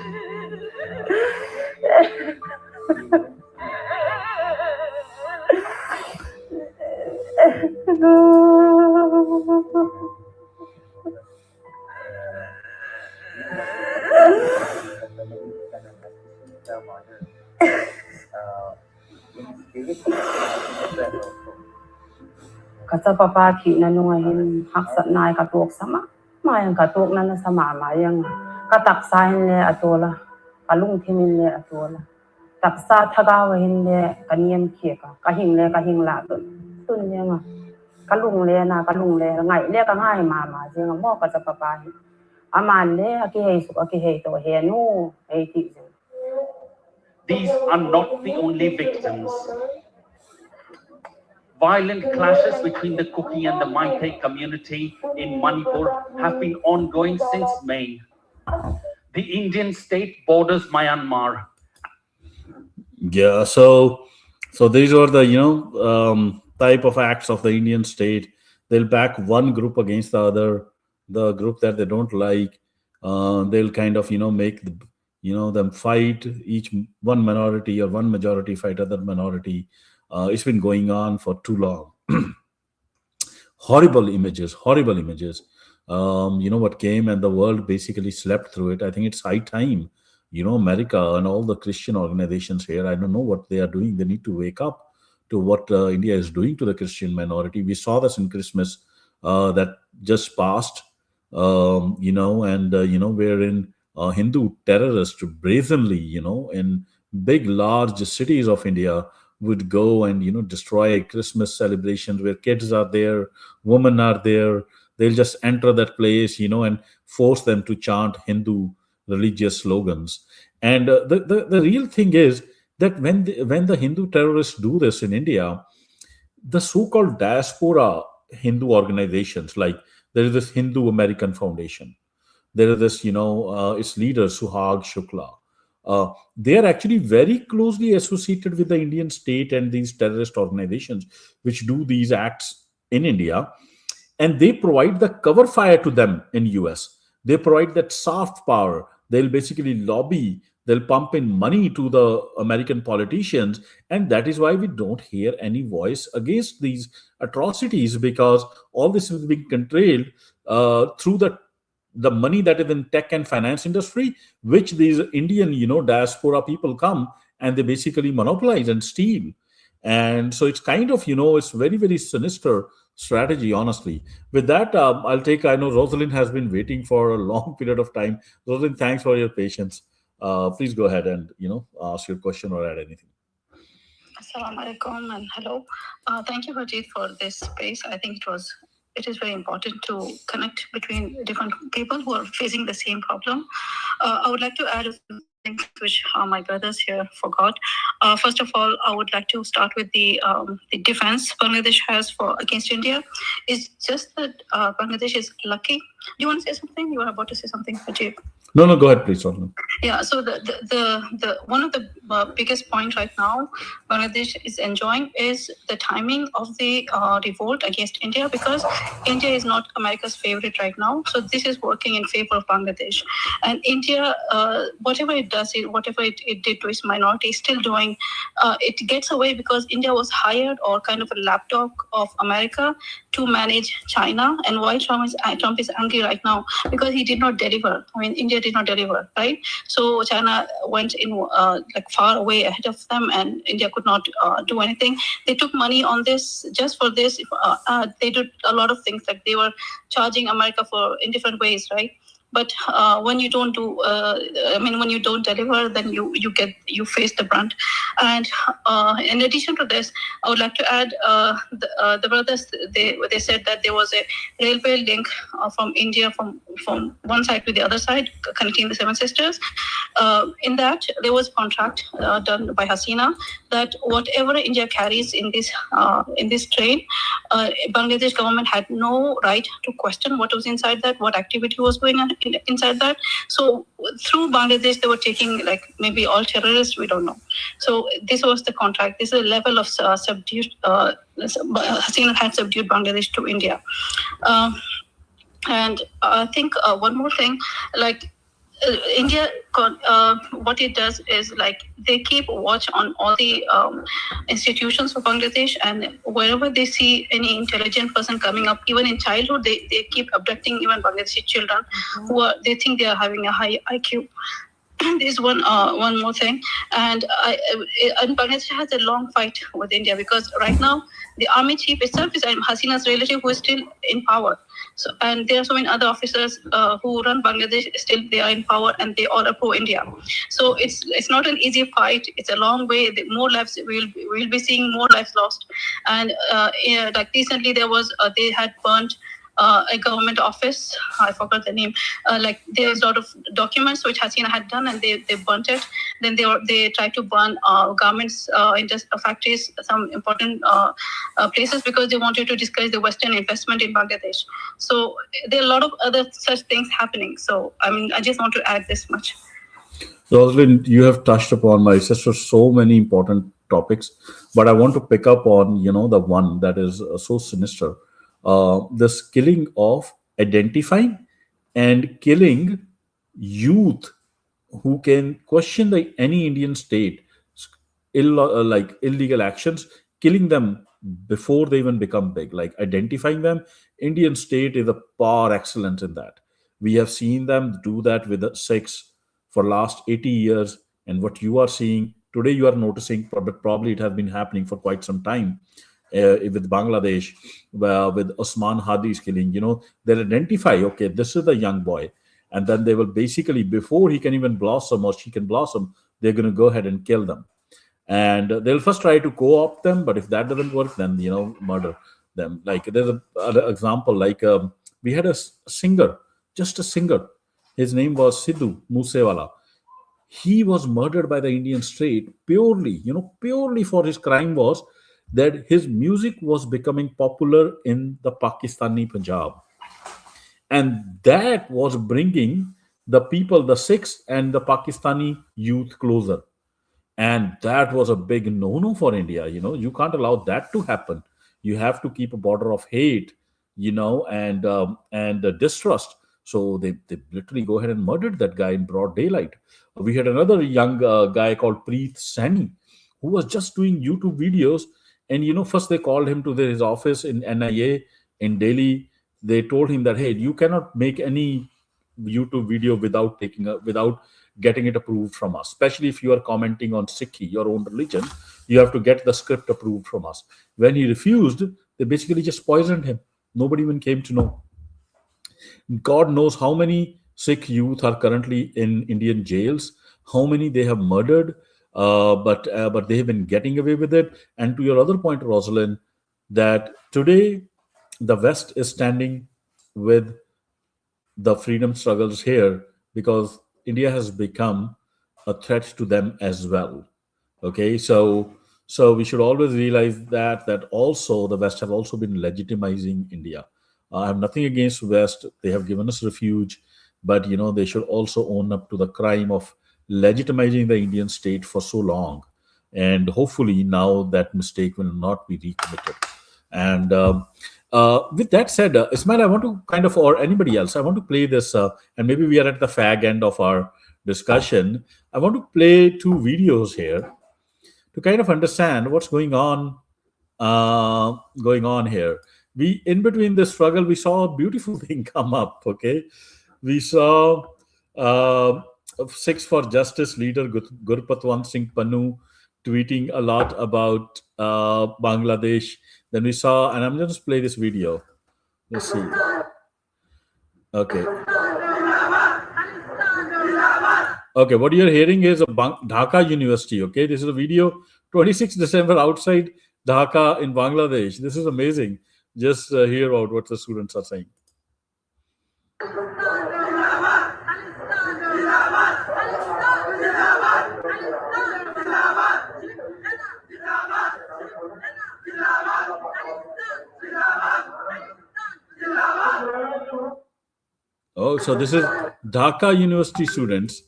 sa papaki na nungahin haksat na katuk sama mayang katuk na sama mayang kataksahin le atola kalung timin le atola taksa thagawahin le kaniem kieka kahing le kahing la tun yang kalung le na kalung le ngai le ka ngai mama jeng mo ka sa papahi aman le aki hei su aki hei to he nu hei ti. These are not the only victims. Violent clashes between the Kuki and the Meitei community in Manipur have been ongoing since May. The Indian state borders Myanmar. Yeah, so these are the type of acts of the Indian state. They'll back one group against the other, the group that they don't like. They'll kind of make them fight, each one minority or one majority fight other minority. It's been going on for too long. Horrible images, horrible images. What came, and the world basically slept through it. I think it's high time. America and all the Christian organizations here, I don't know what they are doing. They need to wake up to what India is doing to the Christian minority. We saw this in Christmas that just passed, wherein Hindu terrorists brazenly, in big, large cities of India would go and, destroy Christmas celebrations where kids are there, women are there. They'll just enter that place, and force them to chant Hindu religious slogans. And the real thing is that when the Hindu terrorists do this in India, the so-called diaspora Hindu organizations, like there is this Hindu American Foundation, there is this, its leader Suhag Shukla. They are actually very closely associated with the Indian state and these terrorist organizations which do these acts in India, and they provide the cover fire to them in US. They provide that soft power. They'll basically lobby, they'll pump in money to the American politicians, and that is why we don't hear any voice against these atrocities, because all this is being controlled through the money that is in tech and finance industry, which these Indian diaspora people come and they basically monopolize and steal. And so it's kind of it's very, very sinister strategy, honestly. With that, I know Rosalind has been waiting for a long period of time. Rosalind, thanks for your patience. Please go ahead and ask your question or add anything. Assalamu alaikum and hello. Thank you, Harjeet, for this space. I think it is very important to connect between different people who are facing the same problem. I would like to add a few things which my brothers here forgot. First of all, I would like to start with the defense Bangladesh has against India. It's just that Bangladesh is lucky. Do you want to say something? You were about to say something, Harjeet. No, go ahead, please. Yeah, so the one of the biggest point right now Bangladesh is enjoying is the timing of the revolt against India, because India is not America's favorite right now. So this is working in favor of Bangladesh. And India, whatever it does, whatever it did to its minority, is still doing. It gets away because India was hired, or kind of a lapdog of America, to manage China. And why Trump is angry right now? Because he did not deliver. I mean, India did not deliver, right? So China went in far away ahead of them, and India could not do anything. They took money on this just for this. They did a lot of things, like they were charging America in different ways, right? But when you don't when you don't deliver, then you face the brunt. And in addition to this, I would like to add the brothers. They said that there was a railway link from India from one side to the other side, connecting the Seven Sisters. In that, there was a contract done by Hasina that whatever India carries in this train, Bangladesh government had no right to question what was inside that, what activity was going on inside that. So through Bangladesh, they were taking maybe all terrorists, we don't know. So this was the contract. This is a level of subdued. Hasina had subdued Bangladesh to India. And I think one more thing, India, what it does is they keep watch on all the institutions of Bangladesh, and wherever they see any intelligent person coming up, even in childhood, they keep abducting even Bangladeshi children who they think they are having a high IQ. there's one more thing, and Bangladesh has a long fight with India, because right now the army chief itself is Hasina's relative, who is still in power. So, and there are so many other officers who run Bangladesh, still they are in power, and they all are pro-India. So it's not an easy fight. It's a long way. More lives we'll be seeing more lives lost. And like recently there was they had burnt a government office. I forgot the name. Like there was a lot of documents which Hasina had done, and they burnt it. Then they tried to burn garments in just factories, some important places, because they wanted to discourage the Western investment in Bangladesh. So there are a lot of other such things happening. So I mean, I just want to add this much. Rosalind, you have touched upon, my sister, so many important topics, but I want to pick up on, the one that is so sinister, this killing of identifying and killing youth who can question any Indian state, like illegal actions, killing them before they even become big, like identifying them. Indian state is a par excellence in that. We have seen them do that with the Sikhs for last 80 years, and what you are seeing today, you are noticing, but probably it has been happening for quite some time with Bangladesh, with Osman Hadi's killing. They'll identify, okay, this is the young boy, and then they will basically, before he can even blossom or she can blossom, they're going to go ahead and kill them. And they'll first try to co-opt them, but if that doesn't work, then murder them. Like there's an example, like we had a singer, just a singer. His name was Sidhu Moosewala. He was murdered by the Indian state purely for his crime was that his music was becoming popular in the Pakistani Punjab, and that was bringing the people, the Sikhs and the Pakistani youth closer. And that was a big no-no for India. You can't allow that to happen. You have to keep a border of hate, and distrust. So they literally go ahead and murdered that guy in broad daylight. We had another young guy called Preet Sani, who was just doing YouTube videos. And first they called him to his office in NIA in Delhi. They told him that, hey, you cannot make any YouTube video without getting it approved from us. Especially if you are commenting on Sikhi, your own religion, you have to get the script approved from us. When he refused, they basically just poisoned him. Nobody even came to know. God knows how many Sikh youth are currently in Indian jails, how many they have murdered, but they have been getting away with it. And to your other point, Rosalind, that today the West is standing with the freedom struggles here because India has become a threat to them as well. Okay, so we should always realize that also the West have also been legitimizing India. I have nothing against West; they have given us refuge, but they should also own up to the crime of legitimizing the Indian state for so long, and hopefully now that mistake will not be recommitted. And with that said, Ismail, I want to kind of, or anybody else, I want to play this, and maybe we are at the fag end of our discussion. I want to play two videos here to kind of understand what's going on here. We, in between the struggle, we saw a beautiful thing come up. Okay, we saw Six for Justice leader Gurpatwant Singh Pannu tweeting a lot about Bangladesh. Then we saw, and I'm just play this video. Let's see. Okay. Okay, what you're hearing is a Dhaka University. Okay, this is a video, 26 December outside Dhaka in Bangladesh. This is amazing. Just hear out what the students are saying. Oh, so this is Dhaka University students,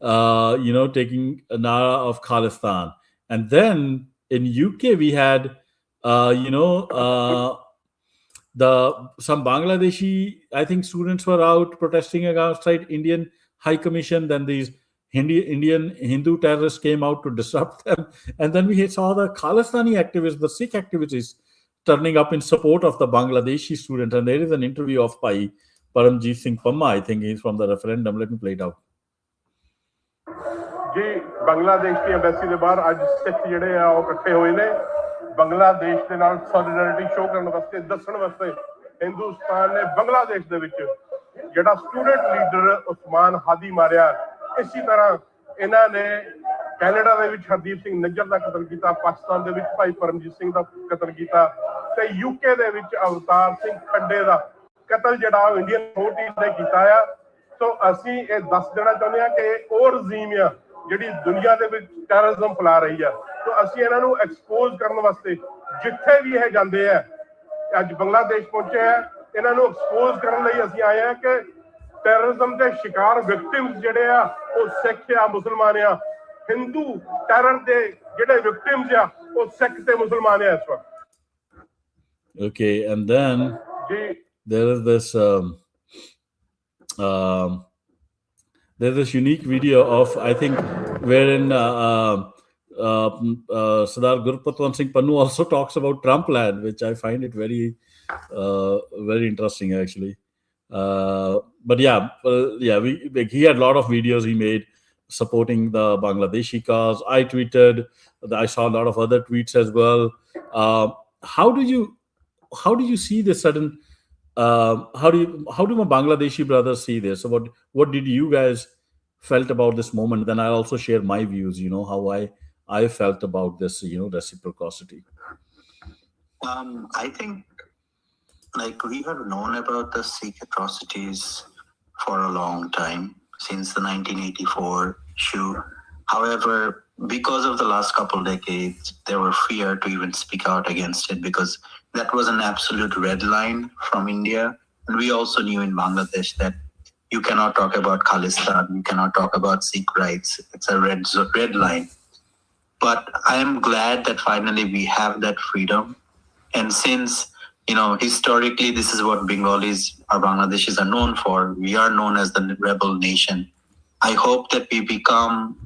taking a Nara of Khalistan. And then in UK, we had, some Bangladeshi, I think, students were out protesting outside Indian High Commission. Then these Indian Hindu terrorists came out to disrupt them. And then we saw the Khalistani activists, the Sikh activists, turning up in support of the Bangladeshi students. And there is an interview of Pai Paramjit Singh Pamma, I think he's from the referendum. Let me play it out. ਜੀ ਬੰਗਲਾਦੇਸ਼ ਦੀ embassy ਦੇ ਬਾਹਰ ਅੱਜ ਸਿੱਖ ਜਿਹੜੇ ਆ ਉਹ ਇਕੱਠੇ ਹੋਏ ਨੇ ਬੰਗਲਾਦੇਸ਼ ਦੇ ਨਾਲ ਸੋਲੀਡੈਰਿਟੀ ਸ਼ੋਅ ਕਰਨ ਵਾਸਤੇ ਦੱਸਣ ਵਾਸਤੇ ਹਿੰਦੁਸਤਾਨ ਨੇ ਬੰਗਲਾਦੇਸ਼ ਦੇ ਵਿੱਚ ਜਿਹੜਾ ਸਟੂਡੈਂਟ ਲੀਡਰ ਉਸਮਾਨ ਹਾਦੀ ਮਾਰਿਆ ਇਸੇ ਤਰ੍ਹਾਂ ਇਹਨਾਂ ਨੇ ਕੈਨੇਡਾ ਦੇ ਵਿੱਚ ਹਰਦੀਪ ਸਿੰਘ ਨਿੱਜਰ ਦਾ ਕਤਲ ਕੀਤਾ ਪਾਕਿਸਤਾਨ ਦੇ ਵਿੱਚ ਭਾਈ ਪਰਮਜੀਤ ਸਿੰਘ ਦਾ ਕਤਲ ਕੀਤਾ ਤੇ ਯੂਕੇ ਦੇ ਵਿੱਚ ਅਵਤਾਰ ਸਿੰਘ ਖੰਡੇ ਦਾ ਕਤਲ ਜਿਹੜਾ ਉਹ ਇੰਡੀਅਨ ਅਥਾਰਟੀ ਨੇ ਕੀਤਾ ਆ ਸੋ ਅਸੀਂ ਇਹ ਦੱਸ ਦੇਣਾ ਚਾਹੁੰਦੇ ਹਾਂ ਕਿ ਉਹ ਰਜ਼ੀਮ ਆ ਜਿਹੜੀ ਦੁਨੀਆ ਦੇ ਵਿੱਚ ਟੈਰਰਿਜ਼ਮ ਫੈਲਾ ਰਹੀ ਆ ਸੋ ਅਸੀਂ ਇਹਨਾਂ ਨੂੰ ਐਕਸਪੋਜ਼ ਕਰਨ ਵਾਸਤੇ ਜਿੱਥੇ ਵੀ ਇਹ ਜਾਂਦੇ ਆ ਅੱਜ ਬੰਗਲਾਦੇਸ਼ ਪਹੁੰਚੇ ਆ ਇਹਨਾਂ ਨੂੰ ਐਕਸਪੋਜ਼ ਕਰਨ ਲਈ ਅਸੀਂ ਆਏ ਆ ਕਿ ਟੈਰਰਿਜ਼ਮ ਦੇ ਸ਼ਿਕਾਰ ਵਿਕਟਿਮਸ ਜਿਹੜੇ ਆ ਉਹ ਸਿੱਖ ਆ ਮੁਸਲਮਾਨ ਆ ਹਿੰਦੂ ਟੈਰਰ ਦੇ ਜਿਹੜੇ ਵਿਕਟਿਮਸ ਆ ਉਹ ਸਿੱਖ ਤੇ ਮੁਸਲਮਾਨ ਆ ਇਸ ਵਕਤ Okay, and then there is this there's this unique video of, I think, wherein Sardar Gurpatwant Singh Pannu also talks about Trump land, which I find it very interesting actually. But he had a lot of videos he made supporting the Bangladeshi cause. I tweeted, I saw a lot of other tweets as well. How do you see this sudden? How do my Bangladeshi brothers see this? So what did you guys felt about this moment? Then I'll also share my views. How I felt about this. Reciprocity. I think, we have known about the Sikh atrocities for a long time, since the 1984 issue. However, because of the last couple decades, there were fear to even speak out against it because that was an absolute red line from India. And we also knew in Bangladesh that you cannot talk about Khalistan, you cannot talk about Sikh rights. It's a red line. But I am glad that finally we have that freedom. And since, historically, this is what Bengalis or Bangladeshis are known for. We are known as the rebel nation. I hope that we become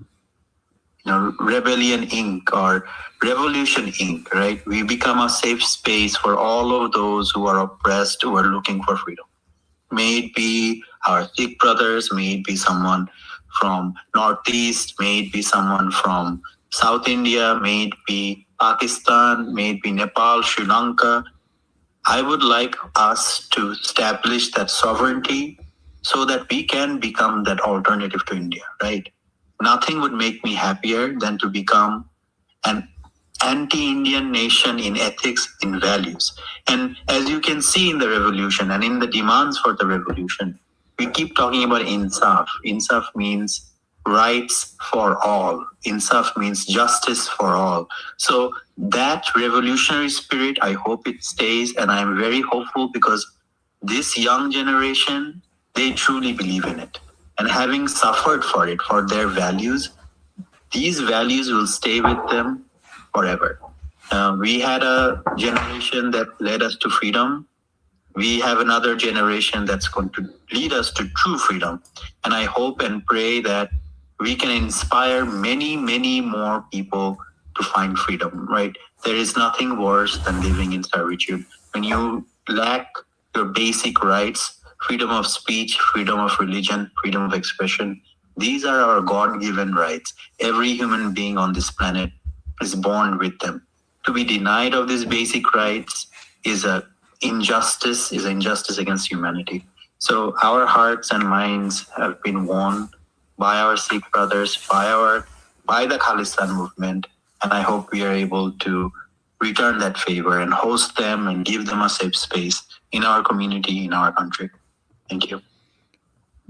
Rebellion Inc. or Revolution Inc., right? We become a safe space for all of those who are oppressed, who are looking for freedom. May it be our Sikh brothers, may it be someone from Northeast, may it be someone from South India, may it be Pakistan, may it be Nepal, Sri Lanka. I would like us to establish that sovereignty so that we can become that alternative to India, right? Nothing would make me happier than to become an anti-Indian nation in ethics, in values. And as you can see in the revolution and in the demands for the revolution, we keep talking about insaf. Insaf means rights for all. Insaf means justice for all. So that revolutionary spirit, I hope it stays, and I am very hopeful because this young generation, they truly believe in it. And having suffered for it, for their values, these values will stay with them forever. We had a generation that led us to freedom. We have another generation that's going to lead us to true freedom. And I hope and pray that we can inspire many, many more people to find freedom, right? There is nothing worse than living in servitude. When you lack your basic rights, freedom of speech, freedom of religion, freedom of expression. These are our God-given rights. Every human being on this planet is born with them. To be denied of these basic rights is an injustice against humanity. So our hearts and minds have been won by our Sikh brothers, by the Khalistan movement, and I hope we are able to return that favor and host them and give them a safe space in our community, in our country. Thank you.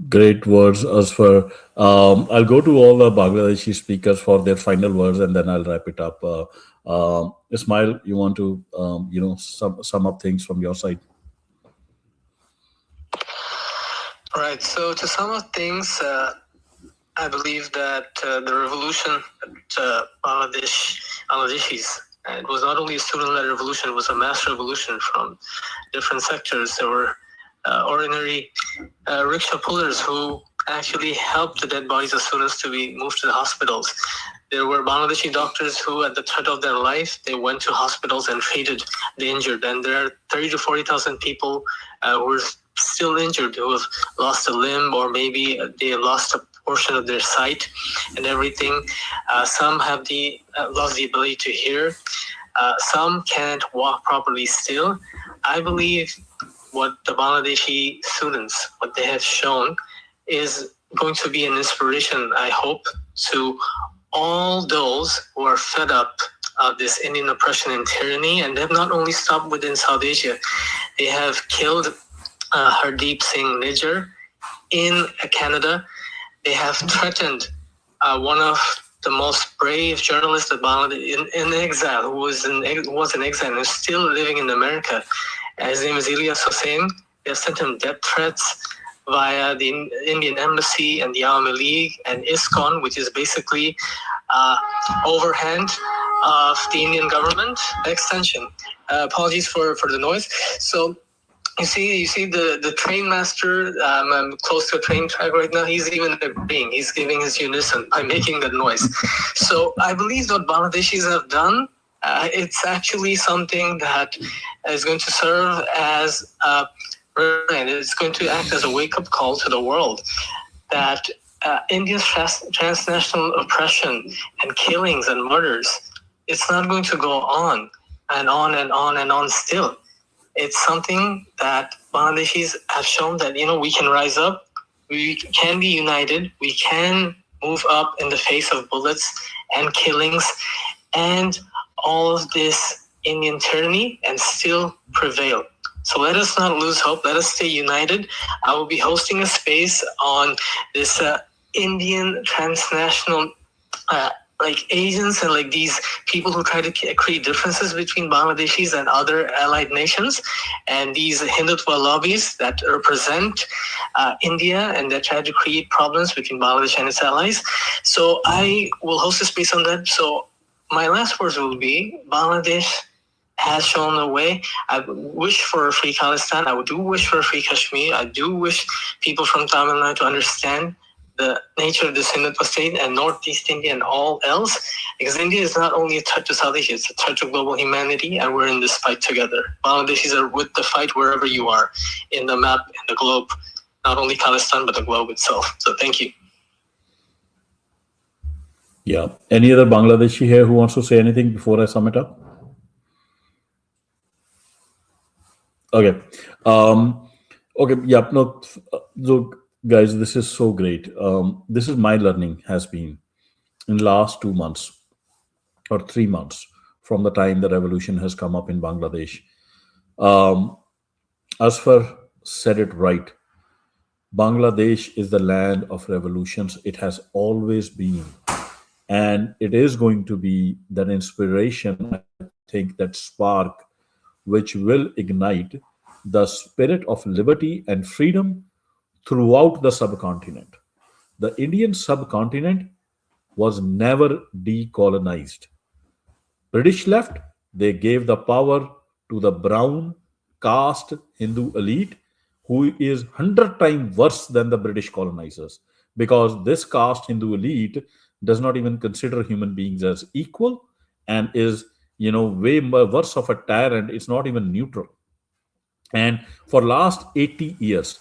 Great words, Asfar. I'll go to all the Bangladeshi speakers for their final words, and then I'll wrap it up. Ismail, you want to, sum up things from your side? Right. So to sum up things, I believe that the revolution, Bangladeshis, it was not only a student-led revolution; it was a mass revolution from different sectors. There were ordinary rickshaw pullers who actually helped the dead bodies of students to be moved to the hospitals. There were Bangladeshi doctors who, at the threat of their life, they went to hospitals and treated the injured. And there are 30 to 40,000 people who are still injured, who have lost a limb, or maybe they lost a portion of their sight and everything. Some have lost the ability to hear. Some can't walk properly still. I believe what the Bangladeshi students, what they have shown, is going to be an inspiration, I hope, to all those who are fed up of this Indian oppression and tyranny. And they have not only stopped within South Asia, they have killed Hardeep Singh Nijjar in Canada. They have threatened one of the most brave journalists of Bangladesh in exile, who was in exile and is still living in America. His name is Ilyas Hussain. They have sent him death threats via the Indian Embassy and the Awami League and ISKCON, which is basically overhand of the Indian government extension. Apologies for the noise. So you see the train master. I'm close to a train track right now. He's even agreeing. He's giving his unison by making that noise. So I believe what Bangladeshis have done, it's actually something that is going to serve as and it's going to act as a wake-up call to the world that India's transnational oppression and killings and murders, it's not going to go on and on and on and on still. It's something that Bangladeshis have shown that, we can rise up, we can be united, we can move up in the face of bullets and killings and all of this Indian tyranny and still prevail. So let us not lose hope. Let us stay united. I will be hosting a space on this Indian transnational agents and these people who try to create differences between Bangladeshis and other allied nations, and these Hindutva lobbies that represent India and that try to create problems between Bangladesh and its allies. So I will host a space on that. So my last words will be, Bangladesh has shown the way. I wish for a free Khalistan. I do wish for a free Kashmir. I do wish people from Tamil Nadu to understand the nature of this Hindutva state and Northeast India and all else, because India is not only a threat to South Asia, it's a threat to global humanity, and we're in this fight together. Bangladeshis are with the fight wherever you are in the map, in the globe, not only Khalistan, but the globe itself. So thank you. Yeah. Any other Bangladeshi here who wants to say anything before I sum it up? Okay. Okay. Yeah. No. So, guys, this is so great. This is my learning has been in the last 2 months or 3 months from the time the revolution has come up in Bangladesh. Asfar said it right. Bangladesh is the land of revolutions. It has always been. And it is going to be that inspiration, I think, that spark which will ignite the spirit of liberty and freedom throughout the subcontinent. The Indian subcontinent was never decolonized. British left, they gave the power to the brown caste Hindu elite, who is 100 times worse than the British colonizers, because this caste Hindu elite does not even consider human beings as equal and is, way more worse of a tyrant. It's not even neutral. And for last 80 years,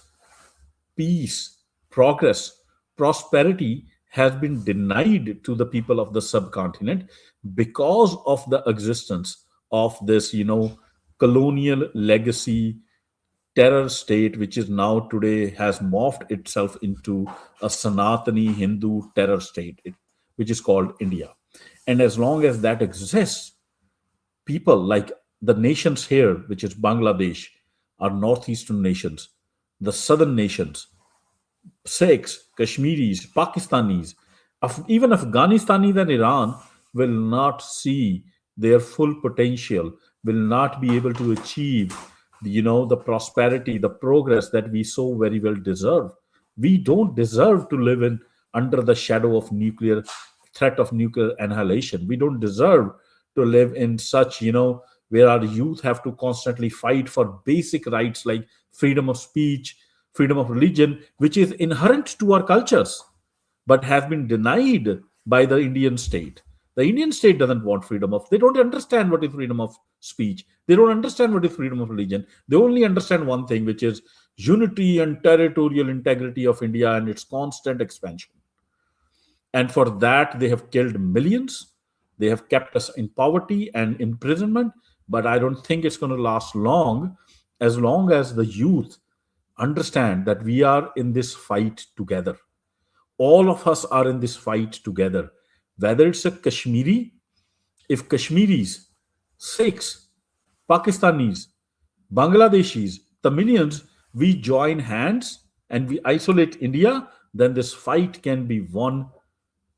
peace, progress, prosperity has been denied to the people of the subcontinent because of the existence of this, colonial legacy terror state, which is now today has morphed itself into a Sanatani Hindu terror state, which is called India. And as long as that exists, people like the nations here, which is Bangladesh, are northeastern nations, the southern nations, Sikhs, Kashmiris, Pakistanis, even Afghanistanis and Iran will not see their full potential, will not be able to achieve, the prosperity, the progress that we so very well deserve. We don't deserve to live in under the shadow of threat of nuclear annihilation. We don't deserve to live in such, where our youth have to constantly fight for basic rights like freedom of speech, freedom of religion, which is inherent to our cultures, but have been denied by the Indian state. The Indian state doesn't want they don't understand what is freedom of speech. They don't understand what is freedom of religion. They only understand one thing, which is unity and territorial integrity of India and its constant expansion. And for that, they have killed millions. They have kept us in poverty and imprisonment. But I don't think it's going to last long as the youth understand that we are in this fight together. All of us are in this fight together. Whether it's a Kashmiri, if Kashmiris, Sikhs, Pakistanis, Bangladeshis, Tamilians, we join hands and we isolate India, then this fight can be won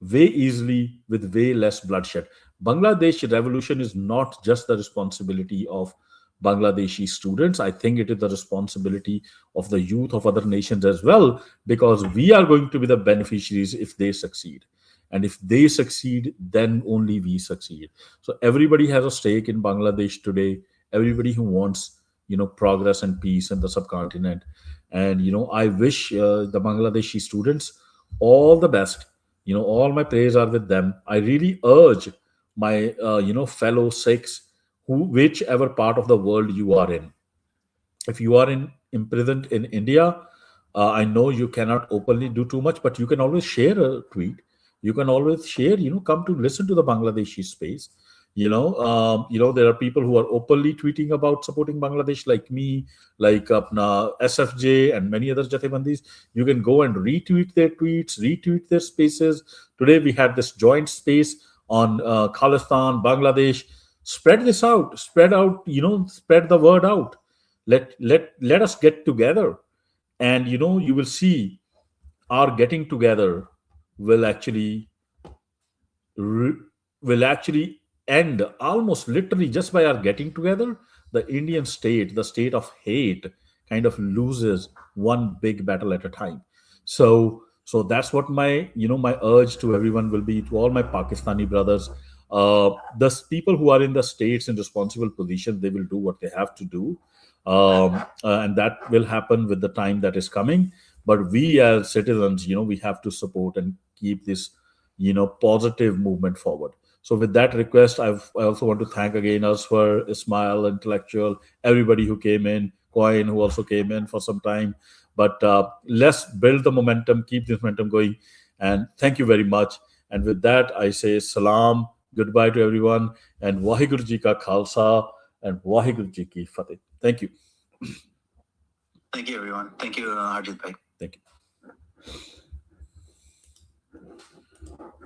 way easily with way less bloodshed. Bangladesh revolution is not just the responsibility of Bangladeshi students. I think it is the responsibility of the youth of other nations as well, because we are going to be the beneficiaries if they succeed. And if they succeed, then only we succeed. So everybody has a stake in Bangladesh today. Everybody who wants, progress and peace in the subcontinent. And I wish the Bangladeshi students all the best. All my prayers are with them. I really urge my fellow Sikhs, whichever part of the world you are in, if you are imprisoned in India, I know you cannot openly do too much, but you can always share a tweet. You can always share, come to listen to the Bangladeshi space. There are people who are openly tweeting about supporting Bangladesh, like me, like SFJ and many other Jathebandis. You can go and retweet their tweets, retweet their spaces. Today we had this joint space on Khalistan, Bangladesh. Spread this out, spread the word out. Let us get together, and you will see our getting together will actually re- will actually end almost literally just by our getting together. The Indian state, the state of hate, kind of loses one big battle at a time. So that's what my urge to everyone will be, to all my Pakistani brothers. The people who are in the states in responsible positions, they will do what they have to do, and that will happen with the time that is coming. But we as citizens, we have to support and keep this positive movement forward. So with that request, I also want to thank again us for Ismail, Intellectual, everybody who came in, Coin, who also came in for some time. But let's build the momentum, keep this momentum going, and thank you very much. And with that, I say salam, goodbye to everyone, and Waheguru Ji Ka Khalsa and Waheguru Ji Ki Fateh. Thank you. Thank you, everyone. Thank you, Arjit Bhai. Thank you.